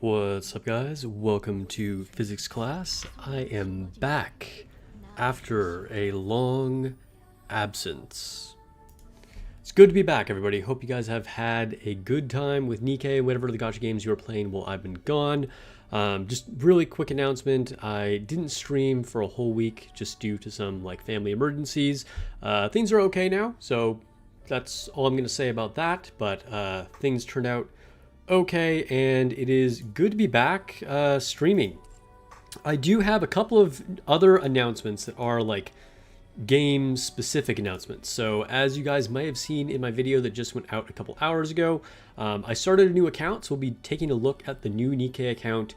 What's up, guys? Welcome to physics class. I am back after a long absence. It's good to be back, everybody. Hope you guys have had a good time with Nikke, whatever the gacha games you were playing while I've been gone. Just really quick announcement. I didn't stream for a whole week just due to some family emergencies. Things are okay now, so that's all I'm going to say about that. But things turned out okay, and it is good to be back streaming. I do have a couple of other announcements that are game specific announcements. So as you guys might have seen in my video that just went out a couple hours ago, I started a new account, so we'll be taking a look at the new Nikke account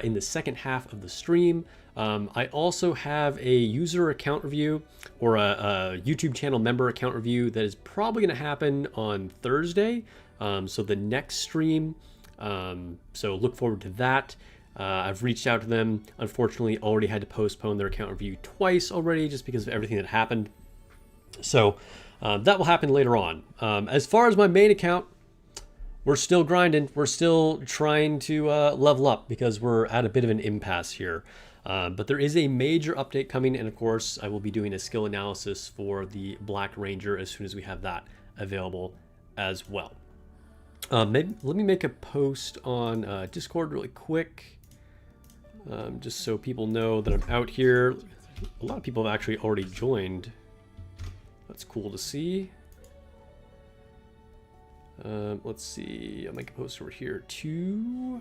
in the second half of the stream. I also have a user account review, or a YouTube channel member account review, that is probably going to happen on Thursday. So the next stream, so look forward to that. I've reached out to them. Unfortunately, already had to postpone their account review twice already just because of everything that happened. So that will happen later on. As far as my main account, we're still grinding. We're still trying to level up because we're at a bit of an impasse here. But there is a major update coming, and of course, I will be doing a skill analysis for the Black Ranger as soon as we have that available as well. Maybe, let me make a post on Discord really quick, just so people know that I'm out here. A lot of people have actually already joined. That's cool to see. Let's see, I'll make a post over here too.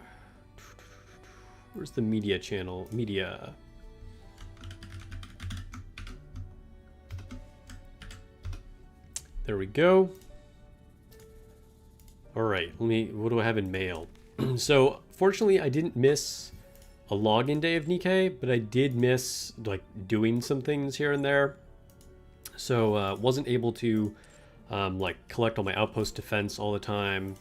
Where's the media channel? Media. There we go. All right, what do I have in mail? So fortunately I didn't miss a login day of Nikke, but I did miss doing some things here and there. So wasn't able to collect all my outpost defense all the time.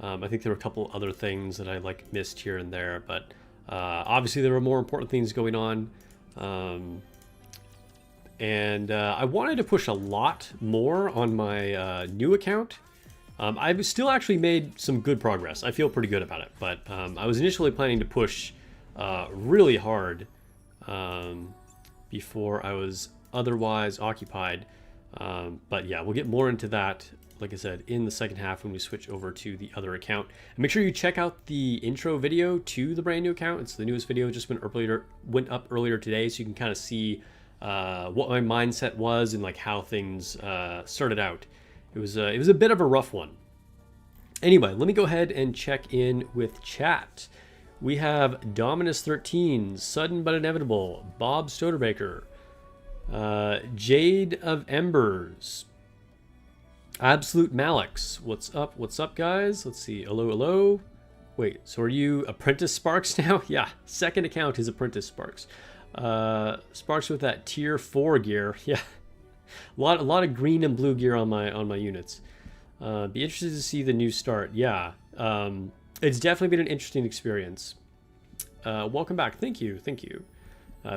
I think there were a couple other things that I missed here and there, but obviously there were more important things going on. And I wanted to push a lot more on my new account. I've still actually made some good progress. I feel pretty good about it, but I was initially planning to push really hard before I was otherwise occupied. But yeah, we'll get more into that, like I said, in the second half when we switch over to the other account. And make sure you check out the intro video to the brand new account. It's the newest video, just went up earlier today, so you can kind of see what my mindset was and how things started out. It was a bit of a rough one. Anyway, let me go ahead and check in with chat. We have Dominus13, Sudden But Inevitable, Bob Stoderbaker, Jade of Embers, Absolute Malix. What's up? What's up, guys? Let's see. Hello, hello. Wait, so are you Apprentice Sparks now? Yeah, second account is Apprentice Sparks. Sparks with that tier 4 gear. Yeah. A lot of green and blue gear on my units. Be interested to see the new start. Yeah, it's definitely been an interesting experience. Welcome back. Thank you.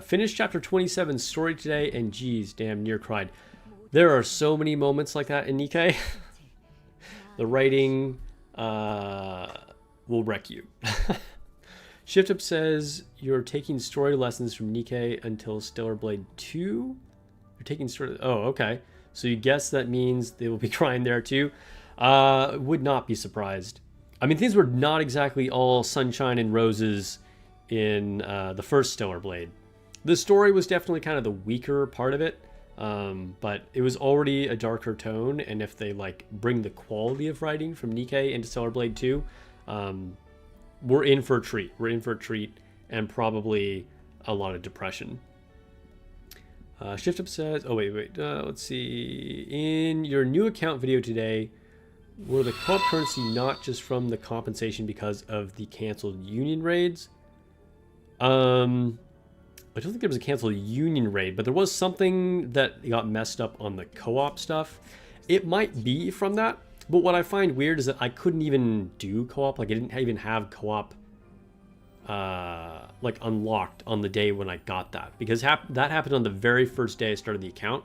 Finished chapter 27 story today, and geez, damn near cried. There are so many moments like that in Nikke. The writing will wreck you. Shift Up says you're taking story lessons from Nikke until Stellar Blade 2. You're taking story. Oh, okay. So you guess that means they will be crying there too. Would not be surprised. I mean, things were not exactly all sunshine and roses in the first Stellar Blade. The story was definitely kind of the weaker part of it, but it was already a darker tone. And if they bring the quality of writing from Nikke into Stellar Blade 2, we're in for a treat. We're in for a treat, and probably a lot of depression. Shift Up says, oh wait, let's see. In your new account video today, were the co-op currency not just from the compensation because of the canceled union raids? I don't think there was a canceled union raid, but there was something that got messed up on the co-op stuff. It might be from that, but what I find weird is that I couldn't even do co-op. I didn't even have co-op unlocked on the day when I got that, because that happened on the very first day I started the account.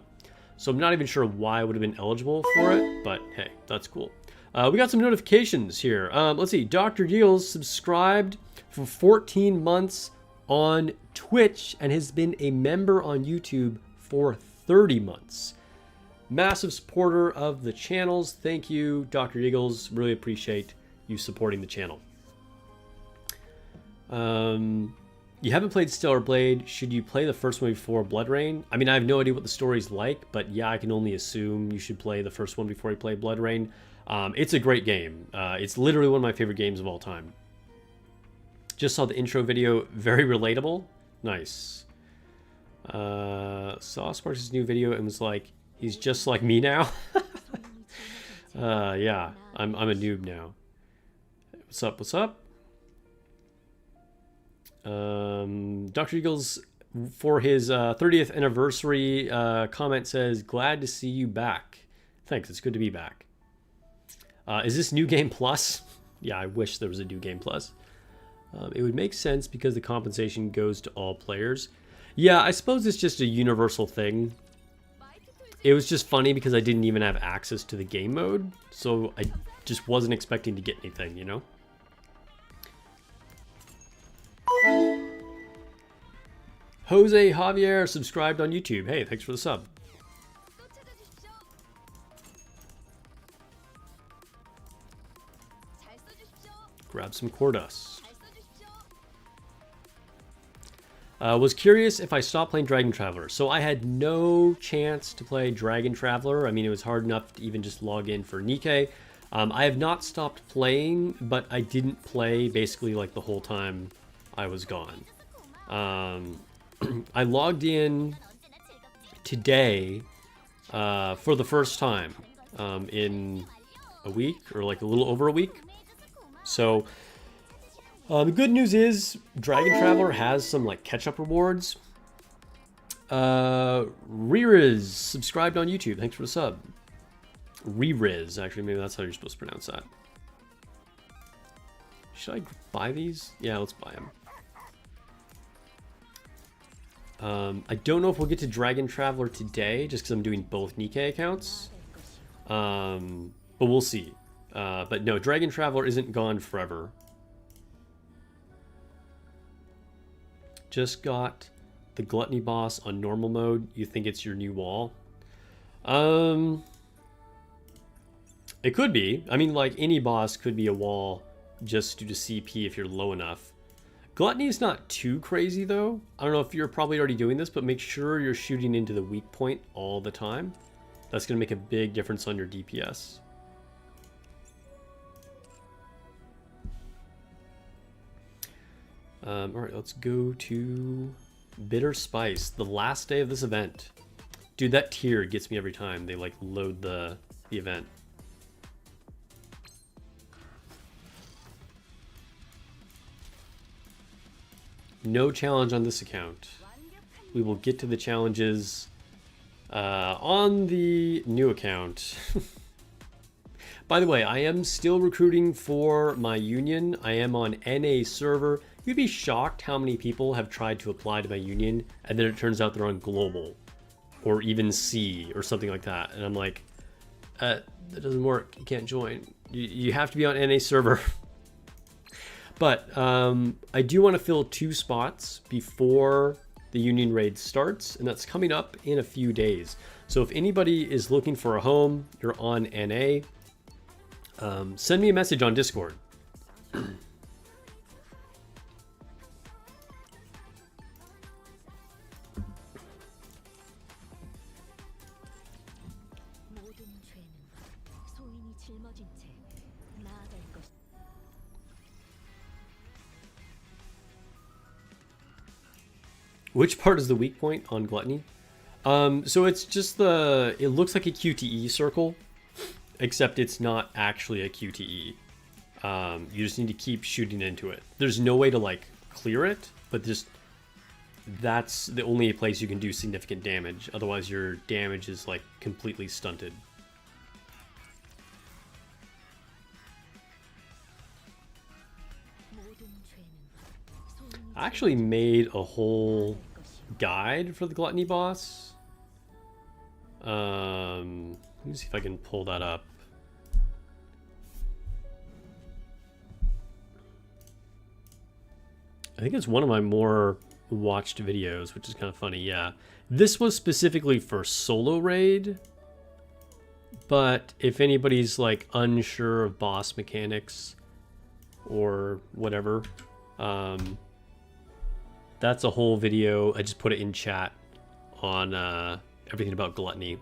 So I'm not even sure why I would have been eligible for it, but hey, that's cool. We got some notifications here. Let's see. Dr. Deals subscribed for 14 months on Twitch and has been a member on YouTube for 30 months. Massive supporter of the channels. Thank you, Dr. Eagles. Really appreciate you supporting the channel. You haven't played Stellar Blade. Should you play the first one before Blood Rain? I mean, I have no idea what the story's like, but yeah, I can only assume you should play the first one before you play Blood Rain. It's a great game. It's literally one of my favorite games of all time. Just saw the intro video. Very relatable. Nice. Saw Sparks' new video and was like, he's just like me now. Yeah, I'm a noob now. What's up? What's up? Dr. Eagles, for his 30th anniversary comment, says, glad to see you back. Thanks, it's good to be back. Is this New Game Plus? Yeah, I wish there was a New Game Plus. It would make sense because the compensation goes to all players. Yeah, I suppose it's just a universal thing. It was just funny because I didn't even have access to the game mode, so I just wasn't expecting to get anything, you know? Jose Javier subscribed on YouTube. Hey, thanks for the sub. Grab some Cordus. Was curious if I stopped playing Dragon Traveler. So I had no chance to play Dragon Traveler. I mean, it was hard enough to even just log in for Nikke. I have not stopped playing, but I didn't play basically like the whole time I was gone. I logged in today for the first time in a week, or like a little over a week. So the good news is Dragon Traveler has some like catch-up rewards. Reriz subscribed on YouTube. Thanks for the sub. Reriz, actually, maybe that's how you're supposed to pronounce that. Should I buy these? Yeah, let's buy them. I don't know if we'll get to Dragon Traveler today, just because I'm doing both Nikke accounts. But we'll see. But no, Dragon Traveler isn't gone forever. Just got the Gluttony boss on normal mode. You think it's your new wall? It could be. I mean, like, any boss could be a wall just due to CP if you're low enough. Gluttony is not too crazy, though. I don't know if you're probably already doing this, but make sure you're shooting into the weak point all the time. That's going to make a big difference on your DPS. Alright, let's go to Bitter Spice, the last day of this event. Dude, that tier gets me every time they, like, load the event. No challenge on this account. We will get to the challenges on the new account. By the way, I am still recruiting for my union. I am on NA server. You'd be shocked how many people have tried to apply to my union, and then it turns out they're on global, or even C, or something like that. And I'm like, that doesn't work. You can't join. You have to be on NA server. But I do want to fill 2 spots before the union raid starts, and that's coming up in a few days. So if anybody is looking for a home, you're on NA, send me a message on Discord. Which part is the weak point on Gluttony? So it's just it looks like a QTE circle, except it's not actually a QTE. You just need to keep shooting into it. There's no way to like clear it, but just that's the only place you can do significant damage. Otherwise your damage is like completely stunted. I actually made a whole guide for the Gluttony boss. Let me see if I can pull that up. I think it's one of my more watched videos, which is kind of funny. Yeah, this was specifically for solo raid, but if anybody's like unsure of boss mechanics or whatever, that's a whole video. I just put it in chat on everything about gluttony.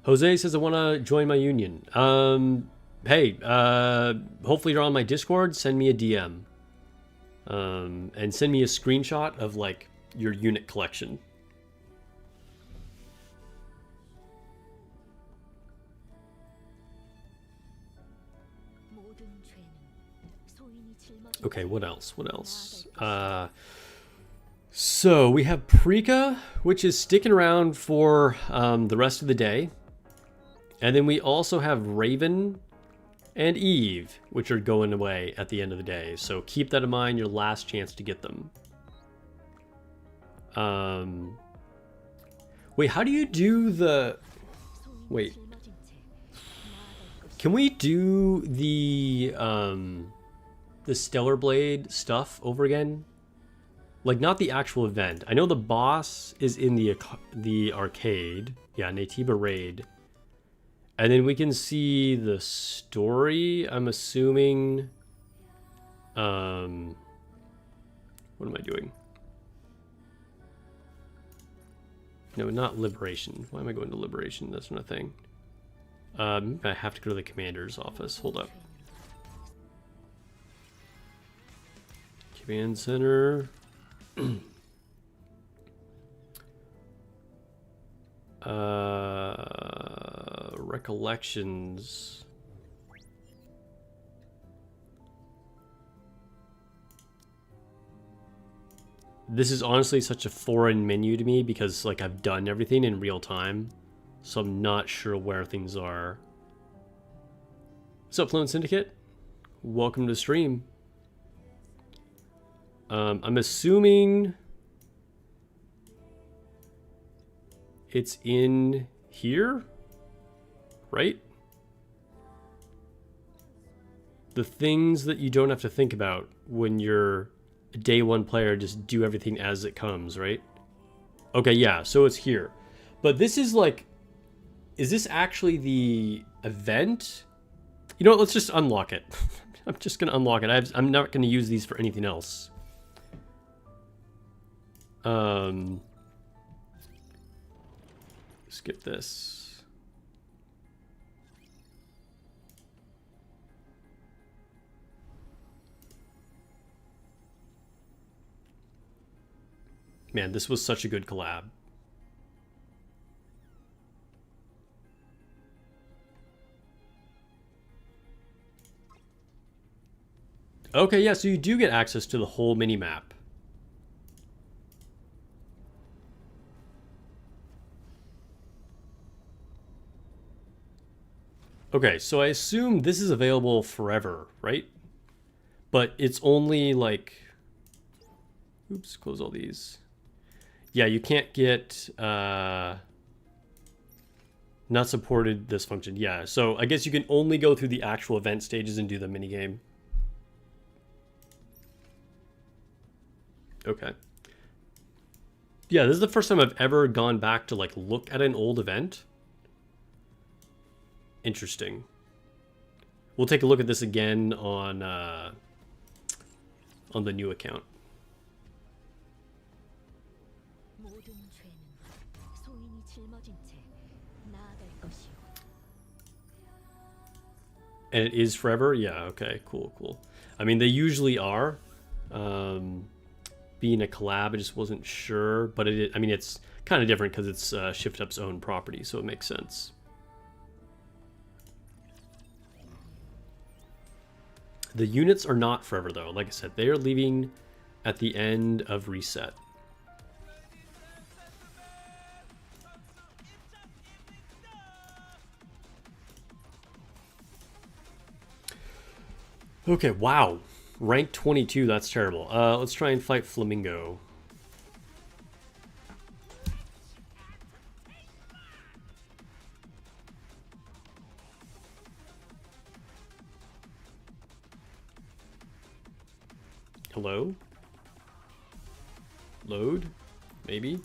Jose says, I want to join my union. Hey, hopefully you're on my Discord. Send me a DM. And send me a screenshot of, like, your unit collection. Okay, what else? What else? So we have Prika, which is sticking around for the rest of the day. And then we also have Raven and Eve, which are going away at the end of the day. So keep that in mind, your last chance to get them. Wait, how do you do the... Wait. Can we do the Stellar Blade stuff over again? Like, not the actual event. I know the boss is in the arcade. Yeah, Natiba Raid. And then we can see the story, I'm assuming. What am I doing? No, not Liberation. Why am I going to Liberation? That's not a thing. I have to go to the commander's office. Hold up. Command center. Recollections. This is honestly such a foreign menu to me because, like, I've done everything in real time, so I'm not sure where things are. What's up, Fluent Syndicate? Welcome to the stream. I'm assuming it's in here, right? The things that you don't have to think about when you're a day one player, just do everything as it comes, right? Okay, yeah, so it's here. But this is like, is this actually the event? You know what, let's just unlock it. I'm just gonna unlock it. I'm not gonna use these for anything else. Skip this. Man, this was such a good collab. Okay, yeah, so you do get access to the whole mini-map. Okay, so I assume this is available forever, right? But it's only like... Oops, close all these. Yeah, you can't get... not supported this function. Yeah, so I guess you can only go through the actual event stages and do the minigame. Okay. Yeah, this is the first time I've ever gone back to, like, look at an old event. Interesting. We'll take a look at this again on the new account. And it is forever? Yeah, okay, cool, cool. I mean, they usually are. Being a collab, I just wasn't sure. But I mean, it's kind of different because it's Shift Up's own property, so it makes sense. The units are not forever, though. Like I said, they are leaving at the end of reset. Okay, wow. Rank 22, that's terrible. Let's try and fight Flamingo. Hello? Load? Maybe?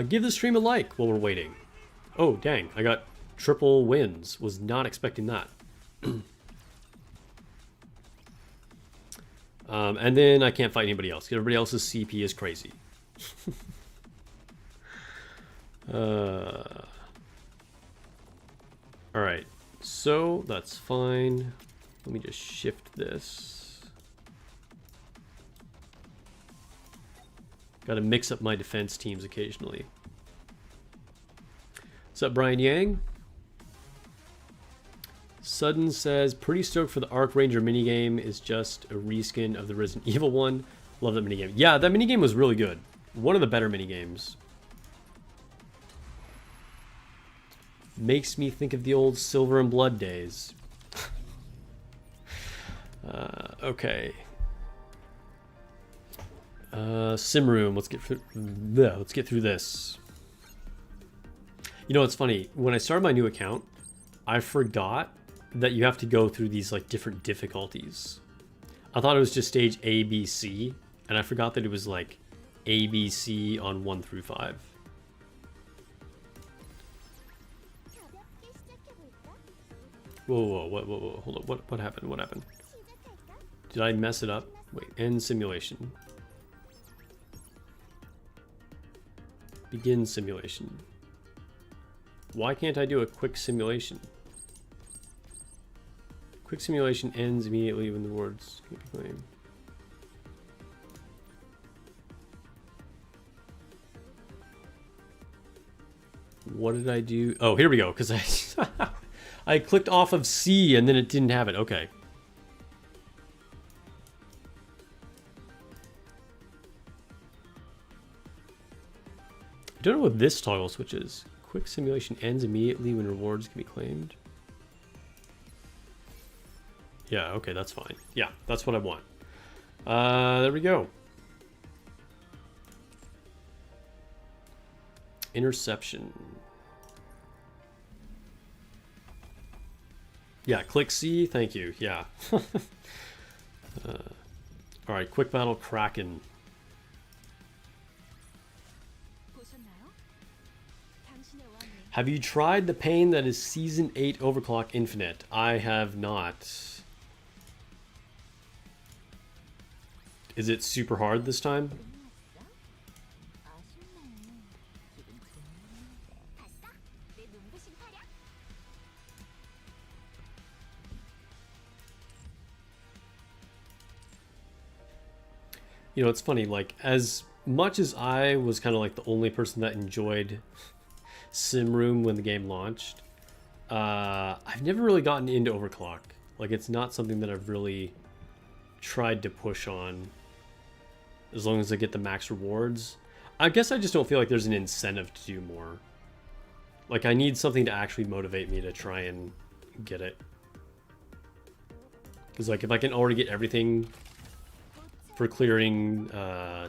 Give the stream a like while we're waiting. Oh, dang. I got triple wins. Was not expecting that. And then I can't fight anybody else. Everybody else's CP is crazy. Alright. So, that's fine. Let me just shift this. Gotta mix up my defense teams occasionally. What's up, Brian Yang? Sudden says, pretty stoked for the Arc Ranger minigame. Is just a reskin of the Resident Evil one. Love that minigame. Yeah, that minigame was really good. One of the better minigames. Makes me think of the old Silver and Blood days. Okay. Sim room. Let's get through this. You know, it's funny. When I started my new account, I forgot that you have to go through these like different difficulties. I thought it was just stage A, B, C, and I forgot that it was like A, B, C on 1 through 5. Whoa, hold up, what happened? Did I mess it up? Wait, end simulation. Begin simulation. Why can't I do a quick simulation? Quick simulation ends immediately when the rewards can be claimed. What did I do? Oh, here we go, because I clicked off of C and then it didn't have it. Okay. I don't know what this toggle switch is. Quick simulation ends immediately when rewards can be claimed. Yeah, okay, that's fine. Yeah, that's what I want. There we go. Interception. Yeah, click C, thank you. Yeah. Alright, quick battle Kraken. Have you tried the pain that is Season 8 Overclock Infinite? I have not. Is it super hard this time? You know, it's funny, like, as much as I was kind of like the only person that enjoyed Sim Room when the game launched, I've never really gotten into Overclock. Like, it's not something that I've really tried to push on as long as I get the max rewards. I guess I just don't feel like there's an incentive to do more. Like, I need something to actually motivate me to try and get it. Because, like, if I can already get everything for clearing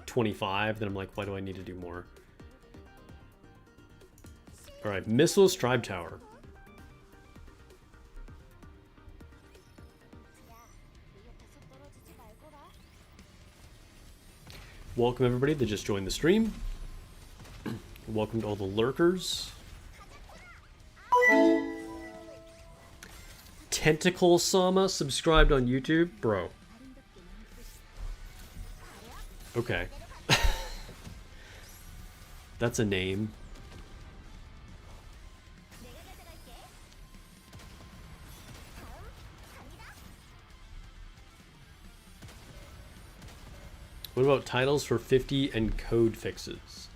25, then I'm like, why do I need to do more? Alright, Missiles Tribe Tower. Welcome everybody that just joined the stream. Welcome to all the lurkers. Tentacle Sama subscribed on YouTube? Bro. Okay. That's a name. What about titles for 50 and code fixes?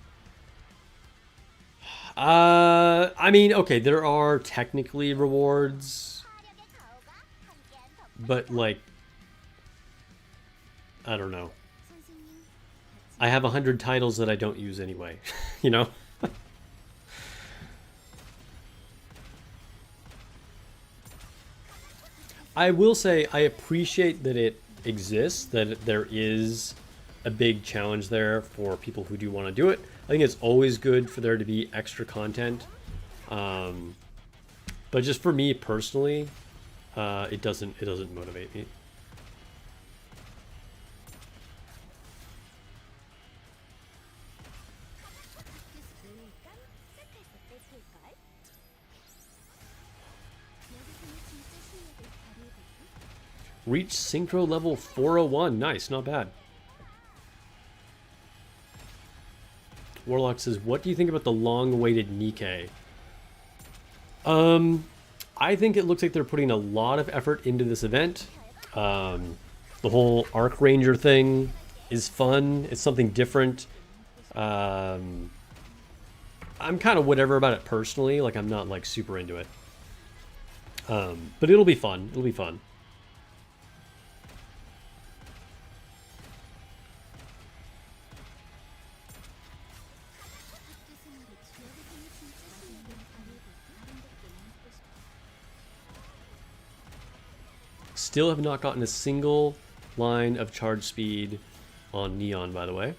I mean, okay, there are technically rewards, but like, I don't know. I have 100 titles that I don't use anyway, you know? I will say I appreciate that it exists, that there is a big challenge there for people who do want to do it. I think it's always good for there to be extra content. But just for me personally, it doesn't motivate me. Reach synchro level 401. Nice, not bad. Warlock says, what do you think about the long-awaited nikke? I think it looks like they're putting a lot of effort into this event. The whole Arc Ranger thing is fun. It's something different. I'm kind of whatever about it personally. Like, I'm not, like, super into it. But it'll be fun. It'll be fun. Still have not gotten a single line of charge speed on Neon, by the way.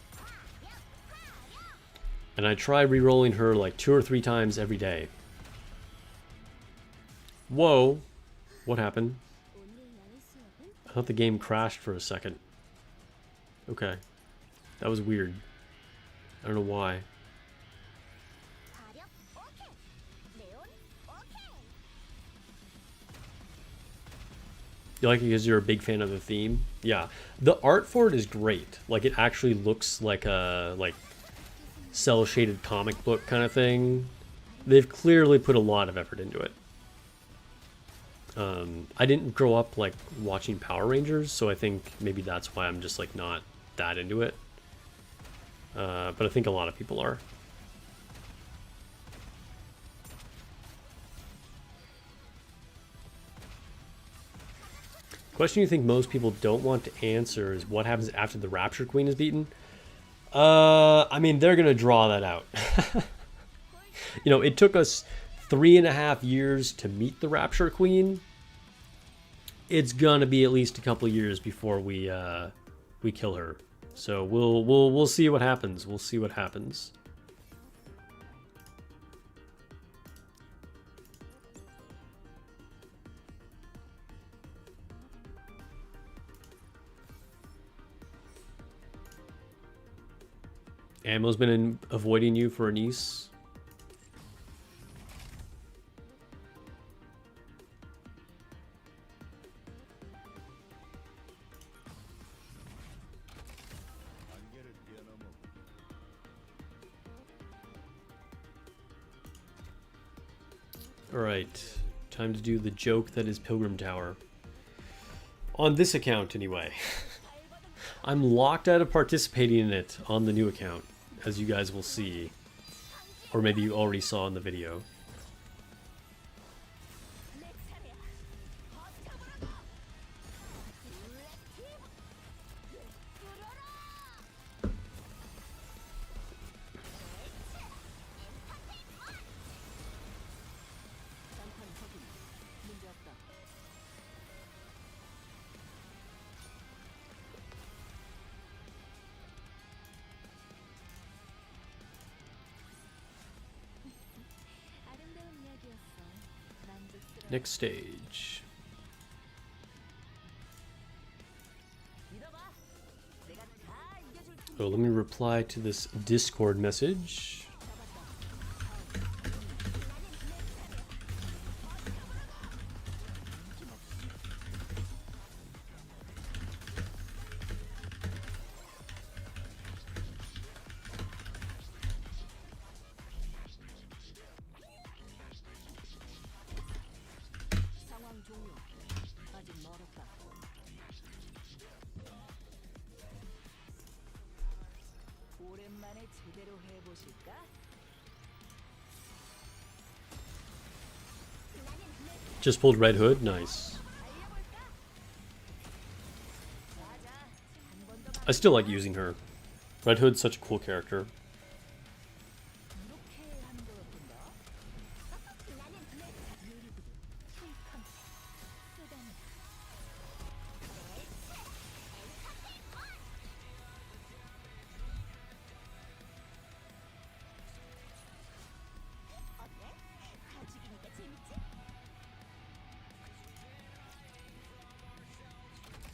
And I try re-rolling her like 2 or 3 times every day. Whoa. What happened? I thought the game crashed for a second. Okay. That was weird. I don't know why. You like it because you're a big fan of the theme? Yeah. The art for it is great. Like, it actually looks like a, cel-shaded comic book kind of thing. They've clearly put a lot of effort into it. I didn't grow up, watching Power Rangers, so I think maybe that's why I'm just, not that into it. But I think a lot of people are. Question you think most people don't want to answer is what happens after the Rapture Queen is beaten? I mean, they're going to draw that out. You know, it took us 3.5 years to meet the Rapture Queen. It's going to be at least a couple years before we kill her. So we'll see what happens. We'll see what happens. Ammo's been avoiding you for a niece. Alright, time to do the joke that is Pilgrim Tower. On this account, anyway. I'm locked out of participating in it on the new account, as you guys will see. Or maybe you already saw in the video. Next stage. Oh, let me reply to this Discord message. Just pulled Red Hood, nice. I still like using her. Red Hood's such a cool character.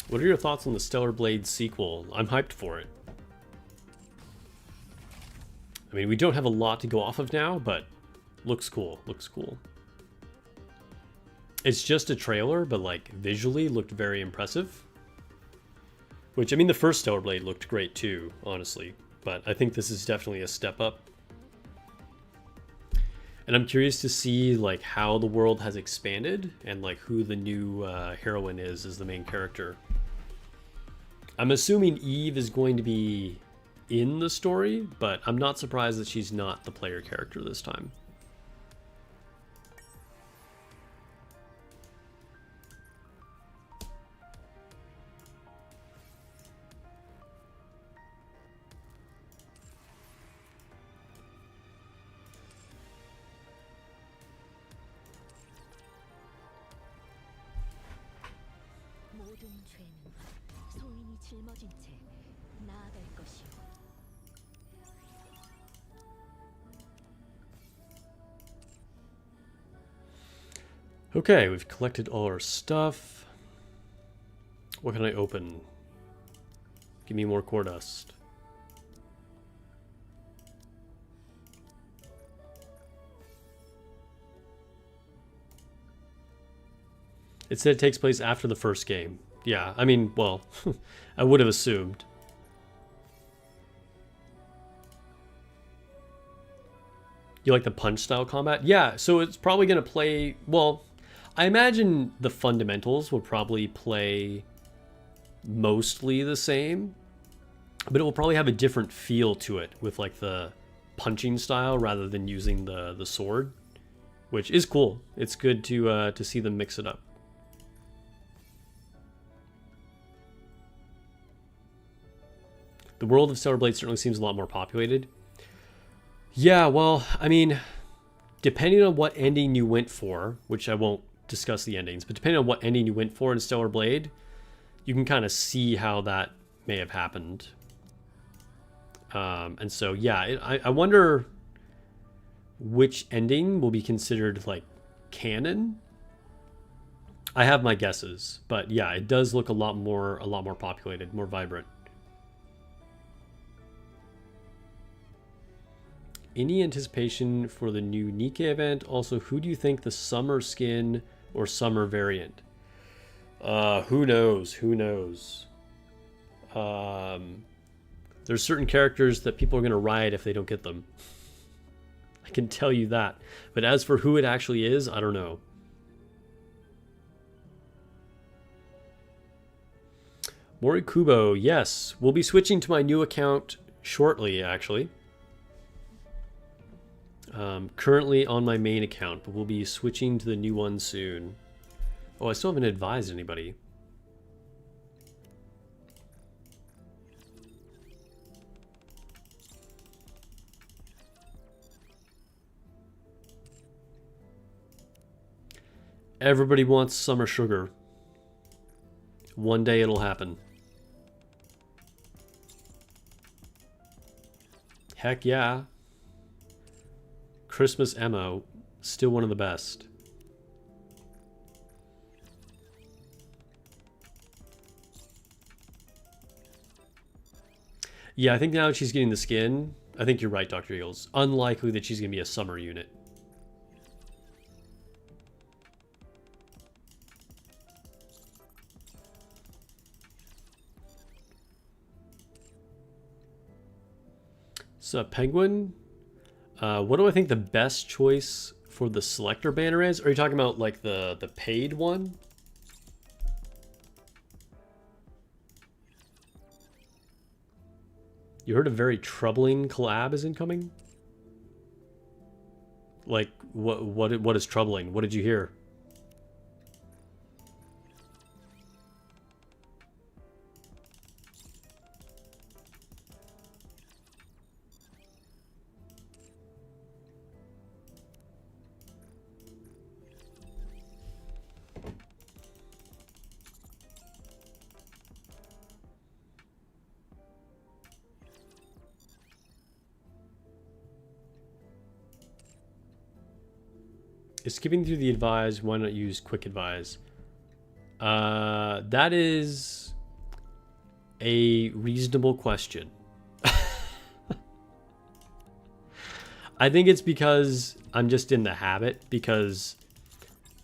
What are your thoughts on the Stellar Blade sequel? I'm hyped for it. I mean, we don't have a lot to go off of now, but looks cool. Looks cool. It's just a trailer, but like visually looked very impressive. Which, I mean, the first Stellar Blade looked great too, honestly. But I think this is definitely a step up. And I'm curious to see like how the world has expanded and like who the new heroine is as the main character. I'm assuming Eve is going to be in the story, but I'm not surprised that she's not the player character this time. Okay, we've collected all our stuff. What can I open? Give me more core dust. It said it takes place after the first game. Yeah, I mean, well, I would have assumed. You like the punch style combat? Yeah, so it's probably going to play, well, I imagine the fundamentals will probably play mostly the same, but it will probably have a different feel to it with like the punching style rather than using the sword, which is cool. It's good to see them mix it up. The world of Stellar Blade certainly seems a lot more populated. Yeah, well, I mean, depending on what ending you went for, which I won't discuss the endings, but depending on what ending you went for in Stellar Blade, you can kind of see how that may have happened. And so, yeah, I wonder which ending will be considered like canon. I have my guesses, but yeah, it does look a lot more populated, more vibrant. Any anticipation for the new Nikke event? Also, who do you think the summer skin or summer variant? Who knows? Who knows? There's certain characters that people are going to riot if they don't get them. I can tell you that. But as for who it actually is, I don't know. Morikubo, yes. We'll be switching to my new account shortly, actually. Currently on my main account, but we'll be switching to the new one soon. Oh, I still haven't advised anybody. Everybody wants summer sugar. One day it'll happen. Heck yeah. Christmas ammo, still one of the best. Yeah, I think now that she's getting the skin, I think you're right, Dr. Eagles. Unlikely that she's going to be a summer unit. So, Penguin? What do I think the best choice for the selector banner is? Are you talking about like the paid one? You heard a very troubling collab is incoming? Like what is troubling? What did you hear? Skipping through the advise, why not use quick advise? That is a reasonable question. I think it's because I'm just in the habit, because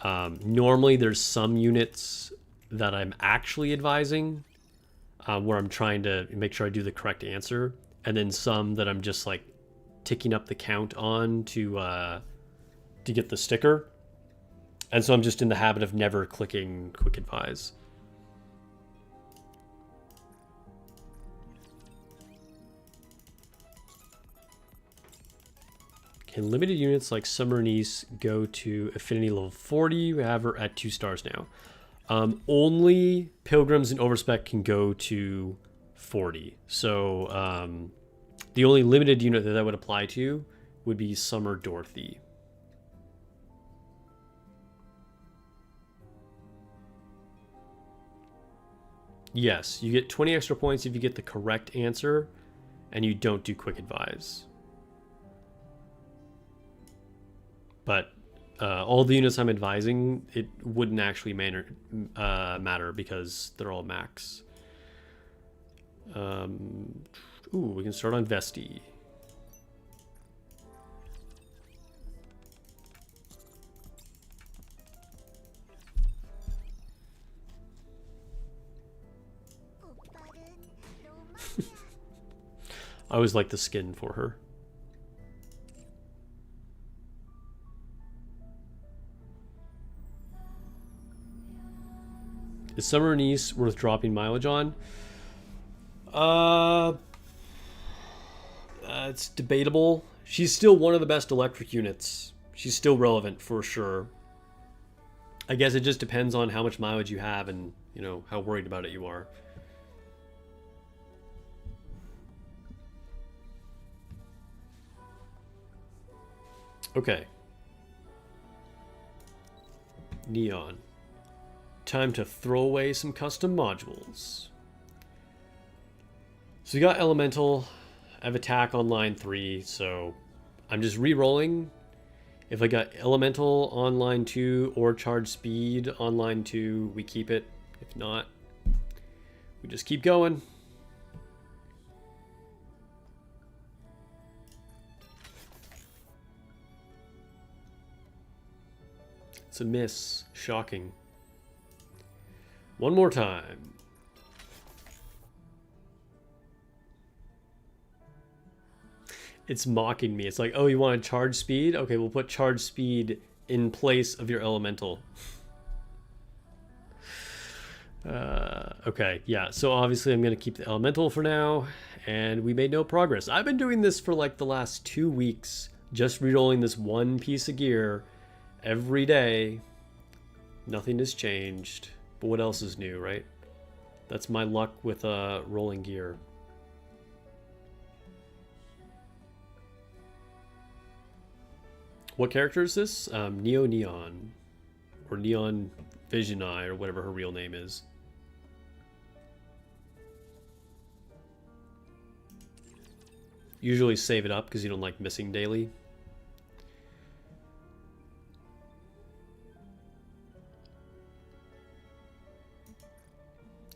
normally there's some units that I'm actually advising where I'm trying to make sure I do the correct answer, and then some that I'm just like ticking up the count on to get the sticker. And so I'm just in the habit of never clicking quick advise. Can limited units like Summer Niece go to affinity level 40? We have her at 2 stars now. Only Pilgrims and Overspec can go to 40. So the only limited unit that would apply to would be Summer Dorothy. Yes, you get 20 extra points if you get the correct answer and you don't do quick advise. But all the units I'm advising, it wouldn't actually matter because they're all max. Ooh, we can start on Vesti. I always like the skin for her. Is Summer Niece worth dropping mileage on? It's debatable. She's still one of the best electric units. She's still relevant for sure. I guess it just depends on how much mileage you have and, you know, how worried about it you are. Okay. Neon. Time to throw away some custom modules. So we got Elemental. I have Attack on line 3, so I'm just re-rolling. If I got Elemental on line 2 or Charge Speed on line 2, we keep it. If not, we just keep going. It's a miss. Shocking. One more time. It's mocking me. It's like, oh, you want to charge speed? Okay, we'll put charge speed in place of your elemental. Okay, yeah, so obviously I'm going to keep the elemental for now, and we made no progress. I've been doing this for like the last 2 weeks, just re-rolling this one piece of gear every day. Nothing has changed. But what else is new, right? That's my luck with rolling gear. What character is this? Neo Neon. Or Neon Vision Eye, or whatever her real name is. Usually save it up because you don't like missing daily.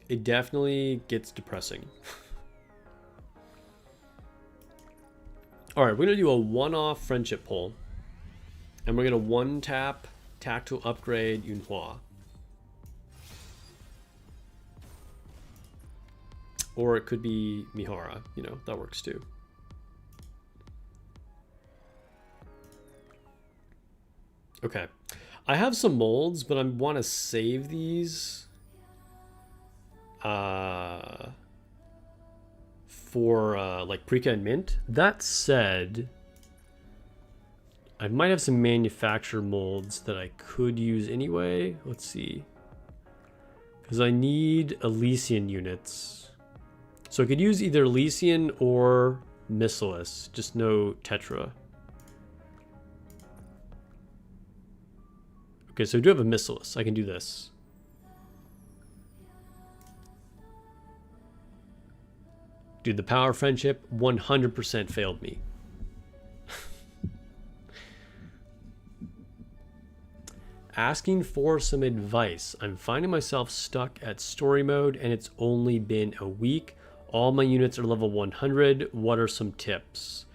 It definitely gets depressing. Alright, we're going to do a one-off friendship pull. And we're going to one-tap tactile upgrade Yunhua. Or it could be Mihara. You know, that works too. Okay. I have some molds, but I want to save these for like Prika and Mint. That said, I might have some manufacturer molds that I could use anyway. Let's see. Because I need Elysian units. So I could use either Elysian or Missilus, just no Tetra. Okay, so I do have a Missilus. I can do this. Dude, the power friendship 100% failed me. asking for some advice. I'm finding myself stuck at story mode and it's only been a week. All my units are level 100. What are some tips?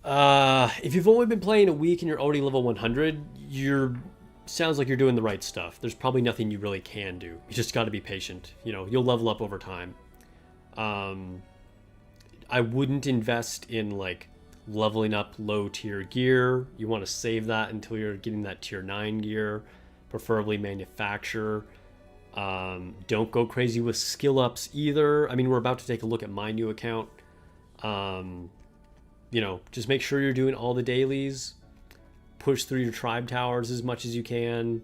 If you've only been playing a week and you're already level 100, sounds like you're doing the right stuff. There's probably nothing you really can do. You just got to be patient. You know, you'll level up over time. I wouldn't invest in like leveling up low tier gear. You want to save that until you're getting that tier 9 gear, preferably manufacture. Don't go crazy with skill ups either. I mean, we're about to take a look at my new account. You know, just make sure you're doing all the dailies. Push through your tribe towers as much as you can.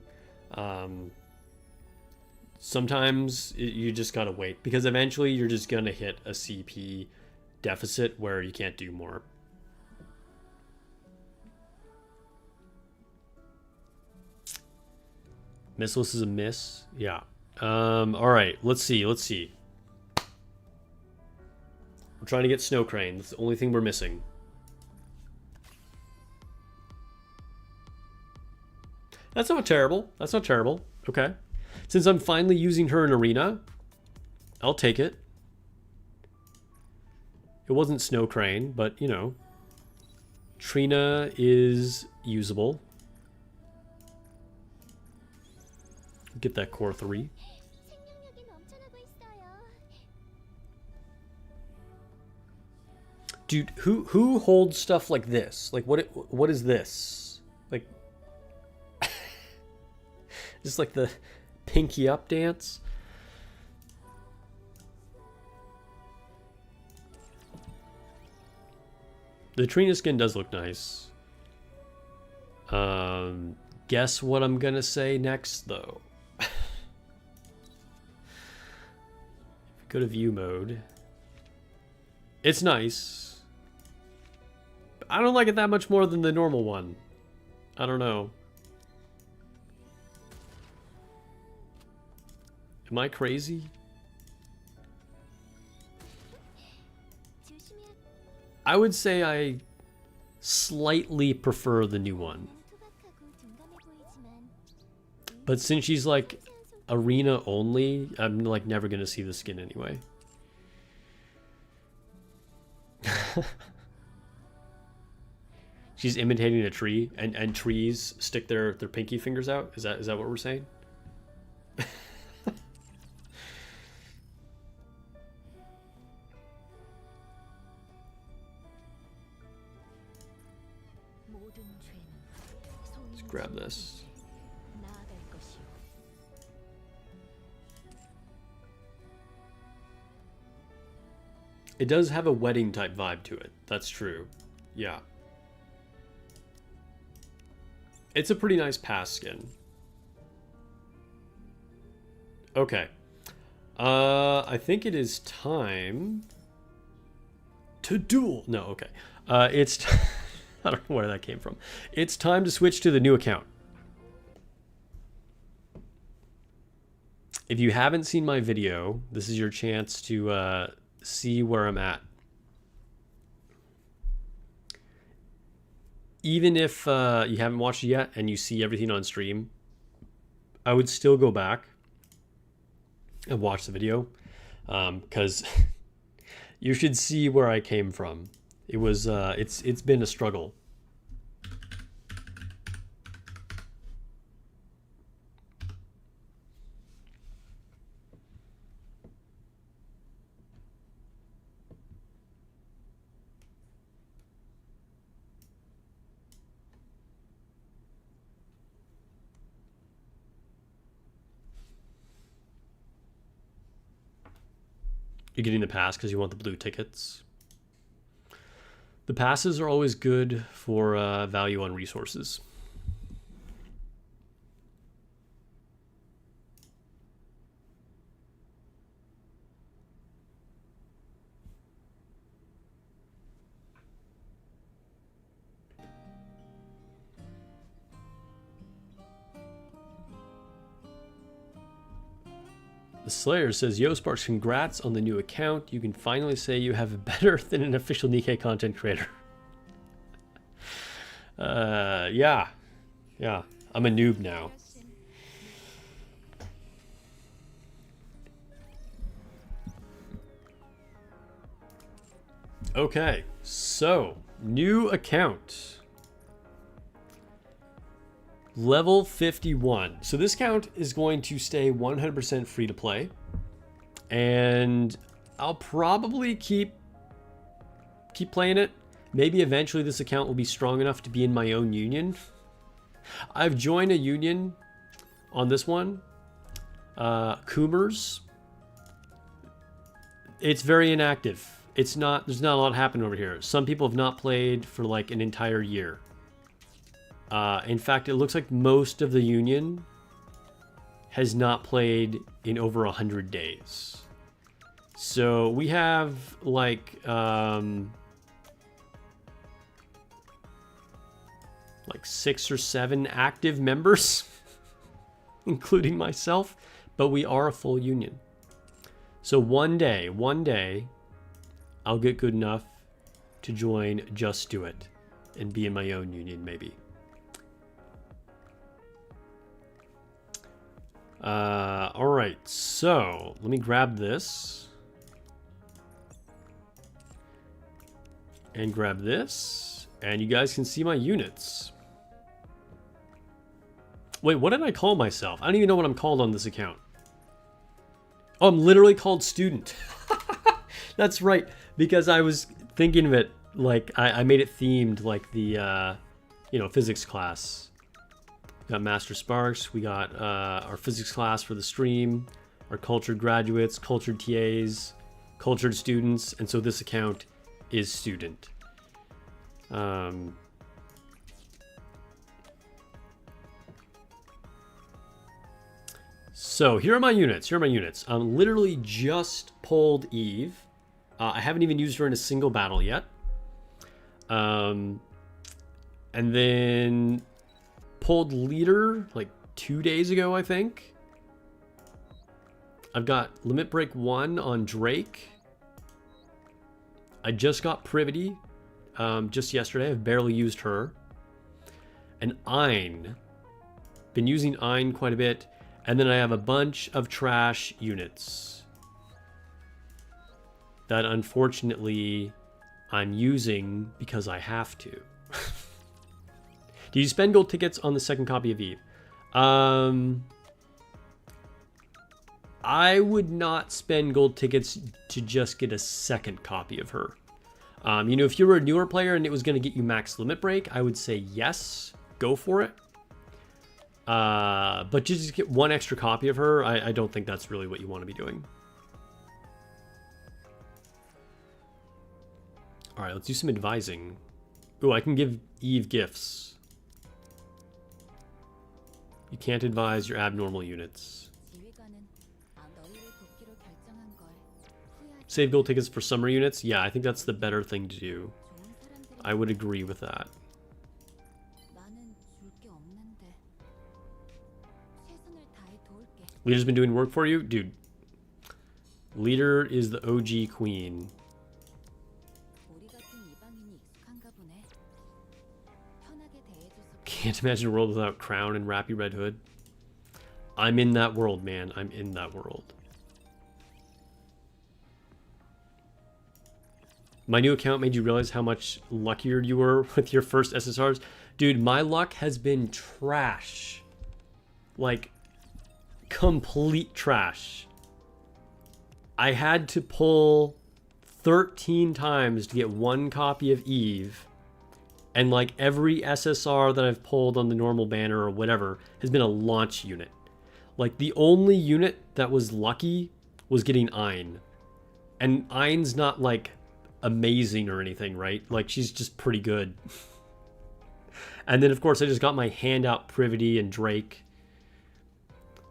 Sometimes you just gotta wait, because eventually you're just gonna hit a CP deficit where you can't do more. Missless is a miss. Yeah. All right. Let's see. We're trying to get Snow Crane. That's the only thing we're missing. That's not terrible. Okay. Since I'm finally using her in Arena, I'll take it. It wasn't Snow Crane, but, you know, Trina is usable. Get that core 3. Dude, who holds stuff like this? Like, what is this? Like, just like the pinky up dance? The Trina skin does look nice. Guess what I'm gonna say next, though. Go to view mode. It's nice. I don't like it that much more than the normal one. I don't know. Am I crazy? I would say I slightly prefer the new one. But since she's like arena only, I'm like never gonna see the skin anyway. She's imitating a tree, and trees stick their pinky fingers out. Is that what we're saying? Let's grab this. It does have a wedding type vibe to it. That's true. Yeah. It's a pretty nice pass skin. Okay. I think it is time to duel. No, okay. It's I don't know where that came from. It's time to switch to the new account. If you haven't seen my video, this is your chance to see where I'm at. Even if you haven't watched it yet and you see everything on stream, I would still go back and watch the video, because you should see where I came from. It was it's been a struggle. You're getting the pass because you want the blue tickets. The passes are always good for value on resources. The Slayer says, "Yo, Sparks, congrats on the new account. You can finally say you have better than an official Nikke content creator." Yeah. I'm a noob now. Okay, so new account. Level 51. So this account is going to stay 100% free to play. And I'll probably keep playing it. Maybe eventually this account will be strong enough to be in my own union. I've joined a union on this one. Coomers. It's very inactive. There's not a lot happening over here. Some people have not played for like an entire year. In fact, it looks like most of the union has not played in over 100 days. So we have like 6 or 7 active members, including myself, but we are a full union. So one day, I'll get good enough to join Just Do It and be in my own union, maybe. All right, so let me grab this and grab this, and you guys can see my units. Wait, what did I call myself? I don't even know what I'm called on this account. Oh, I'm literally called student. That's right, because I was thinking of it like I made it themed like the physics class. We got Master Sparks, we got our physics class for the stream, our cultured graduates, cultured TAs, cultured students, and so this account is student. So here are my units. I'm literally just pulled Eve. I haven't even used her in a single battle yet. And then pulled Leader like 2 days ago, I think. I've got Limit Break 1 on Drake. I just got Privity just yesterday. I've barely used her. And Ein. Been using Ein quite a bit. And then I have a bunch of trash units that unfortunately I'm using because I have to. Do you spend gold tickets on the second copy of Eve? I would not spend gold tickets to just get a second copy of her. If you were a newer player and it was going to get you max limit break, I would say yes, go for it. But just get one extra copy of her, I don't think that's really what you want to be doing. All right, let's do some advising. Ooh, I can give Eve gifts. You can't advise your abnormal units. Save gold tickets for summer units? Yeah, I think that's the better thing to do. I would agree with that. Leader's been doing work for you? Dude, Leader is the OG queen. Can't imagine a world without Crown and Rappy Red Hood. I'm in that world, man. I'm in that world. My new account made you realize how much luckier you were with your first SSRs? Dude, my luck has been trash. Like, complete trash. I had to pull 13 times to get one copy of Eve, and like every SSR that I've pulled on the normal banner or whatever has been a launch unit. Like the only unit that was lucky was getting Ein, and Ein's not like amazing or anything, right? Like she's just pretty good. And then of course I just got my handout Privity and Drake.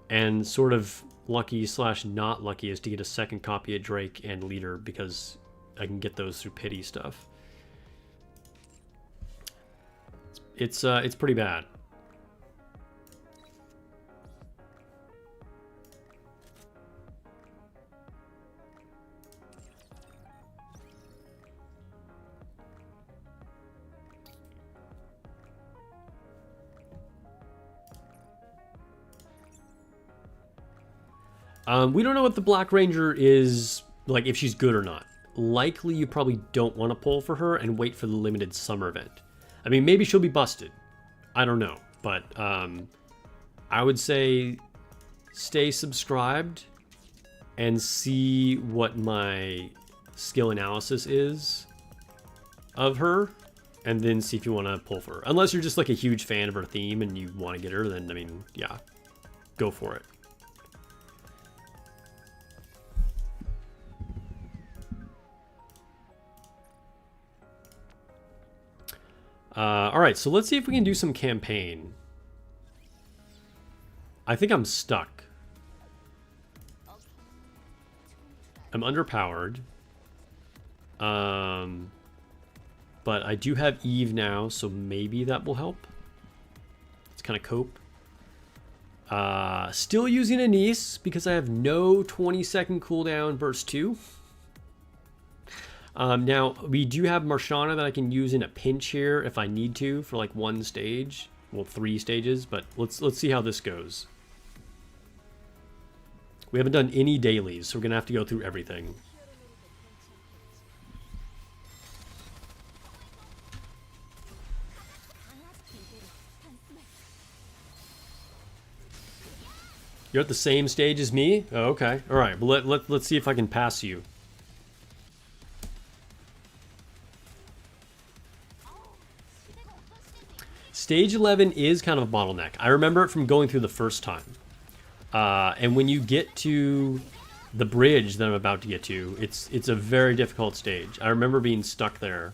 And sort of lucky / not lucky is to get a second copy of Drake and Leader because I can get those through pity stuff. It's pretty bad. We don't know what the Black Ranger is, like if she's good or not. Likely you probably don't want to pull for her and wait for the limited summer event. I mean, maybe she'll be busted. I don't know. But I would say stay subscribed and see what my skill analysis is of her, and then see if you want to pull for her. Unless you're just like a huge fan of her theme and you want to get her, then I mean, yeah, go for it. All right, so let's see if we can do some campaign. I think I'm stuck. I'm underpowered. But I do have Eve now, so maybe that will help. Let's kind of cope. Still using Anise because I have no 20-second cooldown burst 2. Now, we do have Marshana that I can use in a pinch here if I need to for like one stage. Well, 3 stages, but let's see how this goes. We haven't done any dailies, so we're going to have to go through everything. You're at the same stage as me? Oh, okay. All right, well, let's see if I can pass you. Stage 11 is kind of a bottleneck. I remember it from going through the first time. And when you get to the bridge that I'm about to get to, it's a very difficult stage. I remember being stuck there.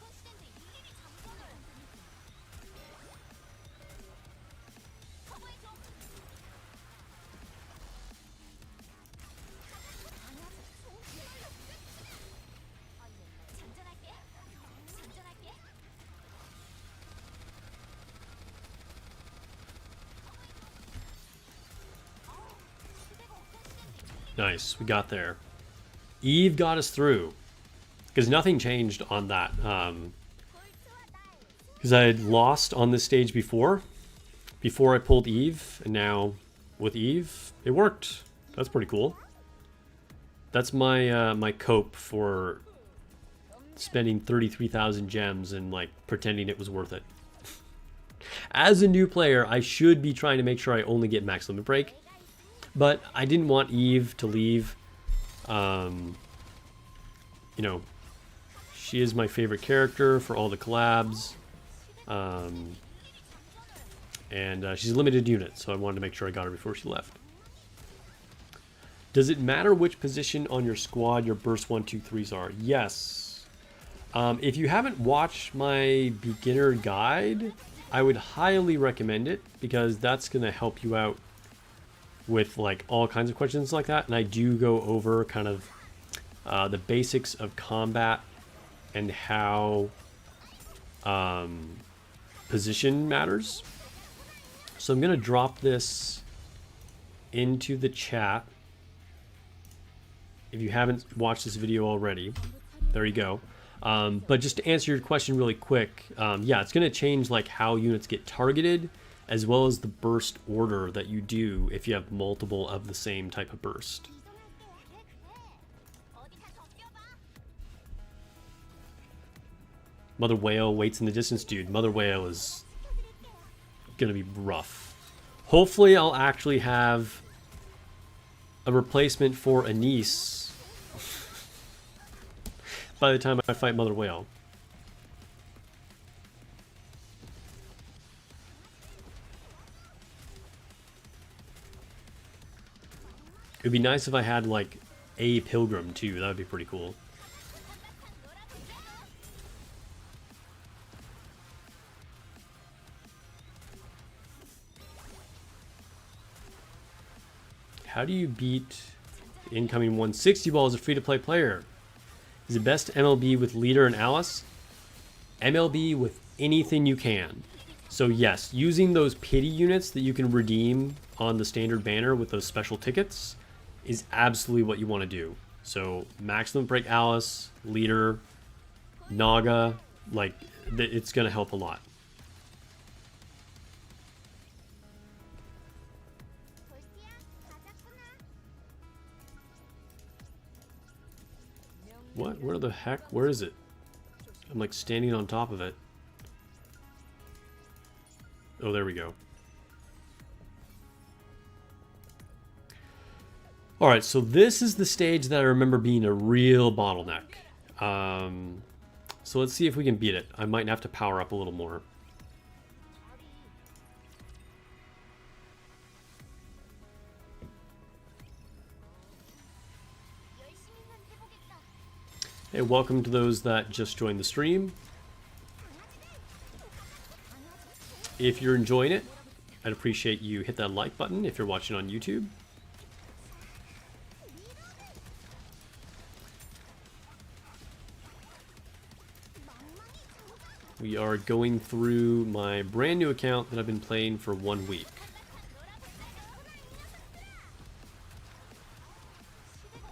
Nice, we got there. Eve got us through. Because nothing changed on that. Because I had lost on this stage before I pulled Eve, and now with Eve, it worked. That's pretty cool. That's my my cope for spending 33,000 gems and like pretending it was worth it. As a new player, I should be trying to make sure I only get max limit break. But I didn't want Eve to leave. You know, she is my favorite character for all the collabs. And she's a limited unit, so I wanted to make sure I got her before she left. Does it matter which position on your squad your burst 1, 2, 3s are? Yes. If you haven't watched my beginner guide, I would highly recommend it, because that's going to help you out with like all kinds of questions like that. And I do go over kind of the basics of combat and how position matters. So I'm going to drop this into the chat. If you haven't watched this video already, there you go. But just to answer your question really quick, yeah, it's going to change like how units get targeted, as well as the burst order that you do if you have multiple of the same type of burst. Mother Whale waits in the distance, dude. Mother Whale is gonna be rough. Hopefully I'll actually have a replacement for Anise by the time I fight Mother Whale. It'd be nice if I had like a Pilgrim too. That would be pretty cool. How do you beat the incoming 160 ball as a free-to-play player? Is it best MLB with Leader and Alice? MLB with anything you can. So yes, using those pity units that you can redeem on the standard banner with those special tickets is absolutely what you want to do. So maximum break Alice, Leader, Naga, like it's going to help a lot. What? Where the heck? Where is it? I'm like standing on top of it. Oh, there we go. Alright, so this is the stage that I remember being a real bottleneck. So let's see if we can beat it. I might have to power up a little more. Hey, welcome to those that just joined the stream. If you're enjoying it, I'd appreciate you hit that like button if you're watching on YouTube. We are going through my brand new account that I've been playing for 1 week.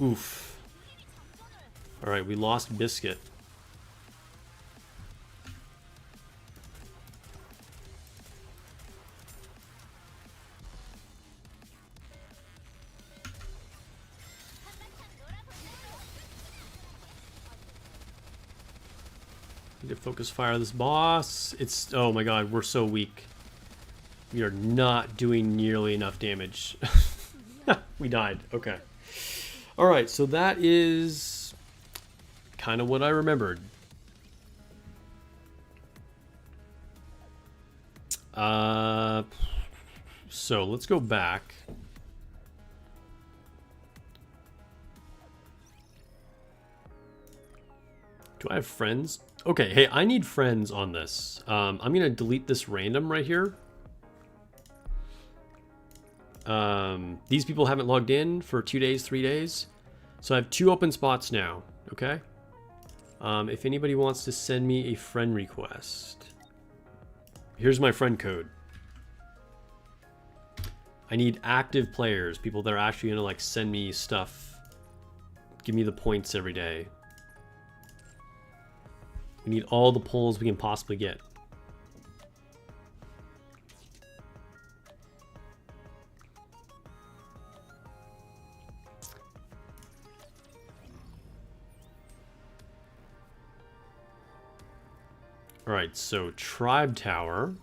Oof. Alright, we lost Biscuit. Need to focus fire this boss. It's, oh my god, we're so weak. We are not doing nearly enough damage. We died. Okay. Alright, so that is kind of what I remembered. So let's go back. Do I have friends? Okay, hey, I need friends on this. I'm gonna delete this random right here. These people haven't logged in for 2 days, 3 days. So I have 2 open spots now, okay? If anybody wants to send me a friend request. Here's my friend code. I need active players, people that are actually gonna like send me stuff. Give me the points every day. We need all the pulls we can possibly get. Alright, so Tribe Tower.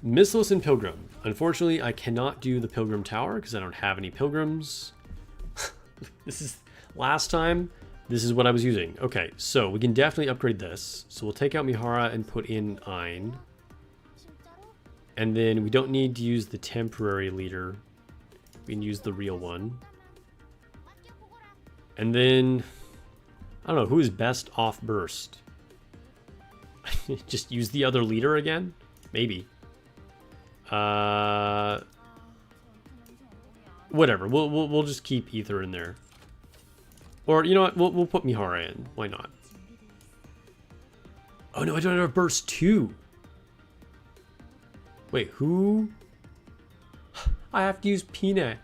Missilus and Pilgrim. Unfortunately, I cannot do the Pilgrim Tower because I don't have any Pilgrims. This is last time. This is what I was using. Okay, so we can definitely upgrade this. So we'll take out Mihara and put in Ein. And then we don't need to use the temporary leader. We can use the real one. And then, I don't know, who is best off burst? Just use the other leader again? Maybe. Whatever, we'll just keep Ether in there. Or, you know what, we'll put Mihara in. Why not? Oh no, I don't have burst 2. Wait, who? I have to use Pina.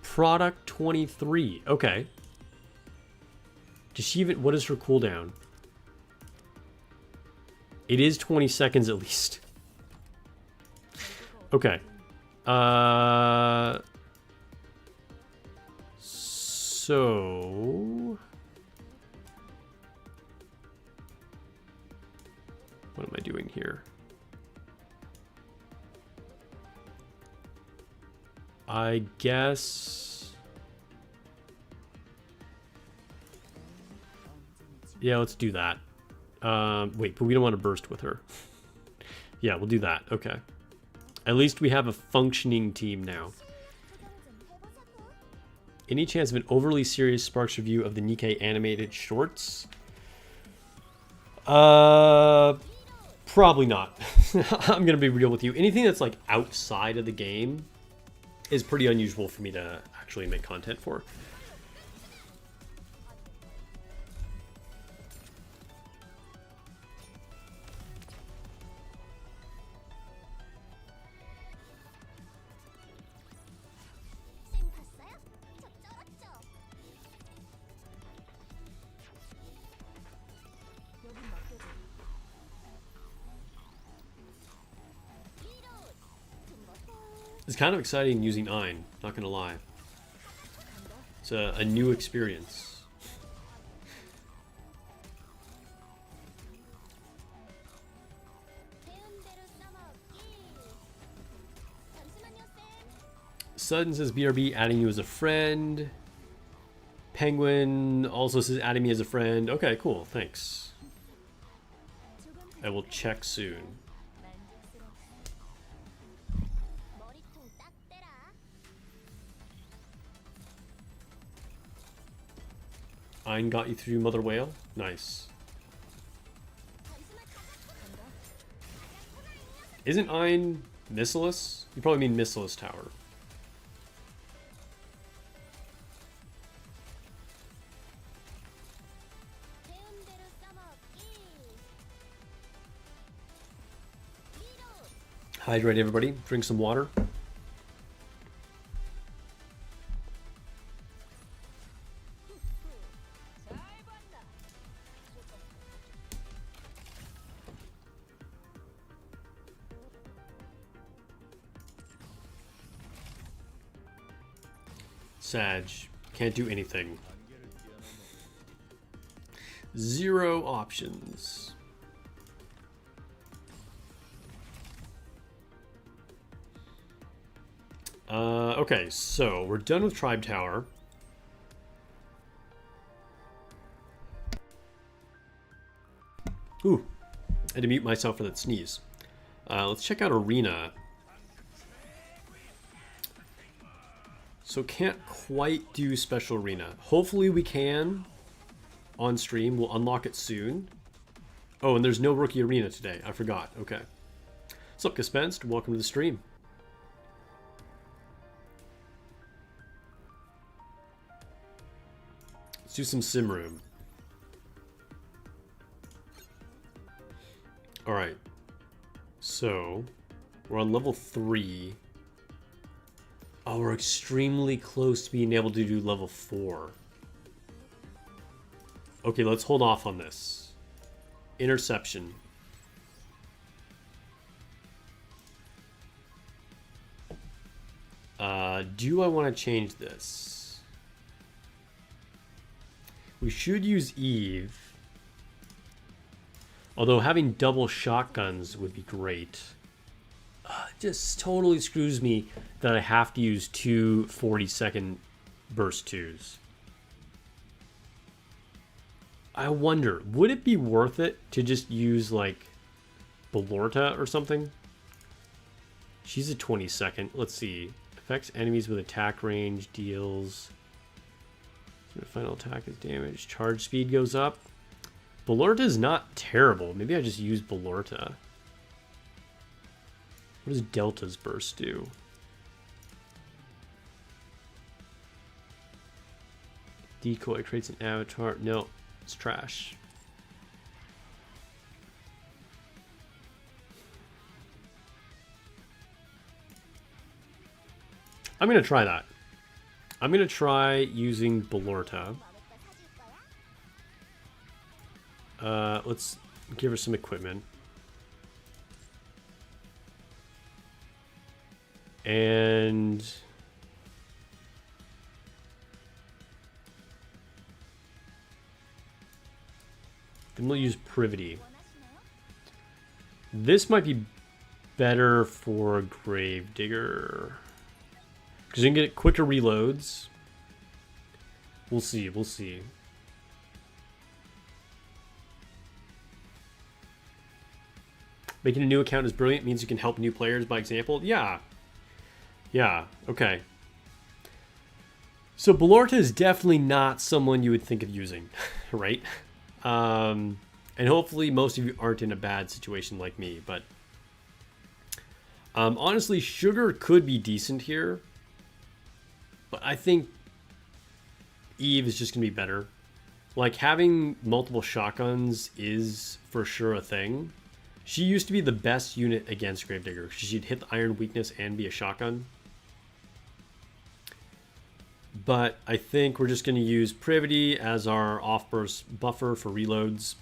Product 23. Okay. Does she even, what is her cooldown? It is 20 seconds at least. Okay. So what am I doing here? I guess. Yeah, let's do that. Wait, but we don't want to burst with her. Yeah, we'll do that. Okay. At least we have a functioning team now. Any chance of an overly serious Sparks review of the Nikke animated shorts? Probably not. I'm gonna be real with you. Anything that's like outside of the game is pretty unusual for me to actually make content for. It's kind of exciting using Ein, not gonna lie. It's a new experience. Sutton says BRB adding you as a friend. Penguin also says adding me as a friend. Okay, cool. Thanks. I will check soon. Ein got you through Mother Whale? Nice. Isn't Ein Missilus? You probably mean Missilus Tower. Hydrate everybody. Drink some water. Sag. Can't do anything. Zero options. Okay, so we're done with Tribe Tower. Ooh, I had to mute myself for that sneeze. Let's check out Arena. So can't quite do Special Arena. Hopefully we can on stream. We'll unlock it soon. Oh, and there's no Rookie Arena today. I forgot. Okay. What's up, Gespenst? Welcome to the stream. Let's do some sim room. Alright. So, we're on level 3. Oh, we're extremely close to being able to do level 4. Okay, let's hold off on this. Interception. Do I want to change this? We should use Eve. Although having double shotguns would be great. It just totally screws me that I have to use two 40-second burst 2s. I wonder, would it be worth it to just use like Belorta or something? She's a 20-second. Let's see. Affects enemies with attack range, deals. The final attack is damage. Charge speed goes up. Belorta is not terrible. Maybe I just use Belorta. What does Delta's burst do? Decoy creates an avatar. No, it's trash. I'm going to try that. I'm going to try using Belorta. Let's give her some equipment. And then we'll use Privity. This might be better for Gravedigger. Because you can get quicker reloads. We'll see, we'll see. Making a new account is brilliant. Means you can help new players by example. Yeah. Yeah, okay. So Belorta is definitely not someone you would think of using, right? And hopefully most of you aren't in a bad situation like me, but honestly, Sugar could be decent here, but I think Eve is just gonna be better. Like, having multiple shotguns is for sure a thing. She used to be the best unit against Gravedigger. She'd hit the iron weakness and be a shotgun. But I think we're just going to use Privity as our off-burst buffer for reloads.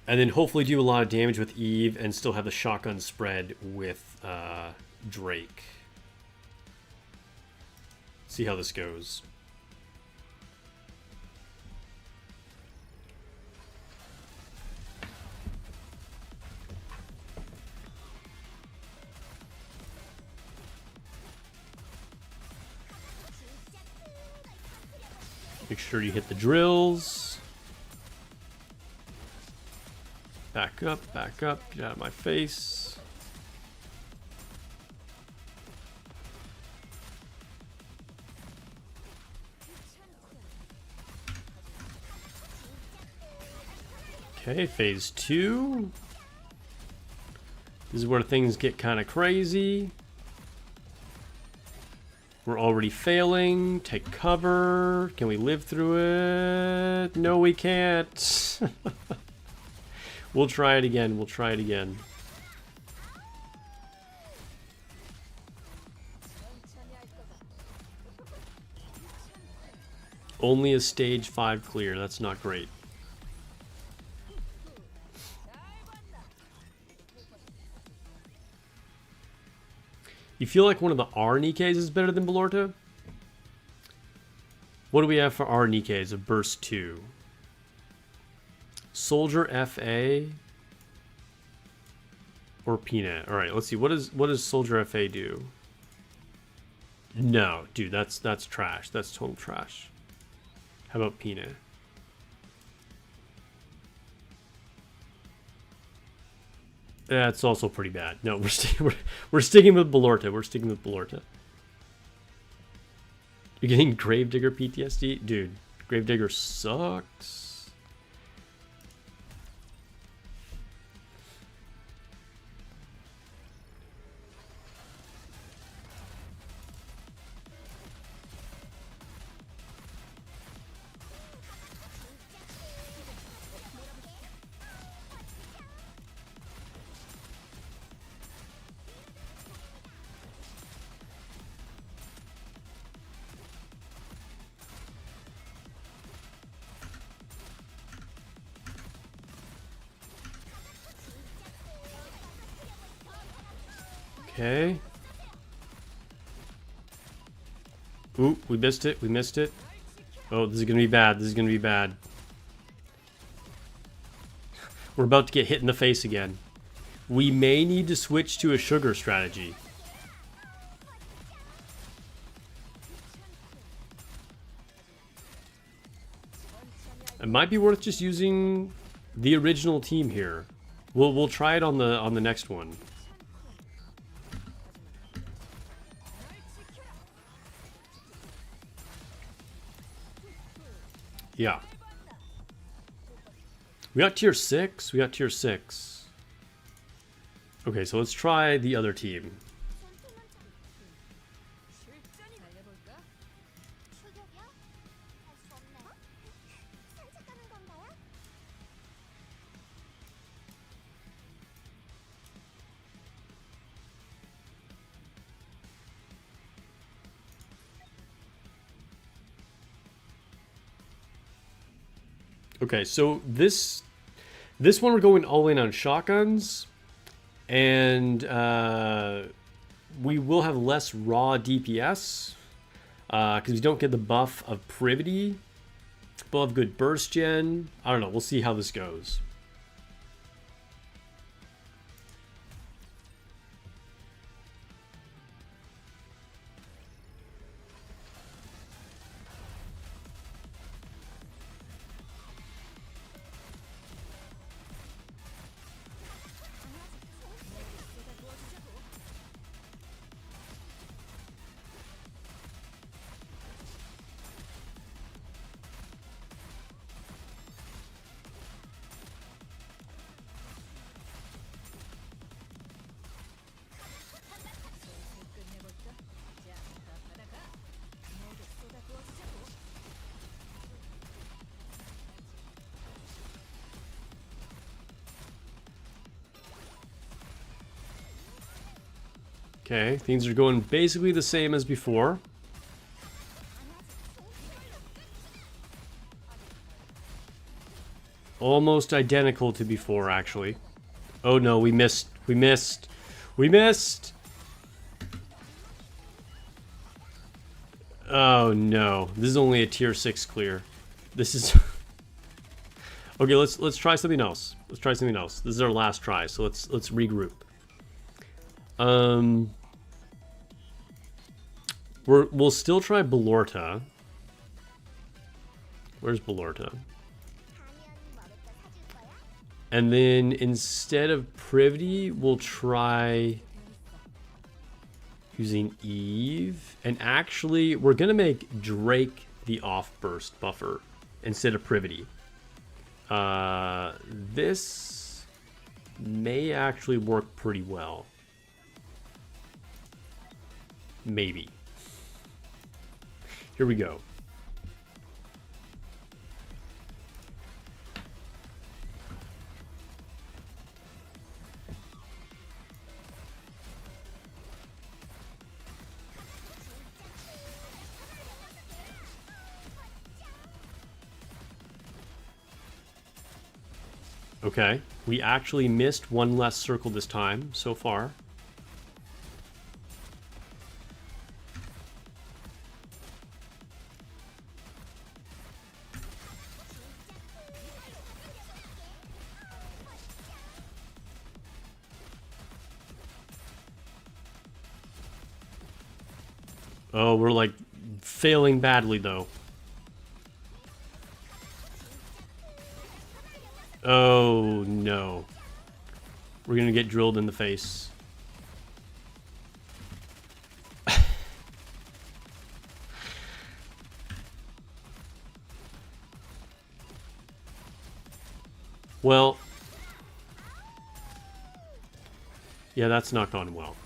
And then hopefully do a lot of damage with Eve and still have the shotgun spread with Drake. see how this goes. Make sure you hit the drills. Back up, get out of my face. Okay, phase 2. This is where things get kind of crazy. We're already failing. Take cover. Can we live through it? No, we can't. We'll try it again. We'll try it again. Only a stage 5 clear. That's not great. You feel like one of the R nikkes is better than Belorta? What do we have for R nikkes of burst 2? Soldier FA or Peanut. All right, let's see. What does Soldier FA do? No, dude, that's trash. That's total trash. How about Peanut? That's also pretty bad. No, we're sticking with Belorta. We're sticking with Belorta. You're getting Gravedigger PTSD? Dude, Gravedigger sucks. Okay. Ooh, we missed it. We missed it. Oh, this is going to be bad. This is going to be bad. We're about to get hit in the face again. We may need to switch to a sugar strategy. It might be worth just using the original team here. We'll try it on the next one. Yeah. We got tier 6. We got tier 6. Okay, so let's try the other team. Okay, so this one we're going all in on shotguns, and we will have less raw DPS because we don't get the buff of Privity. We'll have good burst gen. I don't know. We'll see how this goes. Okay, things are going basically the same as before. Almost identical to before, actually. Oh no, we missed. We missed. We missed! Oh no, this is only a tier 6 clear. This is okay. Let's try something else. Let's try something else. This is our last try, so let's regroup. We'll still try Belorta. Where's Belorta? And then instead of Privity, we'll try using Eve. And actually, we're gonna make Drake the off-burst buffer instead of Privity. This may actually work pretty well. Maybe. Here we go. Okay, we actually missed one less circle this time so far. Oh, we're like failing badly though. Oh no. We're gonna get drilled in the face. Well, yeah, that's not gone well.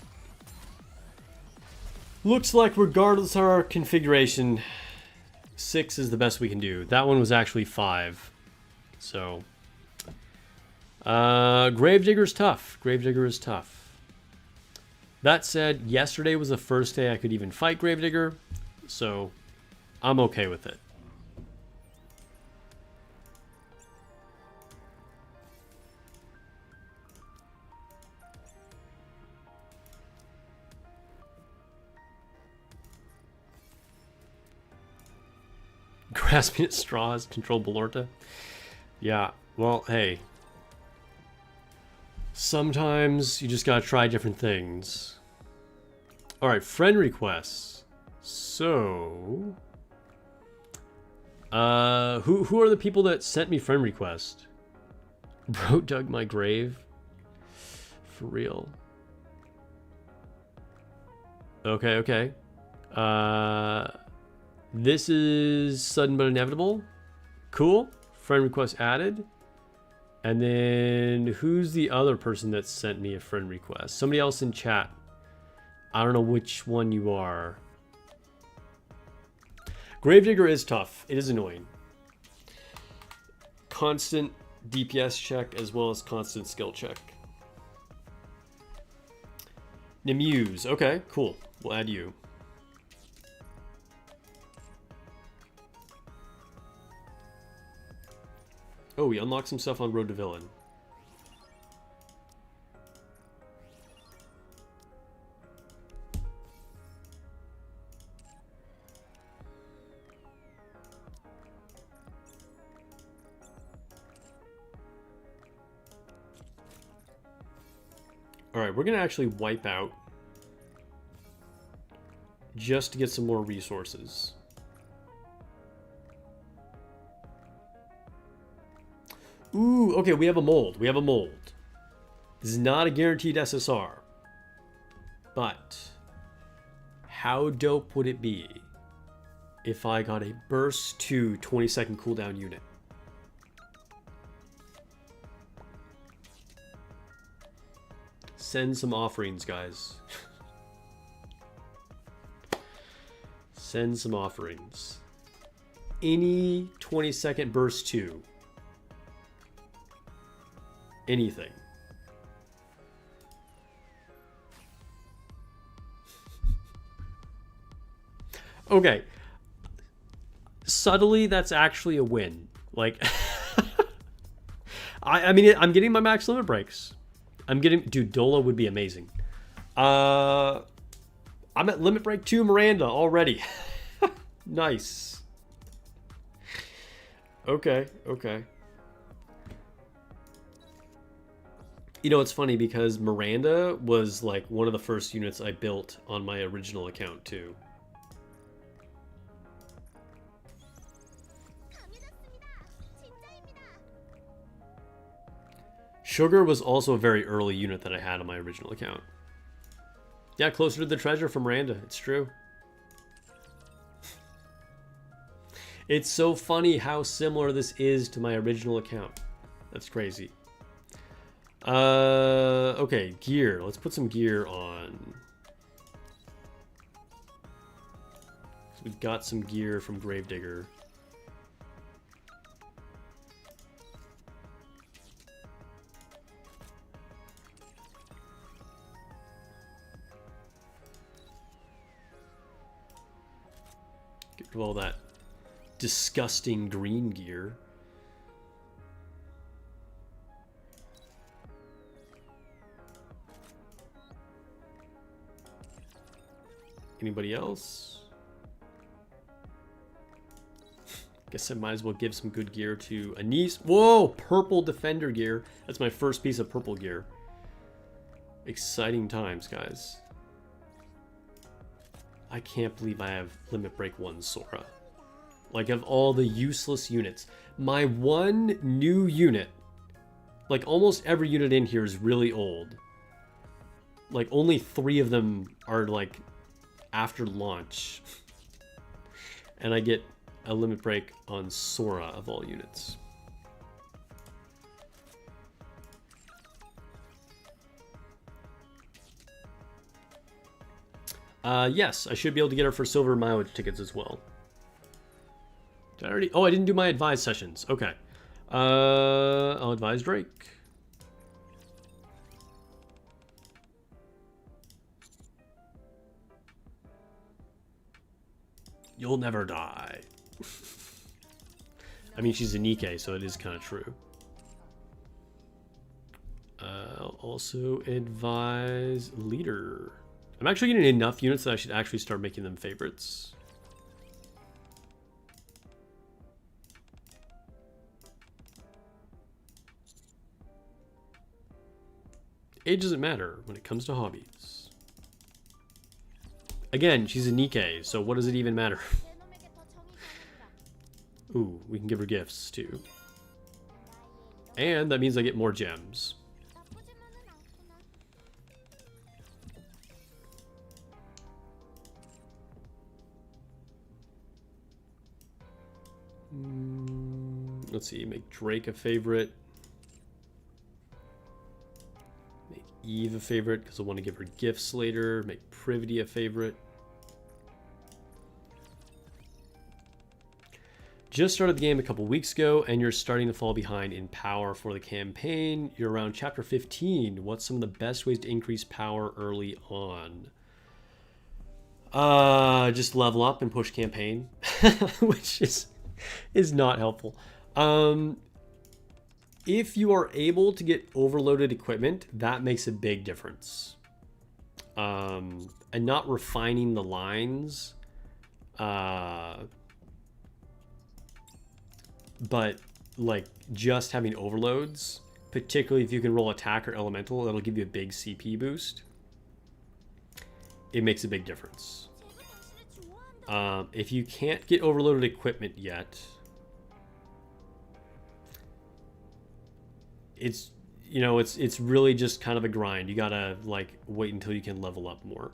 Looks like regardless of our configuration, 6 is the best we can do. That one was actually 5. So Gravedigger's tough. Gravedigger is tough. That said, yesterday was the first day I could even fight Gravedigger, so I'm okay with it. Grasping at straws, control Belorta. Yeah, well, hey. Sometimes you just gotta try different things. Alright, friend requests. So... who are the people that sent me friend request? Bro dug my grave? For real. Okay, okay. This is Sudden But Inevitable. Cool. Friend request added. And then who's the other person that sent me a friend request? Somebody else in chat. I don't know which one you are. Gravedigger is tough. It is annoying. Constant DPS check as well as constant skill check. Nimuse. Okay, cool. We'll add you. Oh, we unlocked some stuff on Road to Villain. Alright, we're going to actually wipe out just to get some more resources. Ooh, okay, we have a mold. We have a mold. This is not a guaranteed SSR. But how dope would it be if I got a burst 2 20-second cooldown unit? Send some offerings, guys. Send some offerings. Any 20-second burst 2. Anything. Okay. Subtly, that's actually a win. Like, I mean, I'm getting my max limit breaks. I'm getting, dude, Dola would be amazing. I'm at limit break 2 Miranda already. Nice. Okay, okay. You know, it's funny because Miranda was like one of the first units I built on my original account too. Sugar was also a very early unit that I had on my original account. Yeah, closer to the treasure from Miranda. It's true. It's so funny how similar this is to my original account. That's crazy. Okay, gear. Let's put some gear on. So we've got some gear from Gravedigger. Get rid of all that disgusting green gear. Anybody else? Guess I might as well give some good gear to Anise. Whoa, purple defender gear. That's my first piece of purple gear. Exciting times, guys. I can't believe I have Limit Break 1 Sora. Like, of all the useless units, my one new unit, like almost every unit in here is really old. Like only 3 of them are like after launch. And I get a limit break on Sora of all units. Yes, I should be able to get her for silver mileage tickets as well. Did I already? Oh, I didn't do my advise sessions. Okay. I'll advise Drake. You'll never die. I mean, she's a Nikke, so it is kind of true. I'll also advise Leader. I'm actually getting enough units that I should actually start making them favorites. Age doesn't matter when it comes to hobbies. Again, she's a Nikke, so what does it even matter? Ooh, we can give her gifts too. And that means I get more gems. Let's see, make Drake a favorite. Make Eve a favorite because I want to give her gifts later. Make Privity a favorite. Just started the game a couple weeks ago and you're starting to fall behind in power for the campaign. You're around chapter 15. What's some of the best ways to increase power early on? Just level up and push campaign, which is not helpful. If you are able to get overloaded equipment, that makes a big difference. And not refining the lines, but like just having overloads, particularly if you can roll attack or elemental, that'll give you a big CP boost. It makes a big difference. If you can't get overloaded equipment yet, it's, you know, it's really just kind of a grind. You gotta like wait until you can level up more,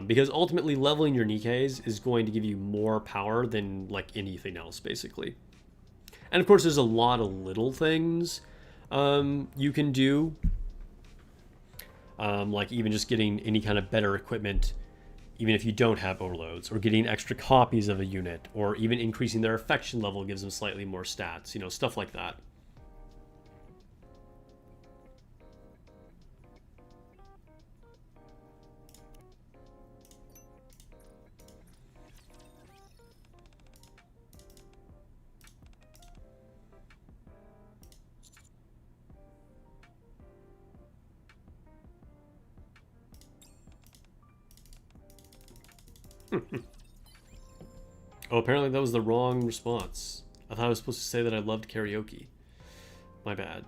because ultimately leveling your Nikkes is going to give you more power than like anything else, basically. And of course, there's a lot of little things you can do, like even just getting any kind of better equipment, even if you don't have overloads, or getting extra copies of a unit, or even increasing their affection level gives them slightly more stats, you know, stuff like that. Oh, apparently that was the wrong response. I thought I was supposed to say that I loved karaoke. My bad.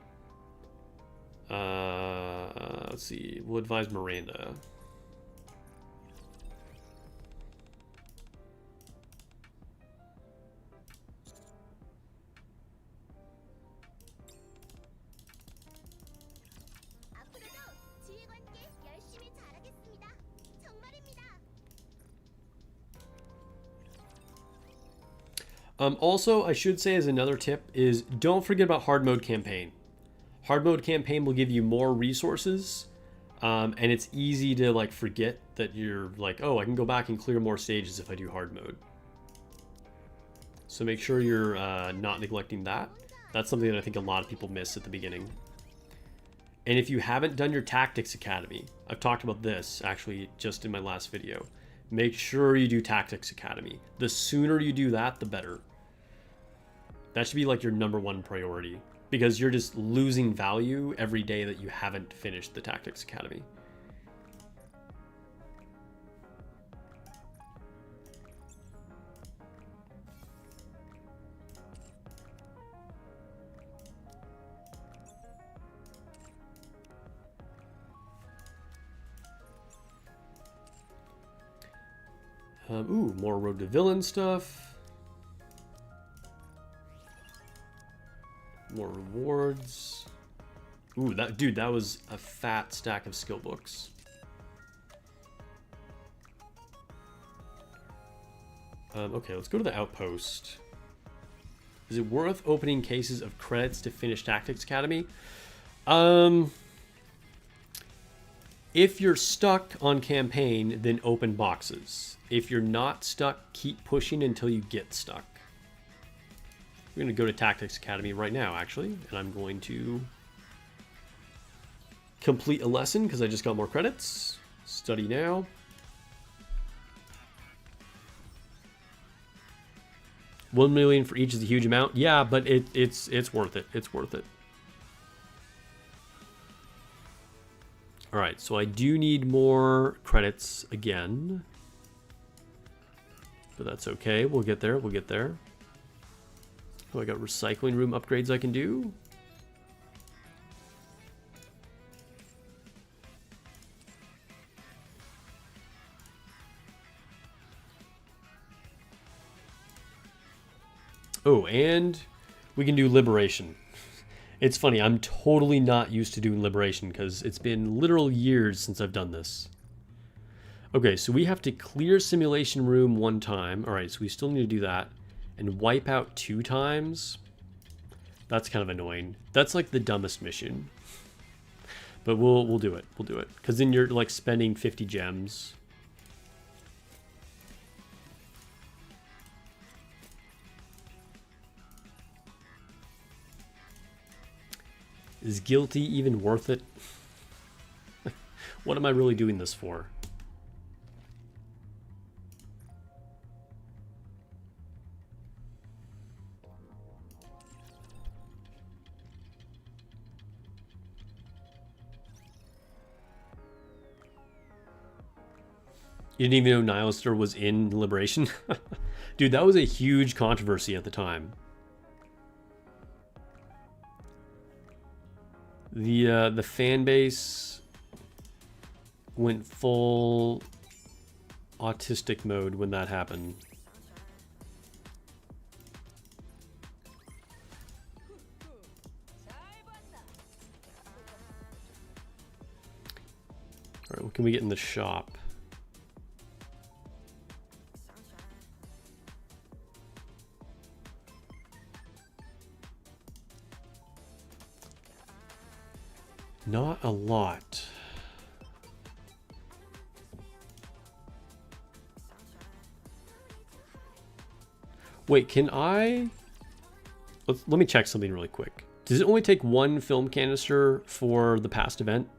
Let's see. We'll advise Miranda. Also, I should say as another tip is don't forget about hard mode campaign. Hard mode campaign will give you more resources, and it's easy to like forget that you're like, oh, I can go back and clear more stages if I do hard mode. So make sure you're not neglecting that. That's something that I think a lot of people miss at the beginning. And if you haven't done your Tactics Academy, I've talked about this actually just in my last video. Make sure you do Tactics Academy. The sooner you do that, the better. That should be like your #1 priority, because you're just losing value every day that you haven't finished the Tactics Academy. Ooh, more Road to Villain stuff. More rewards. Ooh, that was a fat stack of skill books. Okay, let's go to the outpost. Is it worth opening cases of credits to finish Tactics Academy? If you're stuck on campaign, then open boxes. If you're not stuck, keep pushing until you get stuck. We're going to go to Tactics Academy right now, actually, and I'm going to complete a lesson because I just got more credits. Study now. $1 million for each is a huge amount. Yeah, but it's worth it. It's worth it. All right, so I do need more credits again, but that's okay. We'll get there. We'll get there. Oh, I got recycling room upgrades I can do. Oh, and we can do liberation. It's funny, I'm totally not used to doing liberation because it's been literal years since I've done this. Okay, so we have to clear simulation room 1 time. All right, so we still need to do that. And wipe out 2 times. That's kind of annoying. That's like the dumbest mission. But we'll do it. We'll do it. Because then you're like spending 50 gems. Is guilty even worth it? What am I really doing this for? You didn't even know Nihilister was in Liberation? Dude, that was a huge controversy at the time. The fan base went full autistic mode when that happened. All right, what can we get in the shop? Not a lot. Wait, can I... Let me check something really quick. Does it only take 1 film canister for the past event?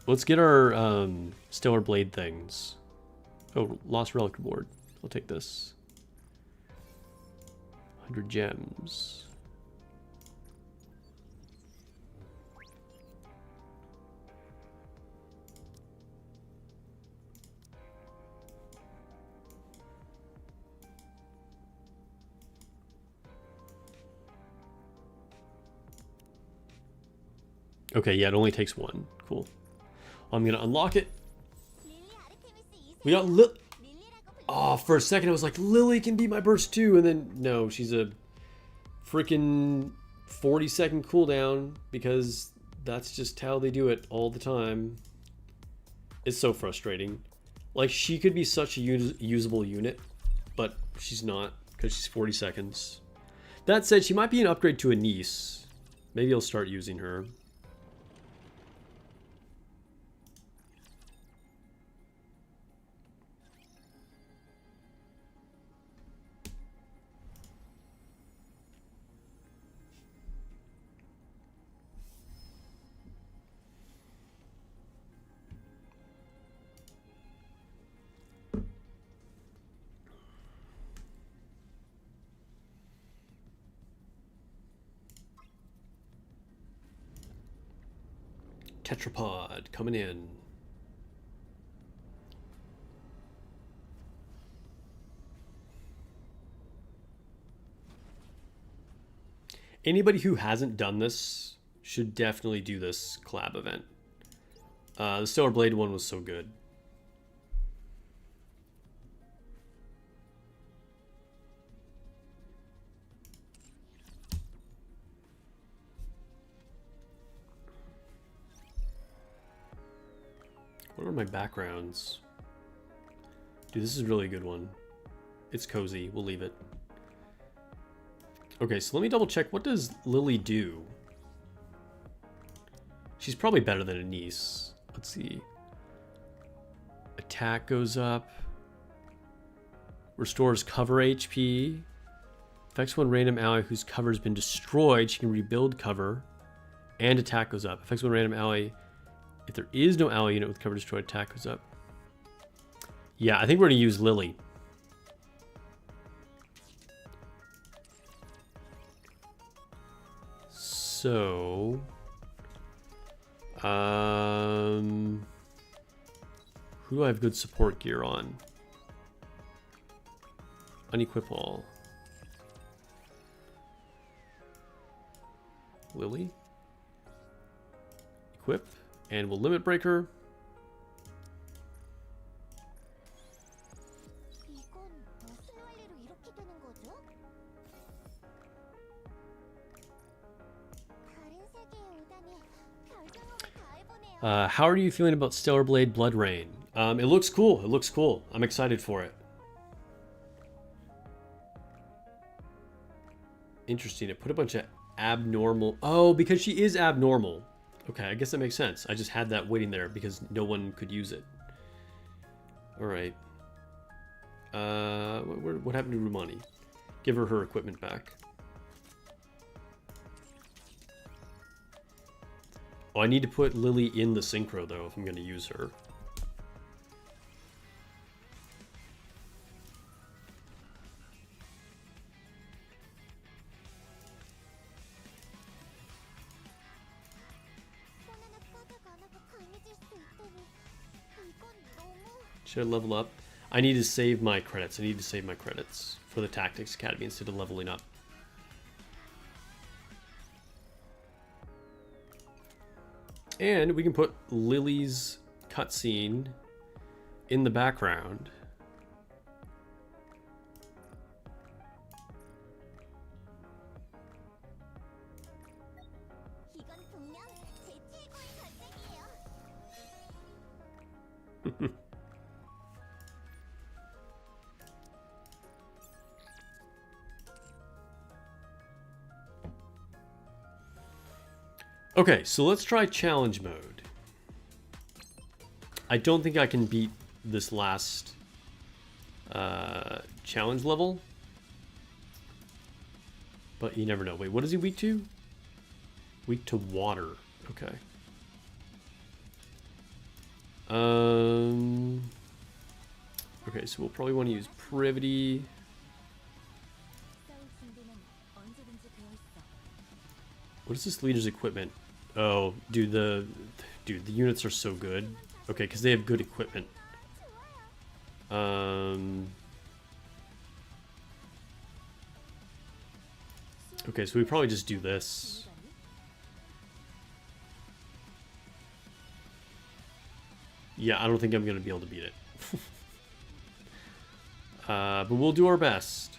Let's get our Stellar Blade things. Oh, Lost Relic Reward. I'll take this. 100 gems. Okay, yeah, it only takes one. Cool. I'm gonna unlock it. We got Oh, for a second I was like, Lily can be my burst too, and then no, she's a freaking 40-second cooldown because that's just how they do it all the time. It's so frustrating. Like, she could be such a usable unit, but she's not because she's 40 seconds. That said, she might be an upgrade to a niece. Maybe I'll start using her. Tetrapod coming in. Anybody who hasn't done this should definitely do this collab event. The Stellar Blade one was so good. What are my backgrounds? Dude, this is really a good one. It's cozy. We'll leave it. Okay, so let me double check. What does Lily do? She's probably better than a niece. Let's see. Attack goes up. Restores cover HP. Affects one random ally whose cover has been destroyed. She can rebuild cover. And attack goes up. Affects one random ally. If there is no ally unit with cover destroyed, attack goes up. Yeah, I think we're going to use Lily. So... who do I have good support gear on? Unequip all. Lily. Equip. And we'll limit breaker. How are you feeling about Stellar Blade Blood Rain? It looks cool. It looks cool. I'm excited for it. Interesting. It put a bunch of abnormal... Oh, because she is abnormal. Okay, I guess that makes sense. I just had that waiting there because no one could use it. Alright. What happened to Rumani? Give her her equipment back. Oh, I need to put Lily in the synchro, though, if I'm going to use her. Should I level up? I need to save my credits. I need to save my credits for the Tactics Academy instead of leveling up. And we can put Lily's cutscene in the background. Okay, so let's try challenge mode. I don't think I can beat this last challenge level. But you never know. Wait, what is he weak to? Weak to water. Okay. Okay, so we'll probably want to use Privity. What is this leader's equipment? Oh, dude, the units are so good. Okay, because they have good equipment. Okay, so we probably just do this. Yeah, I don't think I'm going to be able to beat it. But we'll do our best.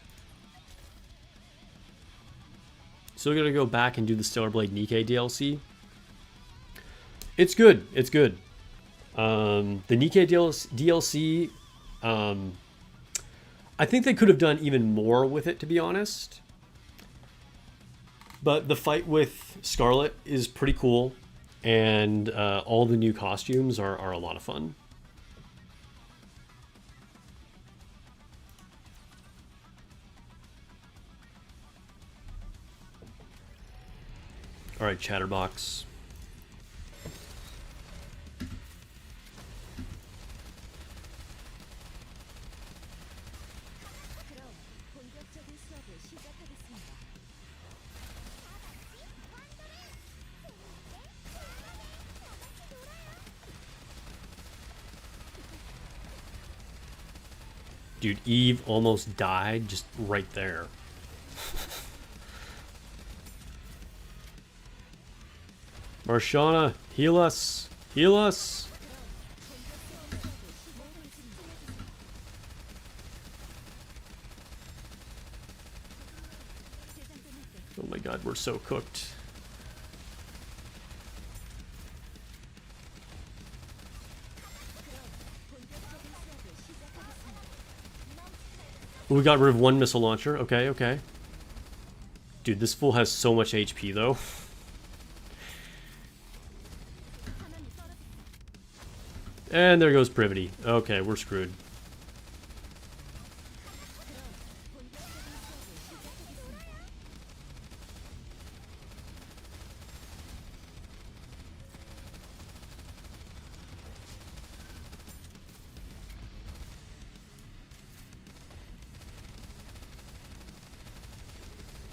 Still going to go back and do the Stellar Blade Nikke DLC. It's good. It's good. The Nikke DLC, I think they could have done even more with it, to be honest. But the fight with Scarlet is pretty cool, and all the new costumes are a lot of fun. All right, Chatterbox. Dude, Eve almost died just right there. Marshana, heal us! Heal us! Oh my god, we're so cooked. We got rid of one missile launcher. Okay, okay. Dude, this fool has so much HP, though. And there goes Privity. Okay, we're screwed.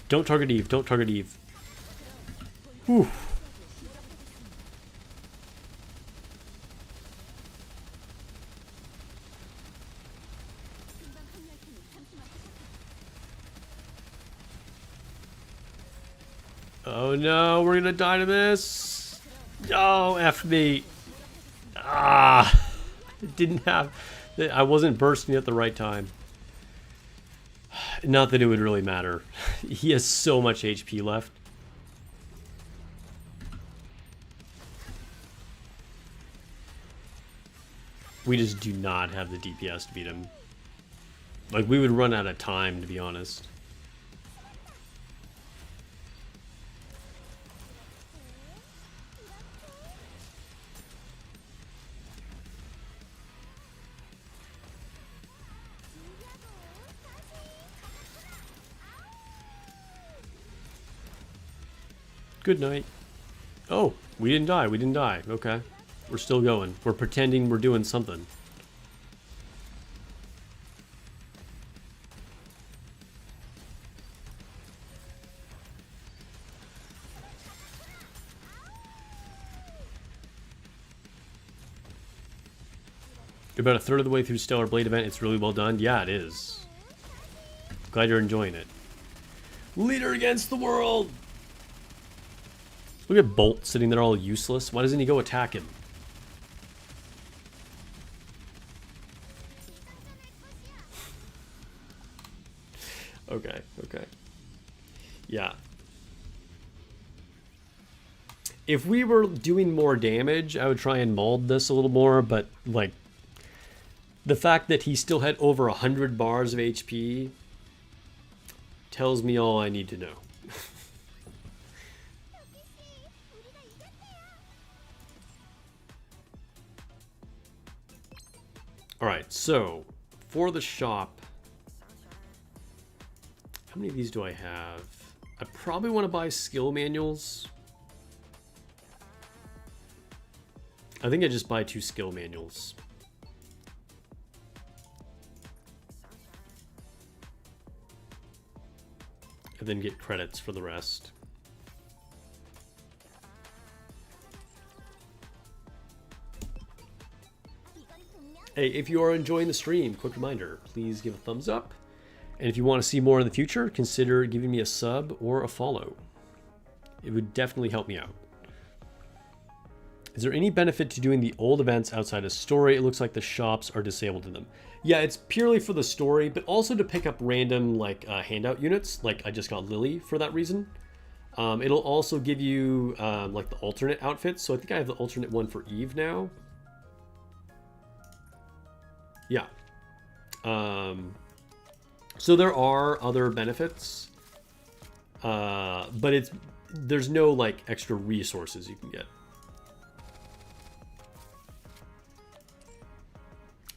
Don't target Eve. Don't target Eve. Whew. Oh no, we're gonna die to this. Oh, F me. Ah, it didn't have. I wasn't bursting at the right time. Not that it would really matter. He has so much HP left. We just do not have the DPS to beat him. Like, we would run out of time, to be honest. Good night. Oh, we didn't die. We didn't die. Okay. We're still going. We're pretending we're doing something. You're about a third of the way through Stellar Blade event. It's really well done. Yeah, it is. Glad you're enjoying it. Leader against the world! Look at Bolt sitting there all useless. Why doesn't he go attack him? Okay, okay. Yeah. If we were doing more damage, I would try and mold this a little more, but, like, the fact that he still had over 100 bars of HP tells me all I need to know. Alright, so, for the shop, how many of these do I have? I probably want to buy skill manuals. I think I just buy 2 skill manuals. And then get credits for the rest. Hey, if you are enjoying the stream, quick reminder, please give a thumbs up. And if you want to see more in the future, consider giving me a sub or a follow. It would definitely help me out. Is there any benefit to doing the old events outside of story? It looks like the shops are disabled to them. Yeah, it's purely for the story, but also to pick up random like handout units. Like I just got Lily for that reason. It'll also give you like the alternate outfits. So I think I have the alternate one for Eve now. Yeah. So there are other benefits, but there's no like extra resources you can get.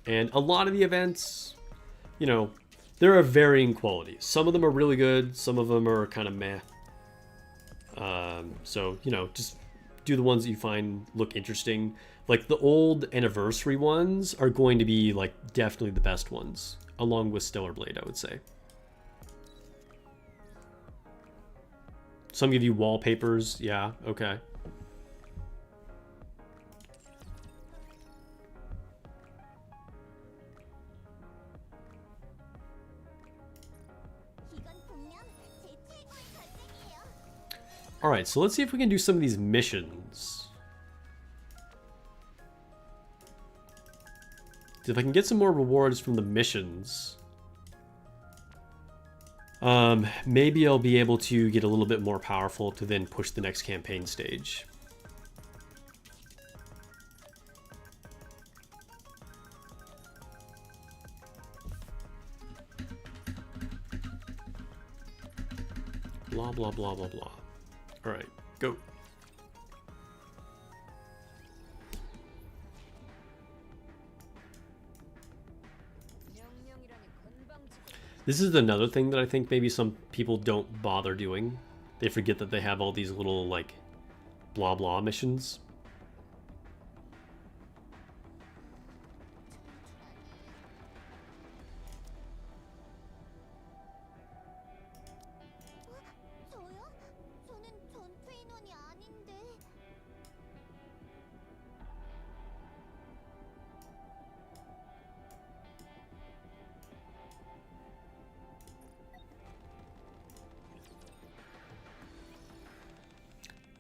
And a lot of the events, you know, there are varying qualities. Some of them are really good. Some of them are kind of meh. So, you know, just do the ones that you find look interesting. Like the old anniversary ones are going to be like definitely the best ones, along with Stellar Blade, I would say. Some give you wallpapers. Yeah, okay. All right, so let's see if we can do some of these missions. If I can get some more rewards from the missions, maybe I'll be able to get a little bit more powerful to then push the next campaign stage. Blah, blah, blah, blah, blah. All right, go. This is another thing that I think maybe some people don't bother doing. They forget that they have all these little, like, blah blah missions.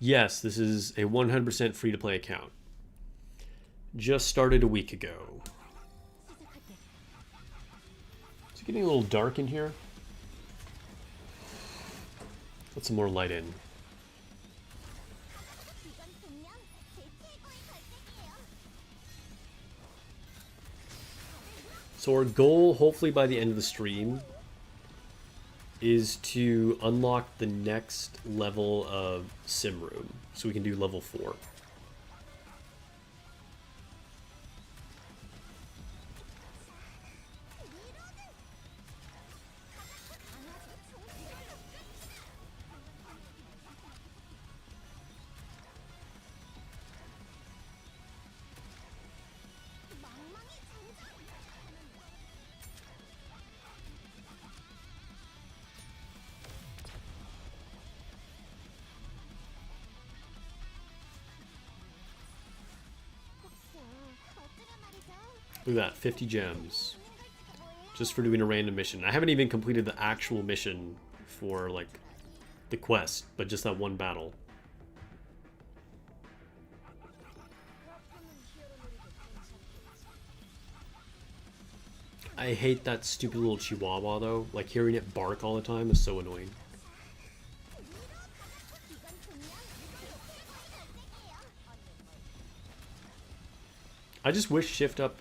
Yes, this is a 100% free-to-play account. Just started a week ago. Is it getting a little dark in here? Put some more light in. So our goal, hopefully by the end of the stream, is to unlock the next level of sim room, so we can do level 4. Look at that, 50 gems. Just for doing a random mission. I haven't even completed the actual mission for, like, the quest, but just that one battle. I hate that stupid little chihuahua, though. Like, hearing it bark all the time is so annoying. I just wish Shift Up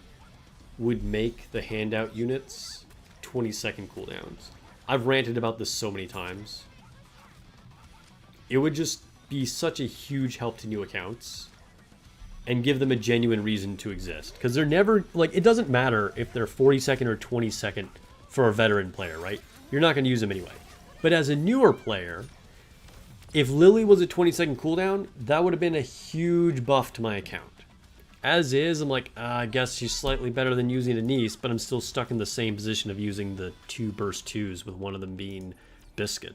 would make the handout units 20-second cooldowns. I've ranted about this so many times. It would just be such a huge help to new accounts and give them a genuine reason to exist. Because they're never, like, it doesn't matter if they're 40-second or 20-second for a veteran player, right? You're not going to use them anyway. But as a newer player, if Lily was a 20-second cooldown, that would have been a huge buff to my account. As is, I'm like, I guess she's slightly better than using Anise, but I'm still stuck in the same position of using the 2 burst 2s, with one of them being Biscuit.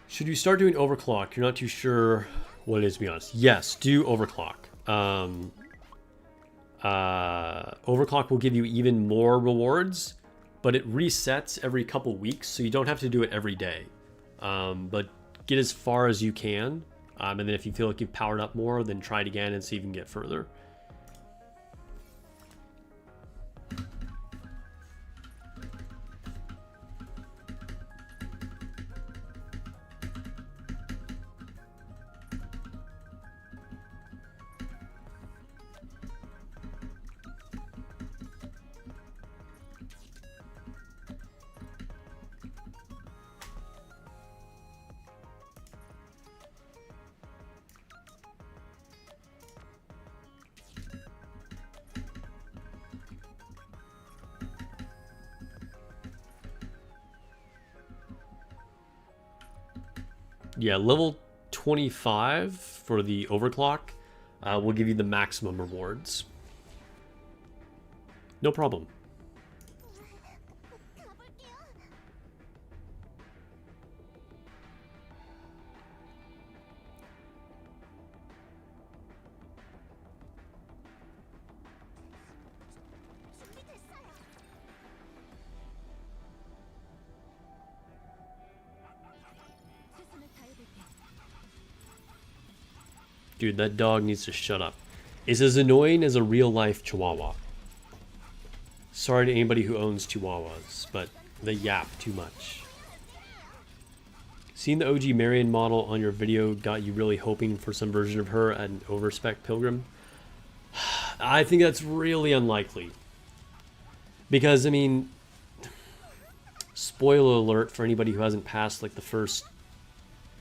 Should you start doing overclock? You're not too sure what it is, to be honest. Yes, do overclock. Overclock will give you even more rewards, but it resets every couple weeks, so you don't have to do it every day. But get as far as you can, and then if you feel like you've powered up more, then try it again and see if you can get further. Yeah, level 25 for the overclock will give you the maximum rewards. No problem. Dude, that dog needs to shut up. It's as annoying as a real-life Chihuahua. Sorry to anybody who owns Chihuahuas, but they yap too much. Seeing the OG Marion model on your video got you really hoping for some version of her at an overspec Pilgrim? I think that's really unlikely. Because, I mean, spoiler alert for anybody who hasn't passed like the first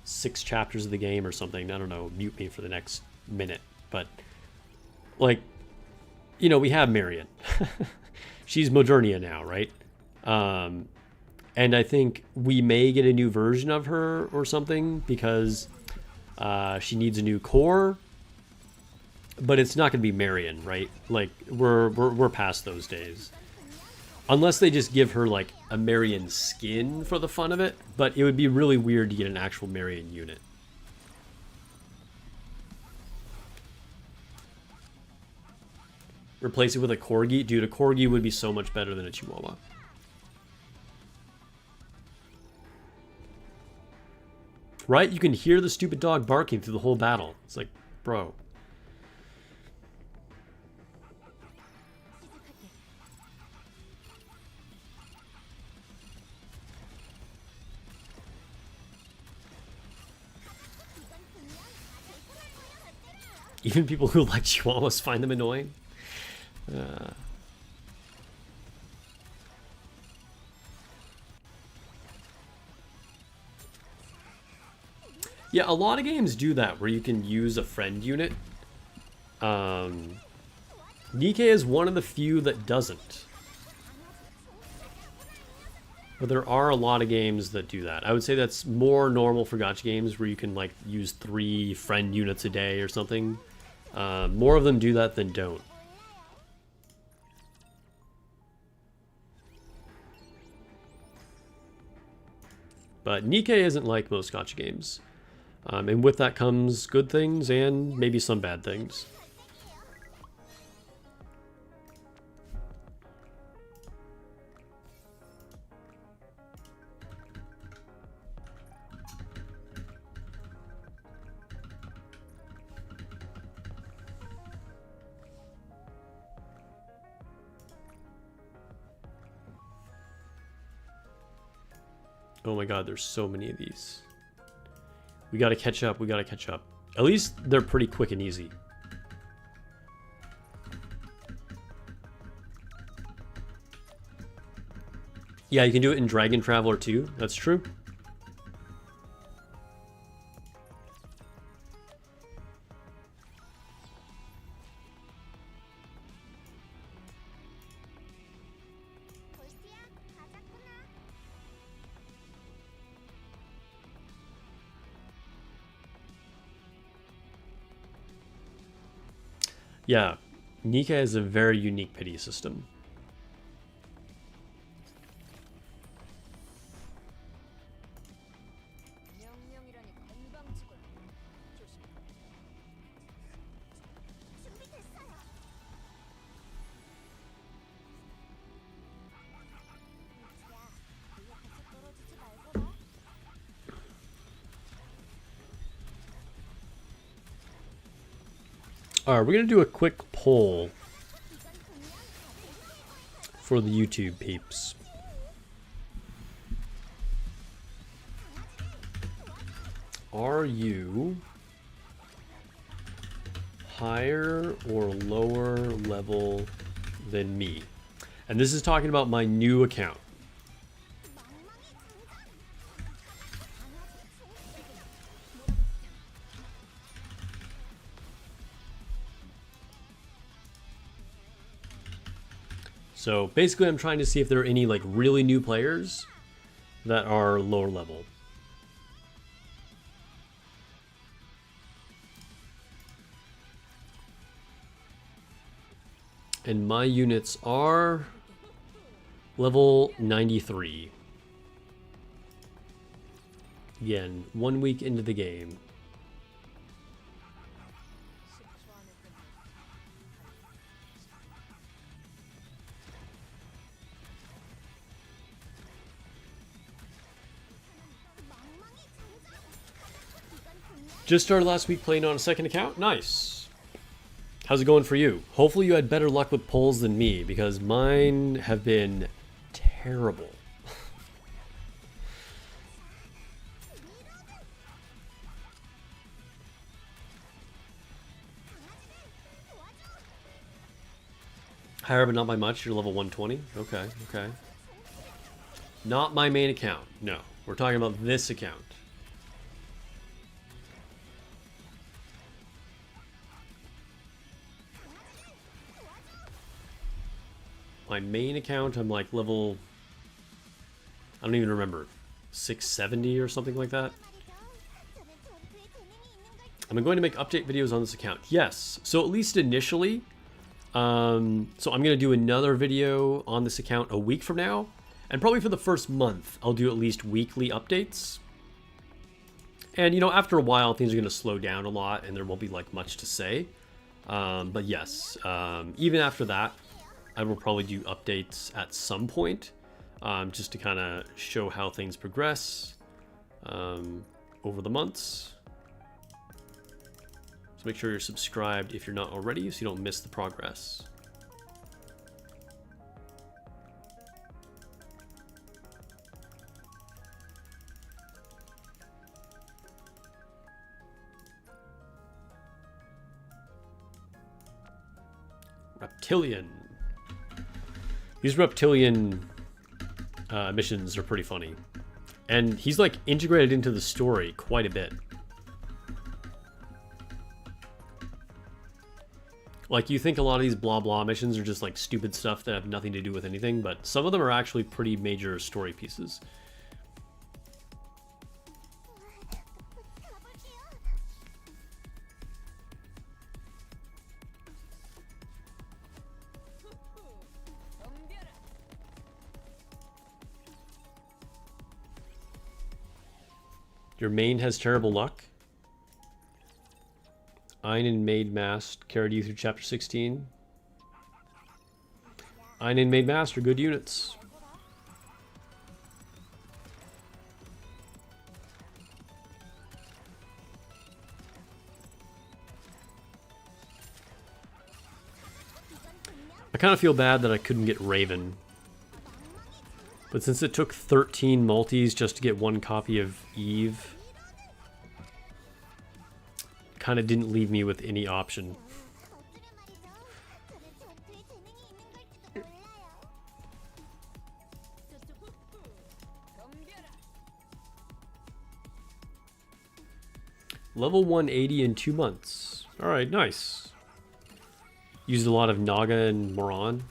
6 chapters of the game or something. I don't know, mute me for the next minute. But, like, you know, we have Marion. She's Modernia now, right? And I think we may get a new version of her or something because she needs a new core. But it's not going to be Marion, right? Like, we're past those days. Unless they just give her, like, a Marion skin for the fun of it. But it would be really weird to get an actual Marion unit. Replace it with a Corgi? Dude, a Corgi would be so much better than a Chihuahua. Right? You can hear the stupid dog barking through the whole battle. It's like, bro. Even people who like Chihuahuas find them annoying. Yeah, a lot of games do that, where you can use a friend unit. Nikke is one of the few that doesn't. But there are a lot of games that do that. I would say that's more normal for gacha games, where you can like use 3 friend units a day or something. More of them do that than don't. But Nikke isn't like most gacha games. And with that comes good things and maybe some bad things. Oh my god, there's so many of these. We gotta catch up, we gotta catch up. At least they're pretty quick and easy. Yeah, you can do it in Dragon Traveler too, that's true. Yeah, Nikke is a very unique pity system. Alright, we're going to do a quick poll for the YouTube peeps. Are you higher or lower level than me? And this is talking about my new account. So basically I'm trying to see if there are any like really new players that are lower level. And my units are level 93. Again, 1 week into the game. Just started last week playing on a second account? Nice. How's it going for you? Hopefully you had better luck with polls than me, because mine have been terrible. Higher, but not by much. You're level 120. Okay, okay. Not my main account. No, we're talking about this account. My main account, I'm like level, I don't even remember, 670 or something like that. I'm going to make update videos on this account. Yes, so at least initially. So I'm going to do another video on this account a week from now. And probably for the first month, I'll do at least weekly updates. And, you know, after a while, things are going to slow down a lot and there won't be like much to say. But yes, even after that, I will probably do updates at some point, just to kind of show how things progress over the months. So make sure you're subscribed if you're not already, so you don't miss the progress. Reptilian. These reptilian missions are pretty funny. And he's like integrated into the story quite a bit. Like you think a lot of these blah blah missions are just like stupid stuff that have nothing to do with anything, but some of them are actually pretty major story pieces. Your main has terrible luck. Einen Maid Mast carried you through chapter 16. Einen Maid Mast are good units. I kind of feel bad that I couldn't get Raven. But since it took 13 multis just to get one copy of Eve, kind of didn't leave me with any option. Level 180 in 2 months. Alright, nice. Used a lot of Naga and Moran.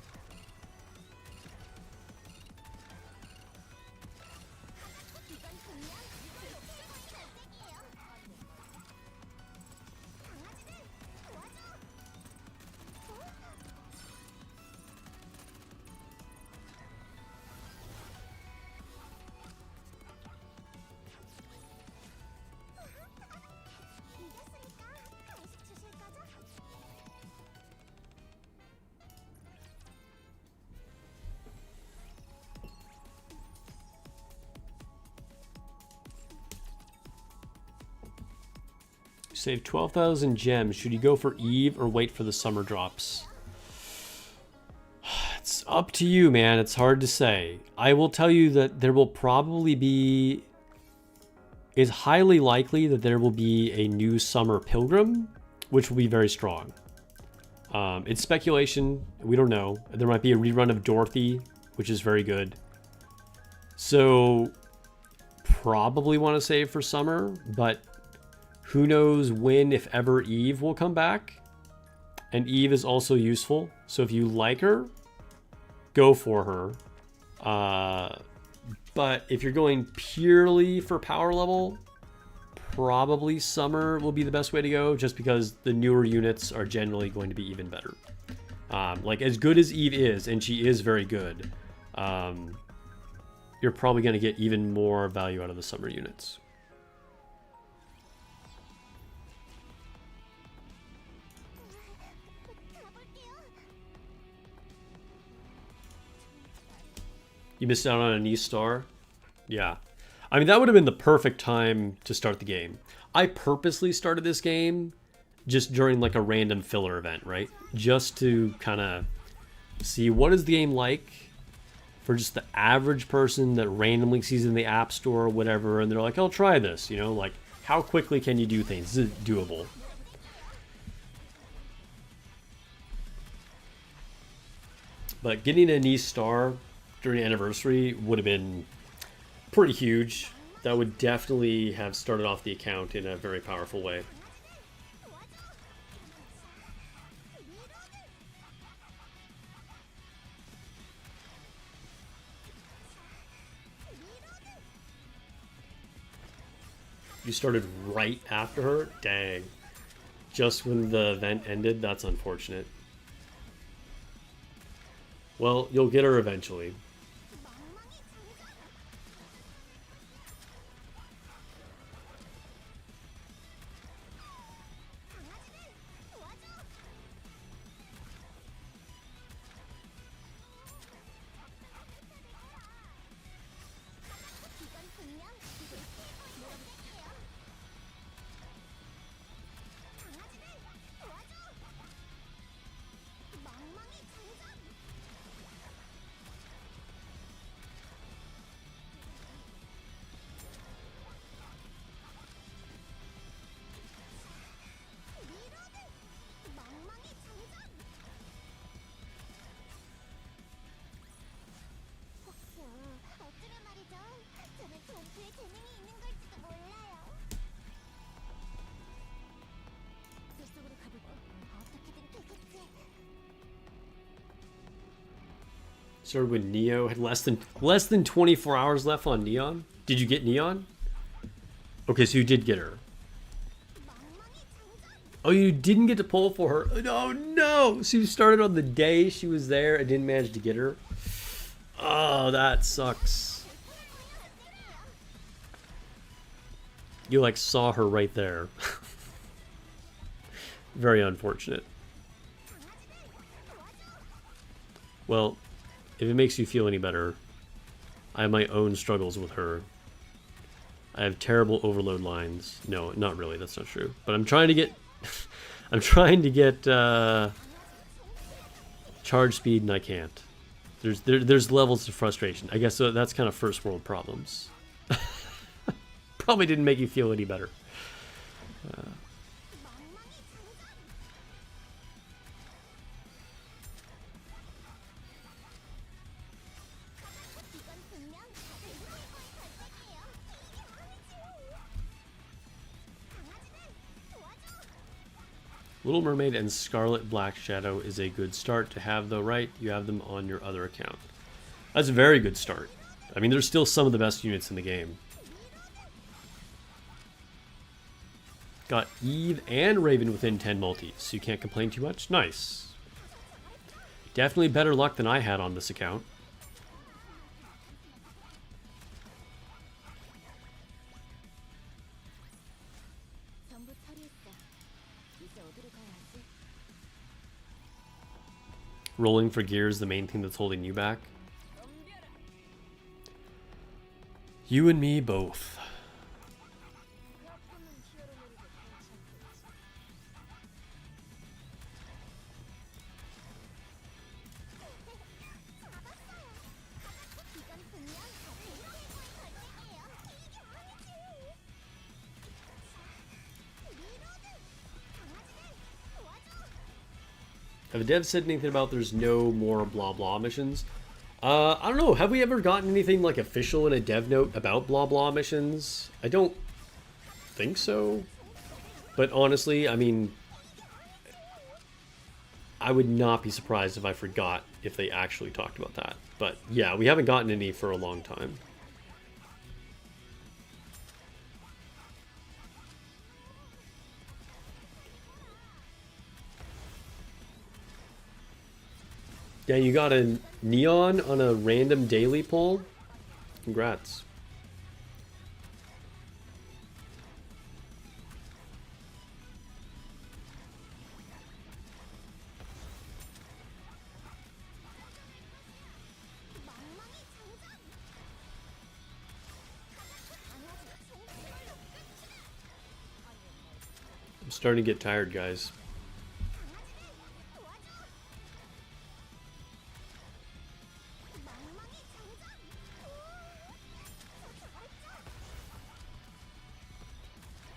Save 12,000 gems. Should you go for Eve or wait for the summer drops? It's up to you, man. It's hard to say. I will tell you that there will probably be... It's highly likely that there will be a new summer pilgrim, which will be very strong. It's speculation. We don't know. There might be a rerun of Dorothy, which is very good. So, probably want to save for summer, but who knows when, if ever, Eve will come back. And Eve is also useful. So if you like her, go for her. But if you're going purely for power level, probably summer will be the best way to go, just because the newer units are generally going to be even better. Like, as good as Eve is, and she is very good, you're probably going to get even more value out of the summer units. You missed out on a niche star? Yeah. I mean, that would have been the perfect time to start the game. I purposely started this game just during like a random filler event, right? Just to kind of see what is the game like for just the average person that randomly sees it in the App Store or whatever, and they're like, I'll try this, you know? Like, how quickly can you do things? Is it doable? But getting a niche star during anniversary would have been pretty huge. That would definitely have started off the account in a very powerful way. You started right after her? Dang. Just when the event ended? That's unfortunate. Well, you'll get her eventually. Started when Neo had less than 24 hours left on Neon. Did you get Neon? Okay, so you did get her. Oh, you didn't get to pull for her. Oh no! So you started on the day she was there and didn't manage to get her. Oh, that sucks. You like saw her right there. Very unfortunate. Well, if it makes you feel any better, I have my own struggles with her. I have terrible overload lines. No, not really. That's not true. But I'm trying to get, I'm trying to get charge speed, and I can't. There's levels of frustration. I guess that's kind of first world problems. Probably didn't make you feel any better. Little Mermaid and Scarlet Black Shadow is a good start to have, though, right? You have them on your other account. That's a very good start. I mean, there's still some of the best units in the game. Got Eve and Raven within 10 multis, so you can't complain too much. Nice. Definitely better luck than I had on this account. Rolling for gear is the main thing that's holding you back. You and me both. Have the devs said anything about there's no more blah blah missions? I don't know. Have we ever gotten anything like official in a dev note about blah blah missions? I don't think so. But honestly, I mean, I would not be surprised if I forgot if they actually talked about that. But yeah, we haven't gotten any for a long time. Yeah, you got a neon on a random daily poll? Congrats. I'm starting to get tired, guys.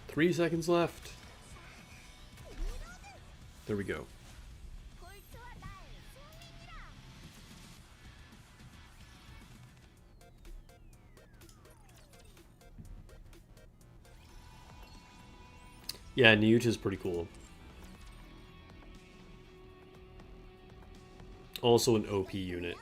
Three seconds left. There we go. Yeah, Niucha's pretty cool. Also an OP unit.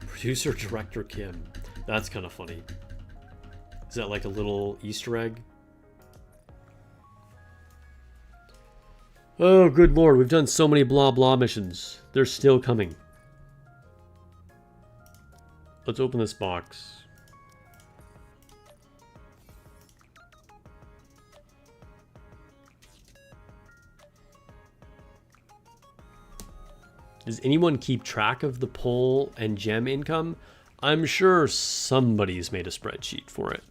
Producer Director Kim. That's kind of funny. Is that like a little Easter egg? Oh, good lord, we've done so many blah blah missions. They're still coming. Let's open this box. Does anyone keep track of the poll and gem income? I'm sure somebody's made a spreadsheet for it.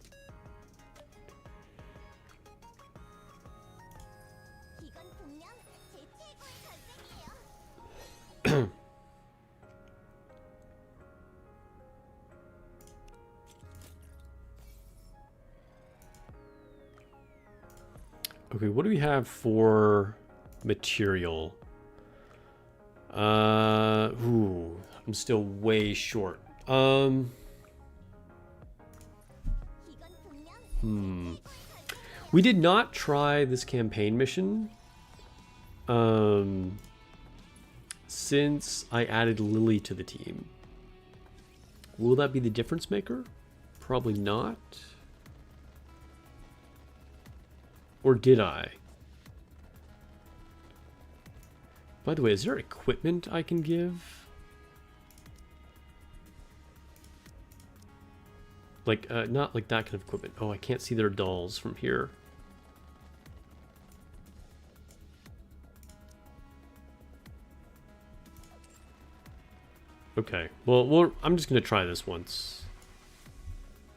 Okay, what do we have for material? Ooh, I'm still way short. We did not try this campaign mission. Since I added Lily to the team. Will that be the difference maker? Probably not. Or did I? By the way, is there equipment I can give? Like, not like that kind of equipment. Oh, I can't see their dolls from here. Okay, well, I'm just going to try this once.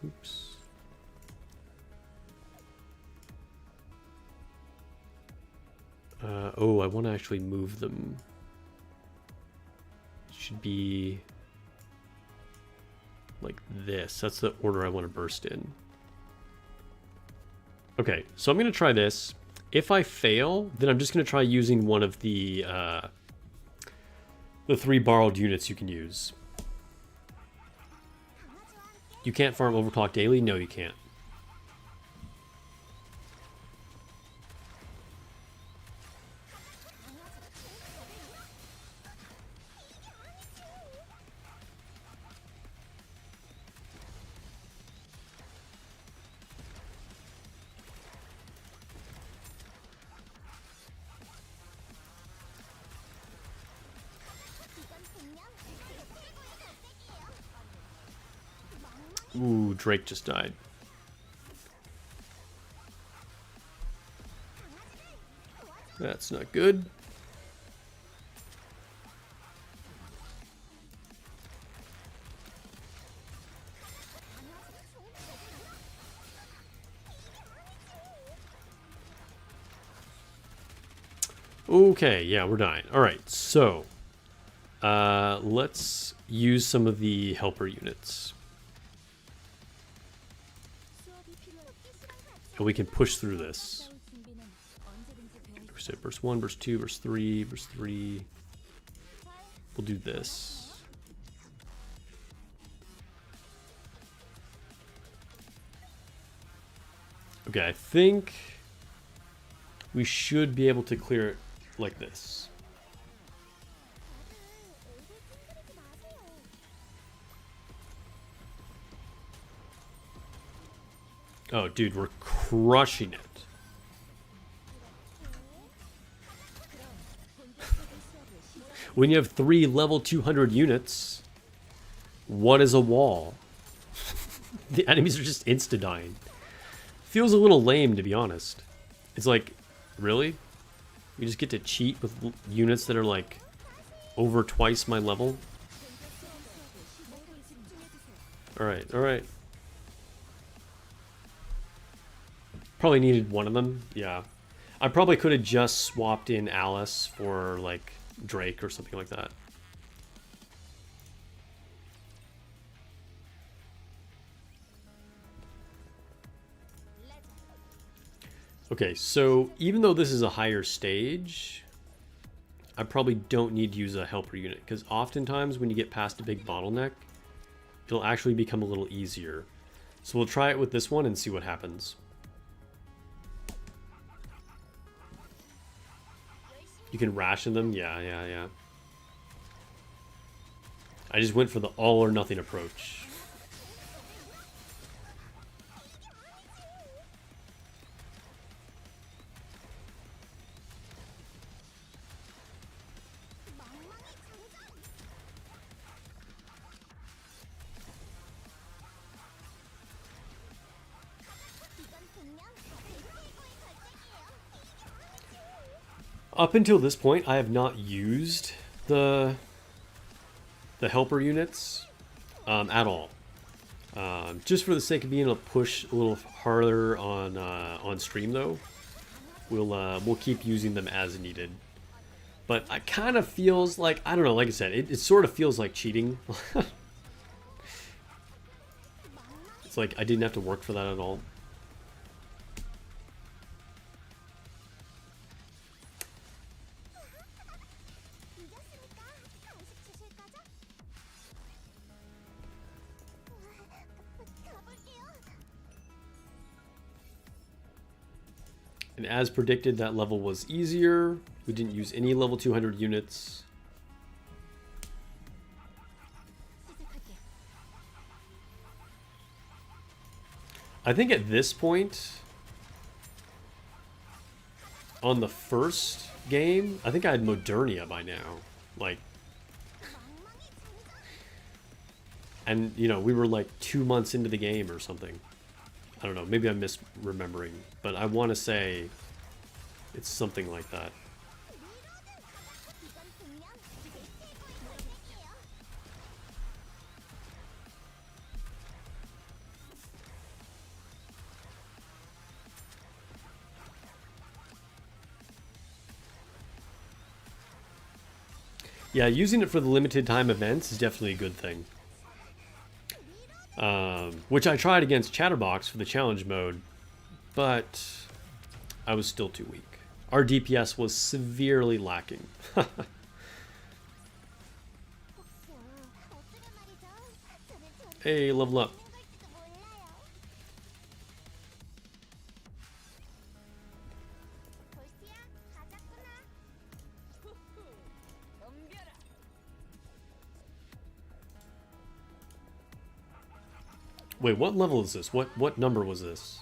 Oops. Oh, I want to actually move them. Should be like this. That's the order I want to burst in. Okay, so I'm going to try this. If I fail, then I'm just going to try using one of the 3 borrowed units you can use. You can't farm overclock daily? No, you can't. Ooh, Drake just died. That's not good. Okay, yeah, we're dying. All right, so Let's use some of the helper units. And we can push through this. So verse 1, verse 2, verse 3, verse 3. We'll do this. Okay, I think we should be able to clear it like this. Oh, dude, we're crushing it. When you have 3 level 200 units, what is a wall? The enemies are just insta-dying. Feels a little lame, to be honest. It's like, really? You just get to cheat with units that are like over twice my level? Alright, alright. Probably needed one of them, yeah. I probably could have just swapped in Alice for like Drake or something like that. Okay, so even though this is a higher stage, I probably don't need to use a helper unit, because oftentimes when you get past a big bottleneck, it'll actually become a little easier. So we'll try it with this one and see what happens. You can ration them? Yeah. I just went for the all or nothing approach. Up until this point, I have not used the helper units at all. Just for the sake of being able to push a little harder on stream, though, we'll keep using them as needed. But it kind of feels like, I don't know, like I said, it sort of feels like cheating. It's like I didn't have to work for that at all. And as predicted, that level was easier. We didn't use any level 200 units. I think at this point, on the first game, I think I had Modernia by now. Like, and you know, we were like 2 months into the game or something. I don't know, maybe I'm misremembering, but I want to say it's something like that. Yeah, using it for the limited time events is definitely a good thing. Which I tried against Chatterbox for the challenge mode, but I was still too weak. Our DPS was severely lacking. Hey, level up. Wait, what level is this? What number was this?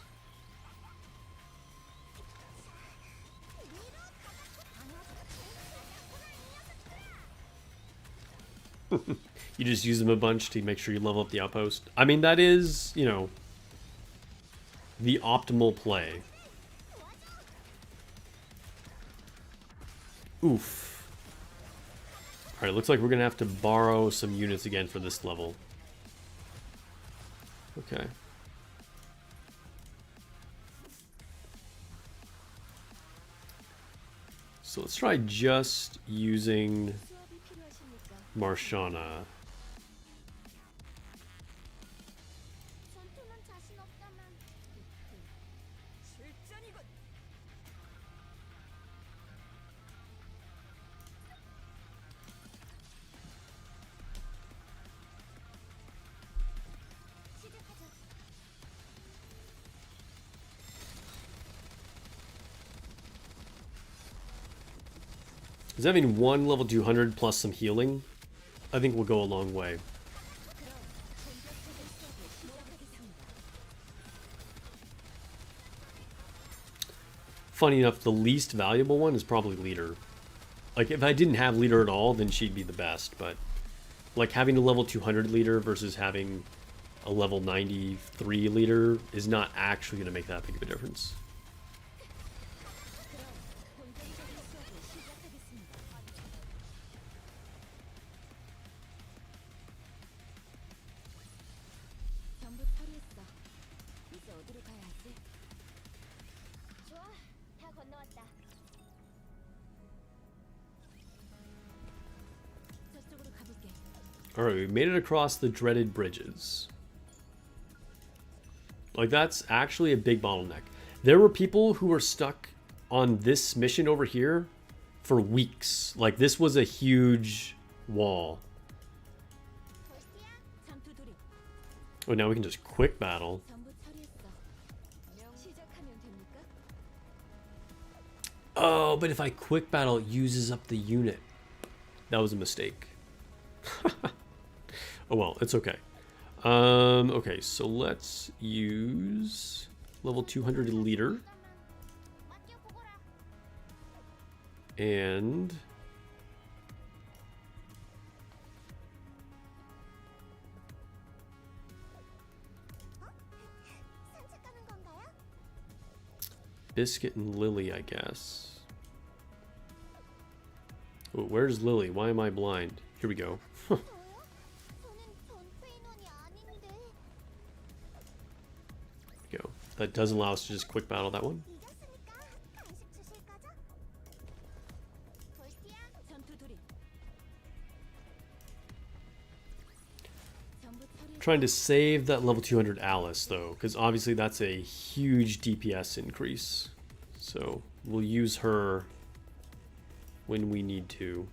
You just use them a bunch to make sure you level up the outpost. I mean, that is, you know, the optimal play. Oof. Alright, looks like we're gonna have to borrow some units again for this level. Okay. So let's try just using Marshana. Is having one level 200 plus some healing, I think will go a long way. Funny enough, the least valuable one is probably leader. Like, if I didn't have leader at all, then she'd be the best, but like having a level 200 leader versus having a level 93 leader is not actually going to make that big of a difference. Alright, we made it across the dreaded bridges. Like, that's actually a big bottleneck. There were people who were stuck on this mission over here for weeks. Like, this was a huge wall. Oh, now we can just quick battle. Oh, but if I quick battle, it uses up the unit. That was a mistake. Oh well, it's okay. Okay, so let's use level 200 leader. And Biscuit and Lily, I guess. Oh, where's Lily? Why am I blind? Here we go. Go. That does allow us to just quick battle that one. Trying to save that level 200 Alice though, because obviously that's a huge DPS increase. So we'll use her when we need to.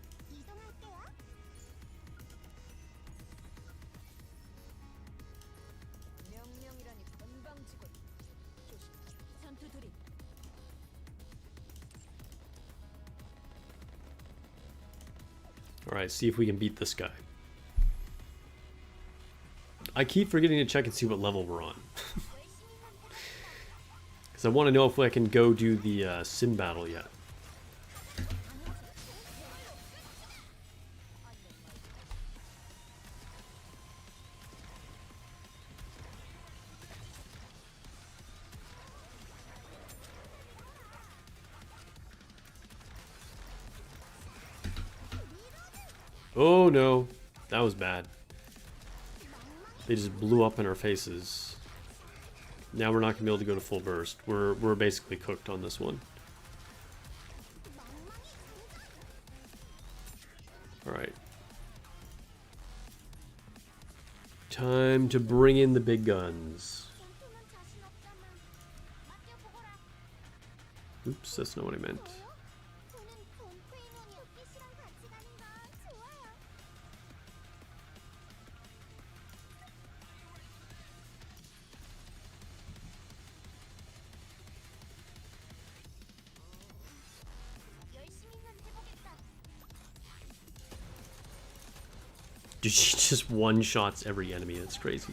Alright, see if we can beat this guy. I keep forgetting to check and see what level we're on. Because I want to know if I can go do the sim battle yet. Oh no, that was bad. They just blew up in our faces. Now we're not gonna be able to go to full burst. We're basically cooked on this one. Alright. Time to bring in the big guns. Oops, that's not what I meant. Dude, she just one-shots every enemy. That's crazy.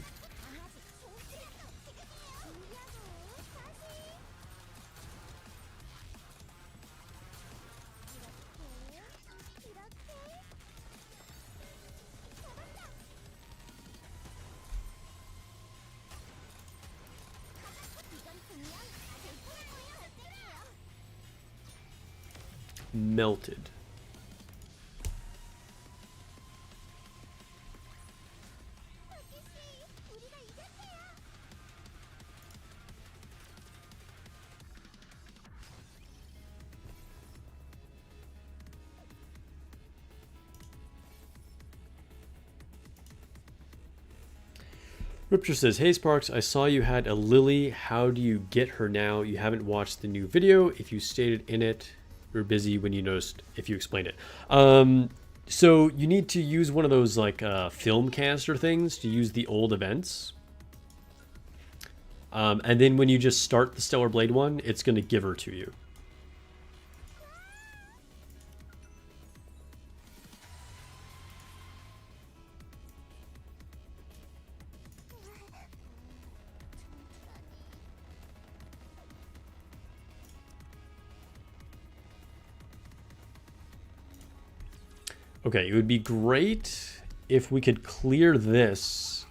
Melted. Ripture says, hey Sparks, I saw you had a Lily. How do you get her now? You haven't watched the new video. If you stated in it, you're busy when you noticed if you explained it. So you need to use one of those like film canister things to use the old events. And then when you just start the Stellar Blade one, it's going to give her to you. Okay, it would be great if we could clear this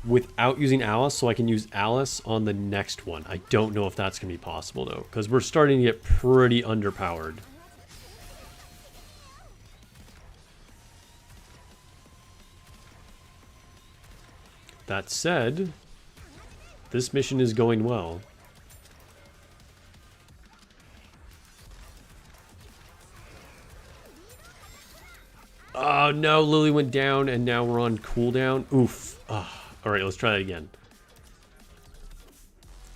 without using Alice, so I can use Alice on the next one. I don't know if that's going to be possible, though, because we're starting to get pretty underpowered. That said, this mission is going well. Oh no, Lily went down and now we're on cooldown. Oof. Oh. Alright, let's try that again.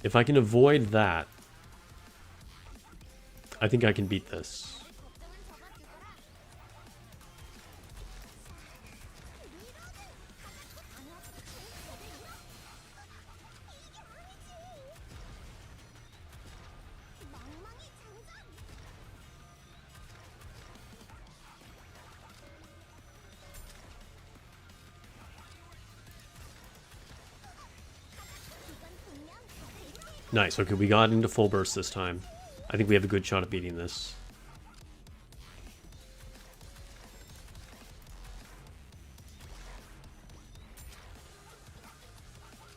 If I can avoid that, I think I can beat this. Nice, okay, we got into full burst this time. I think we have a good shot at beating this.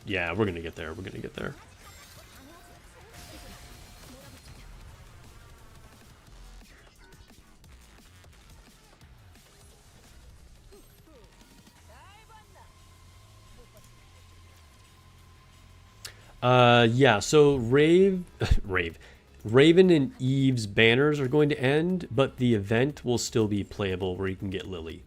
Yeah, we're gonna get there, we're gonna get there. Yeah, so Raven and Eve's banners are going to end, but the event will still be playable where you can get Lily.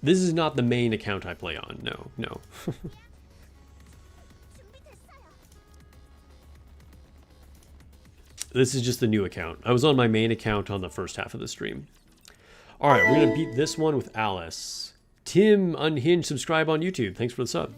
This is not the main account I play on, no. This is just the new account. I was on my main account on the first half of the stream. Alright, we're going to beat this one with Alice. Tim Unhinged, subscribe on YouTube. Thanks for the sub.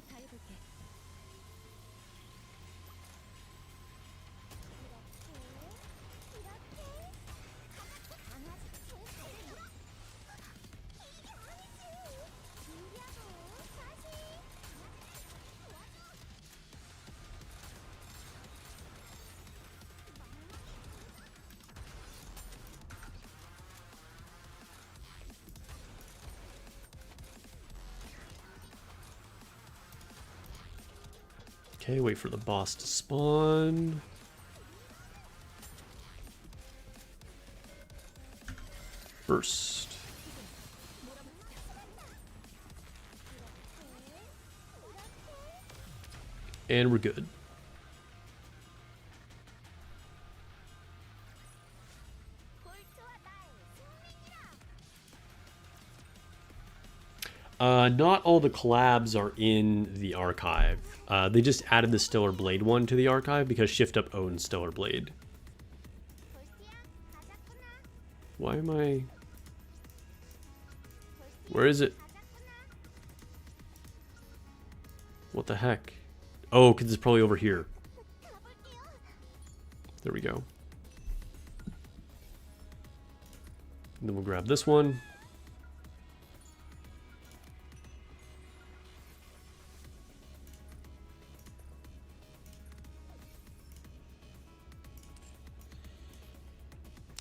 Okay, wait for the boss to spawn. Burst. And we're good. Not all the collabs are in the archive. They just added the Stellar Blade one to the archive because Shift Up owns Stellar Blade. Why am I... Where is it? What the heck? Oh, because it's probably over here. There we go. And then we'll grab this one.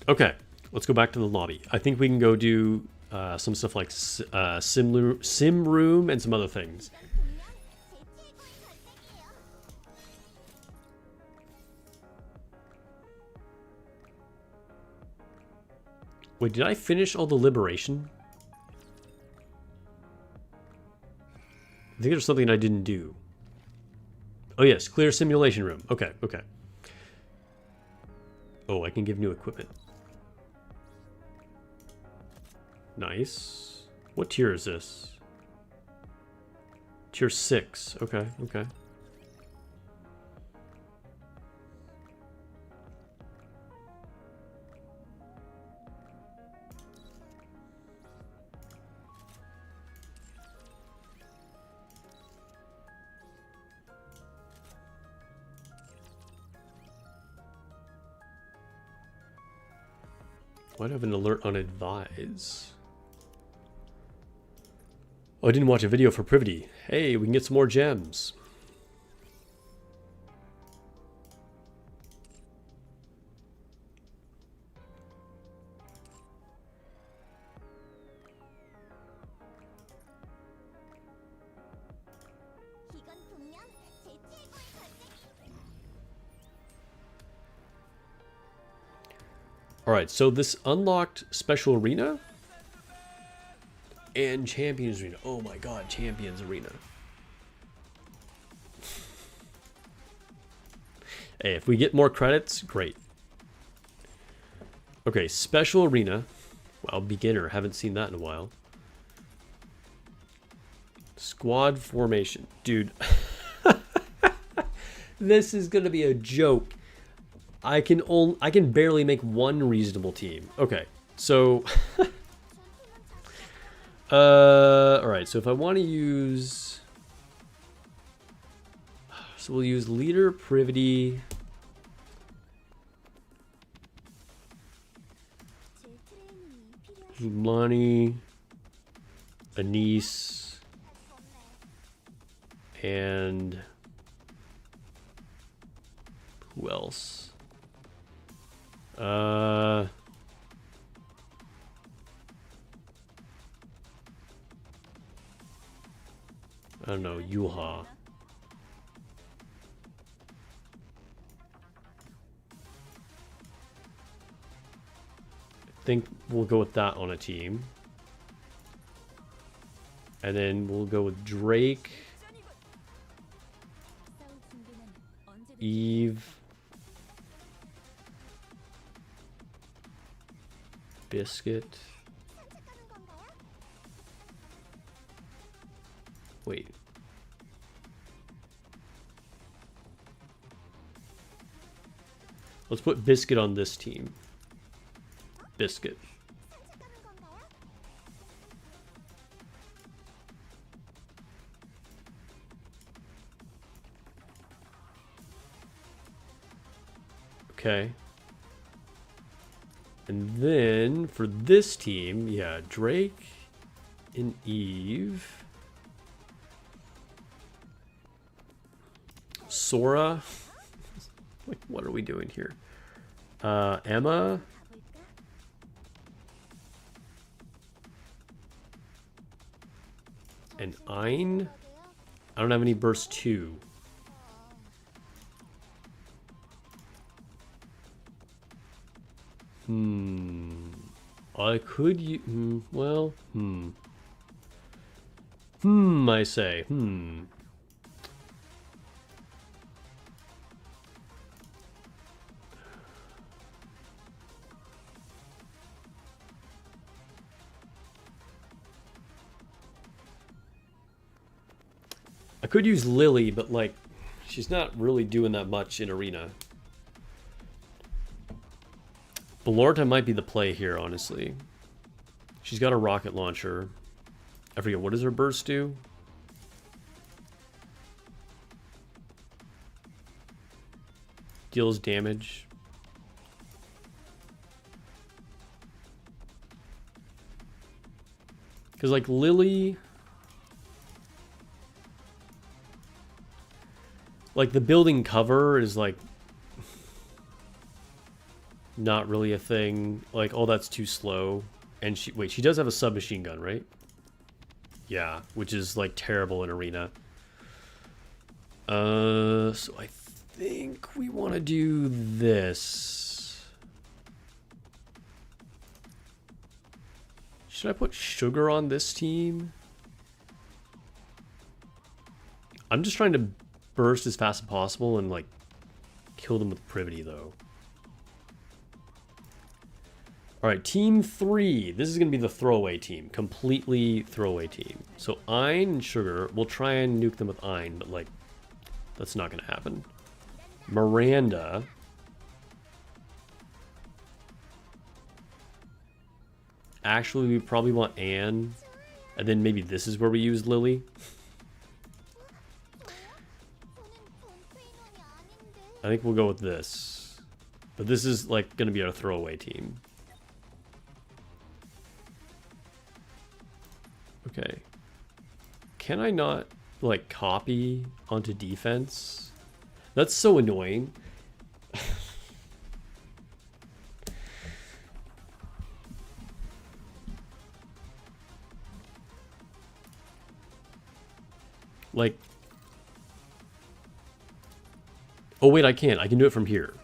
Okay, let's go back to the lobby. I think we can go do some stuff like sim room and some other things. Wait, did I finish all the liberation? I think there's something I didn't do. Oh yes, clear simulation room. Okay, okay. Oh, I can give new equipment. Nice. What tier is this? Tier 6. Okay, okay. Why'd I have an alert on advise? Oh, I didn't watch a video for Privity. Hey, we can get some more gems. Alright, so this unlocked special arena and Champions Arena. Oh my god, Champions Arena. Hey, if we get more credits, great. Okay, special arena. Wow, beginner. Haven't seen that in a while. Squad formation. Dude. This is going to be a joke. I can barely make one reasonable team. Okay, so all right. So if I want to use, so we'll use leader, Privity, Zulmani, Anise, and who else? I don't know, Yuha. I think we'll go with that on a team. And then we'll go with Drake, Eve, Biscuit. Wait. Let's put Biscuit on this team. Biscuit. Okay. And then for this team, yeah, Drake and Eve. Sora. Like, what are we doing here? Emma. And Ein. I don't have any burst 2. I could I say, I could use Lily, but like, she's not really doing that much in Arena. Belorta might be the play here, honestly. She's got a rocket launcher. I forget, what does her burst do? Deals damage. Because, like, Lily... Like, the building cover is, like... not really a thing. Like, oh, that's too slow. And she... Wait, she does have a submachine gun, right? Yeah, which is, like, terrible in Arena. So I think we want to do this. Should I put Sugar on this team? I'm just trying to burst as fast as possible and, like, kill them with Privity, though. All right, team 3. This is going to be the throwaway team. Completely throwaway team. So Ein and Sugar, we'll try and nuke them with Ein, but like, that's not going to happen. Miranda. Actually, we probably want Anne. And then maybe this is where we use Lily. I think we'll go with this. But this is like going to be our throwaway team. Okay. Can I not like copy onto defense? That's so annoying. Like, oh wait, I can't. I can do it from here.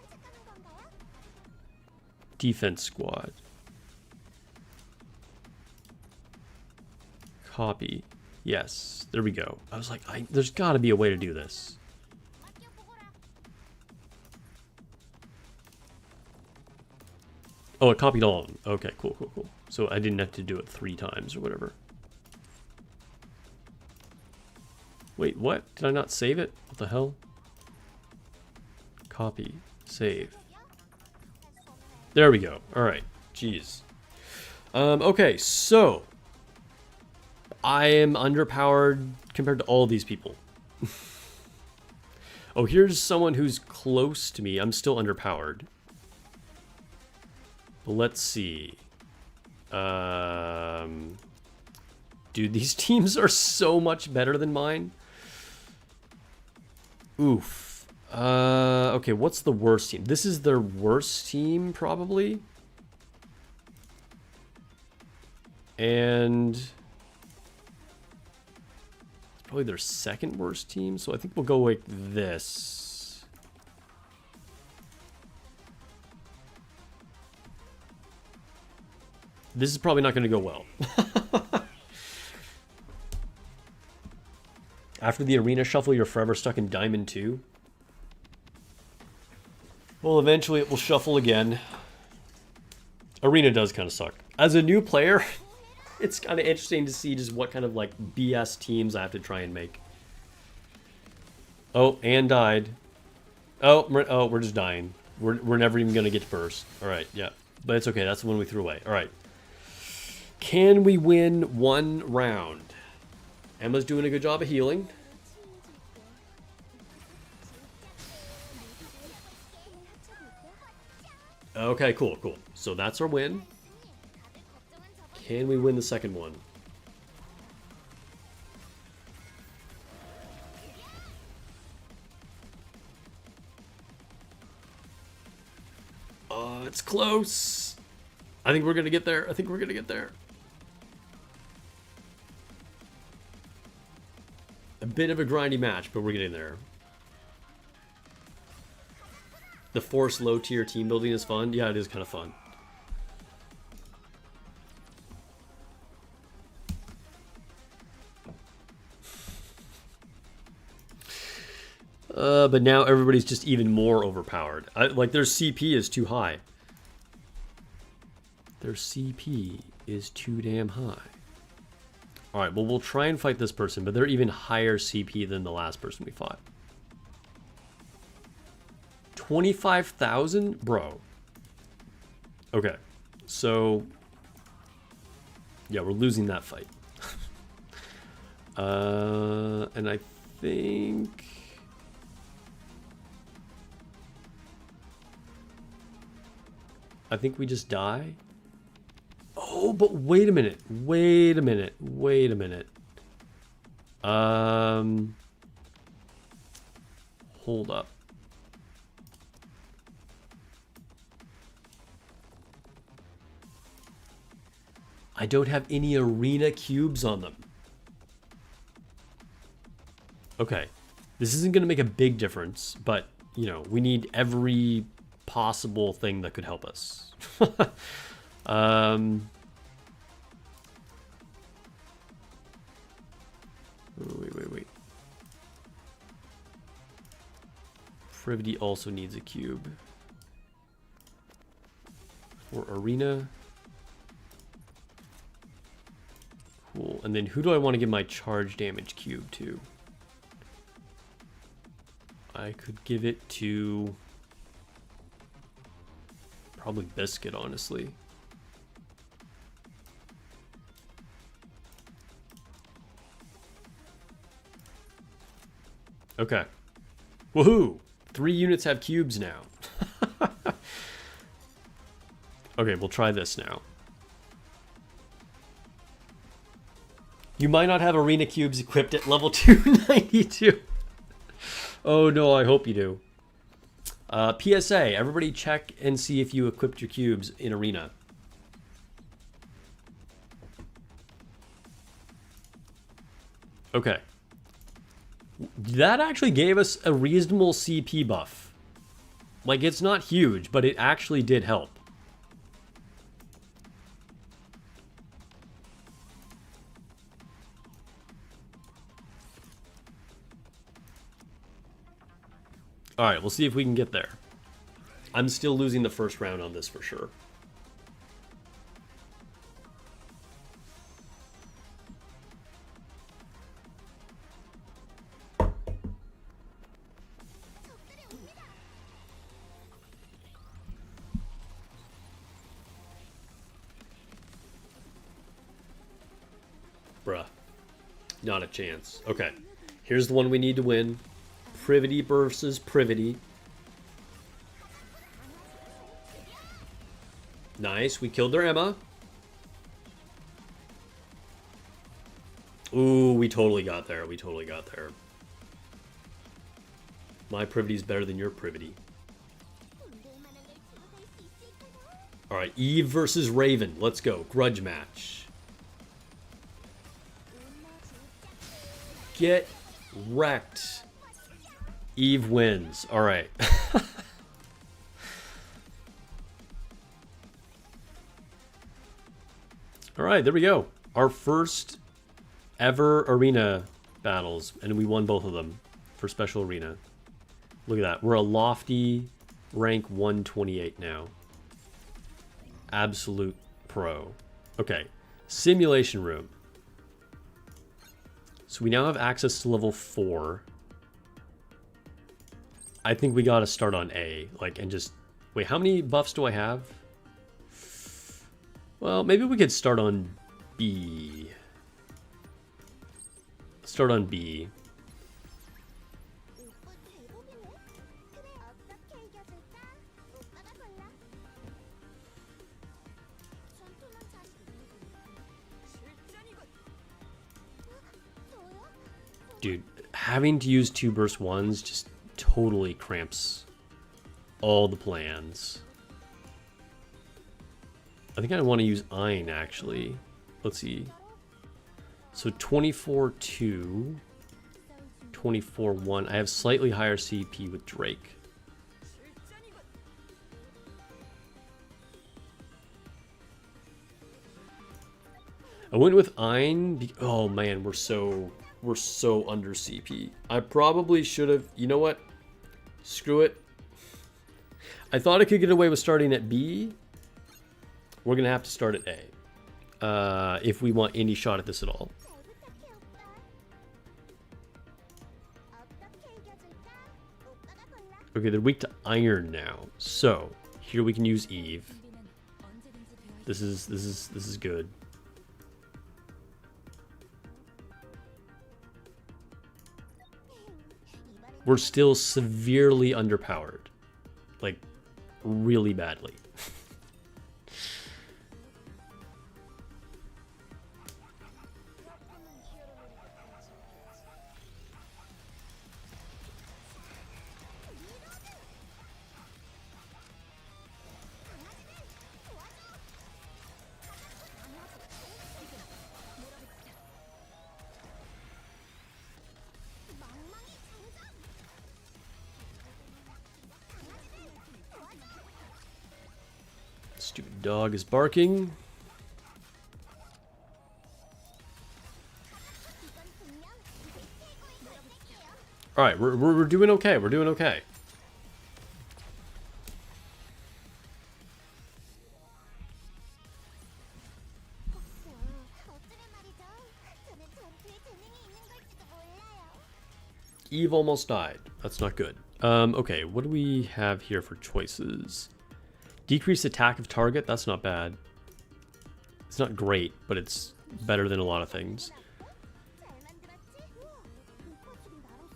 Defense squad. Copy. Yes, there we go. I was like, there's got to be a way to do this. Oh, it copied all of them. Okay, cool, cool, cool. So I didn't have to do it 3 times or whatever. Wait, what? Did I not save it? What the hell? Copy. Save. There we go. Alright. Jeez. Okay, so I am underpowered compared to all these people. Oh, here's someone who's close to me. I'm still underpowered. But let's see. Dude, these teams are so much better than mine. Oof. Okay, what's the worst team? This is their worst team, probably. And it's probably their second worst team, so I think we'll go like this. This is probably not going to go well. After the arena shuffle, you're forever stuck in Diamond 2. Well, eventually it will shuffle again. Arena does kind of suck. As a new player, it's kind of interesting to see just what kind of like BS teams I have to try and make. Oh, Anne died. Oh, we're just dying. We're never even going to get to burst. All right, yeah. But it's okay. That's the one we threw away. All right. Can we win 1 round? Emma's doing a good job of healing. Okay, cool, cool. So that's our win. Can we win the second one? It's close. I think we're gonna get there. I think we're gonna get there. A bit of a grindy match, but we're getting there. The forced low-tier team building is fun. Yeah, it is kind of fun. But now everybody's just even more overpowered. Like, their CP is too high. Their CP is too damn high. Alright, well, we'll try and fight this person, but they're even higher CP than the last person we fought. 25,000? Bro. Okay. So, yeah, we're losing that fight. And I think... we just die. Oh, but wait a minute. Wait a minute. Wait a minute. Hold up. I don't have any arena cubes on them. Okay. This isn't going to make a big difference, but, you know, we need every possible thing that could help us. Wait. Privity also needs a cube. For arena. Cool. And then who do I want to give my charge damage cube to? I could give it to probably Biscuit, honestly. Okay. Woohoo! 3 units have cubes now. Okay, we'll try this now. You might not have arena cubes equipped at level 292. Oh no, I hope you do. PSA, everybody check and see if you equipped your cubes in arena. Okay. That actually gave us a reasonable CP buff. Like, it's not huge, but it actually did help. Alright, we'll see if we can get there. I'm still losing the first round on this for sure. Bruh. Not a chance. Okay. Here's the one we need to win. Privity versus Privity. Nice. We killed their Emma. Ooh, we totally got there. We totally got there. My Privity's better than your Privity. Alright, Eve versus Raven. Let's go. Grudge match. Get wrecked. Eve wins. Alright. Alright, there we go. Our first ever arena battles. And we won both of them for Special Arena. Look at that. We're a lofty rank 128 now. Absolute pro. Okay. Simulation room. So we now have access to level 4. I think we gotta start on A. Like, and just... Wait, how many buffs do I have? Well, maybe we could start on B. Start on B. Dude, having to use 2 burst 1s just totally cramps all the plans. I think I want to use Ein, actually. Let's see. So 24-2, 24-1. I have slightly higher CP with Drake. I went with Ein. Oh man, we're so under CP. I probably should have. You know what? Screw it. I thought I could get away with starting at B. We're gonna have to start at A if we want any shot at this at all. Okay, they're weak to iron now, so here we can use Eve. This is good. We're still severely underpowered, like really badly. Stupid dog is barking. All right, we're doing okay. We're doing okay. Eve almost died. That's not good. Okay, what do we have here for choices? Decrease attack of target. That's not bad. It's not great, but it's better than a lot of things.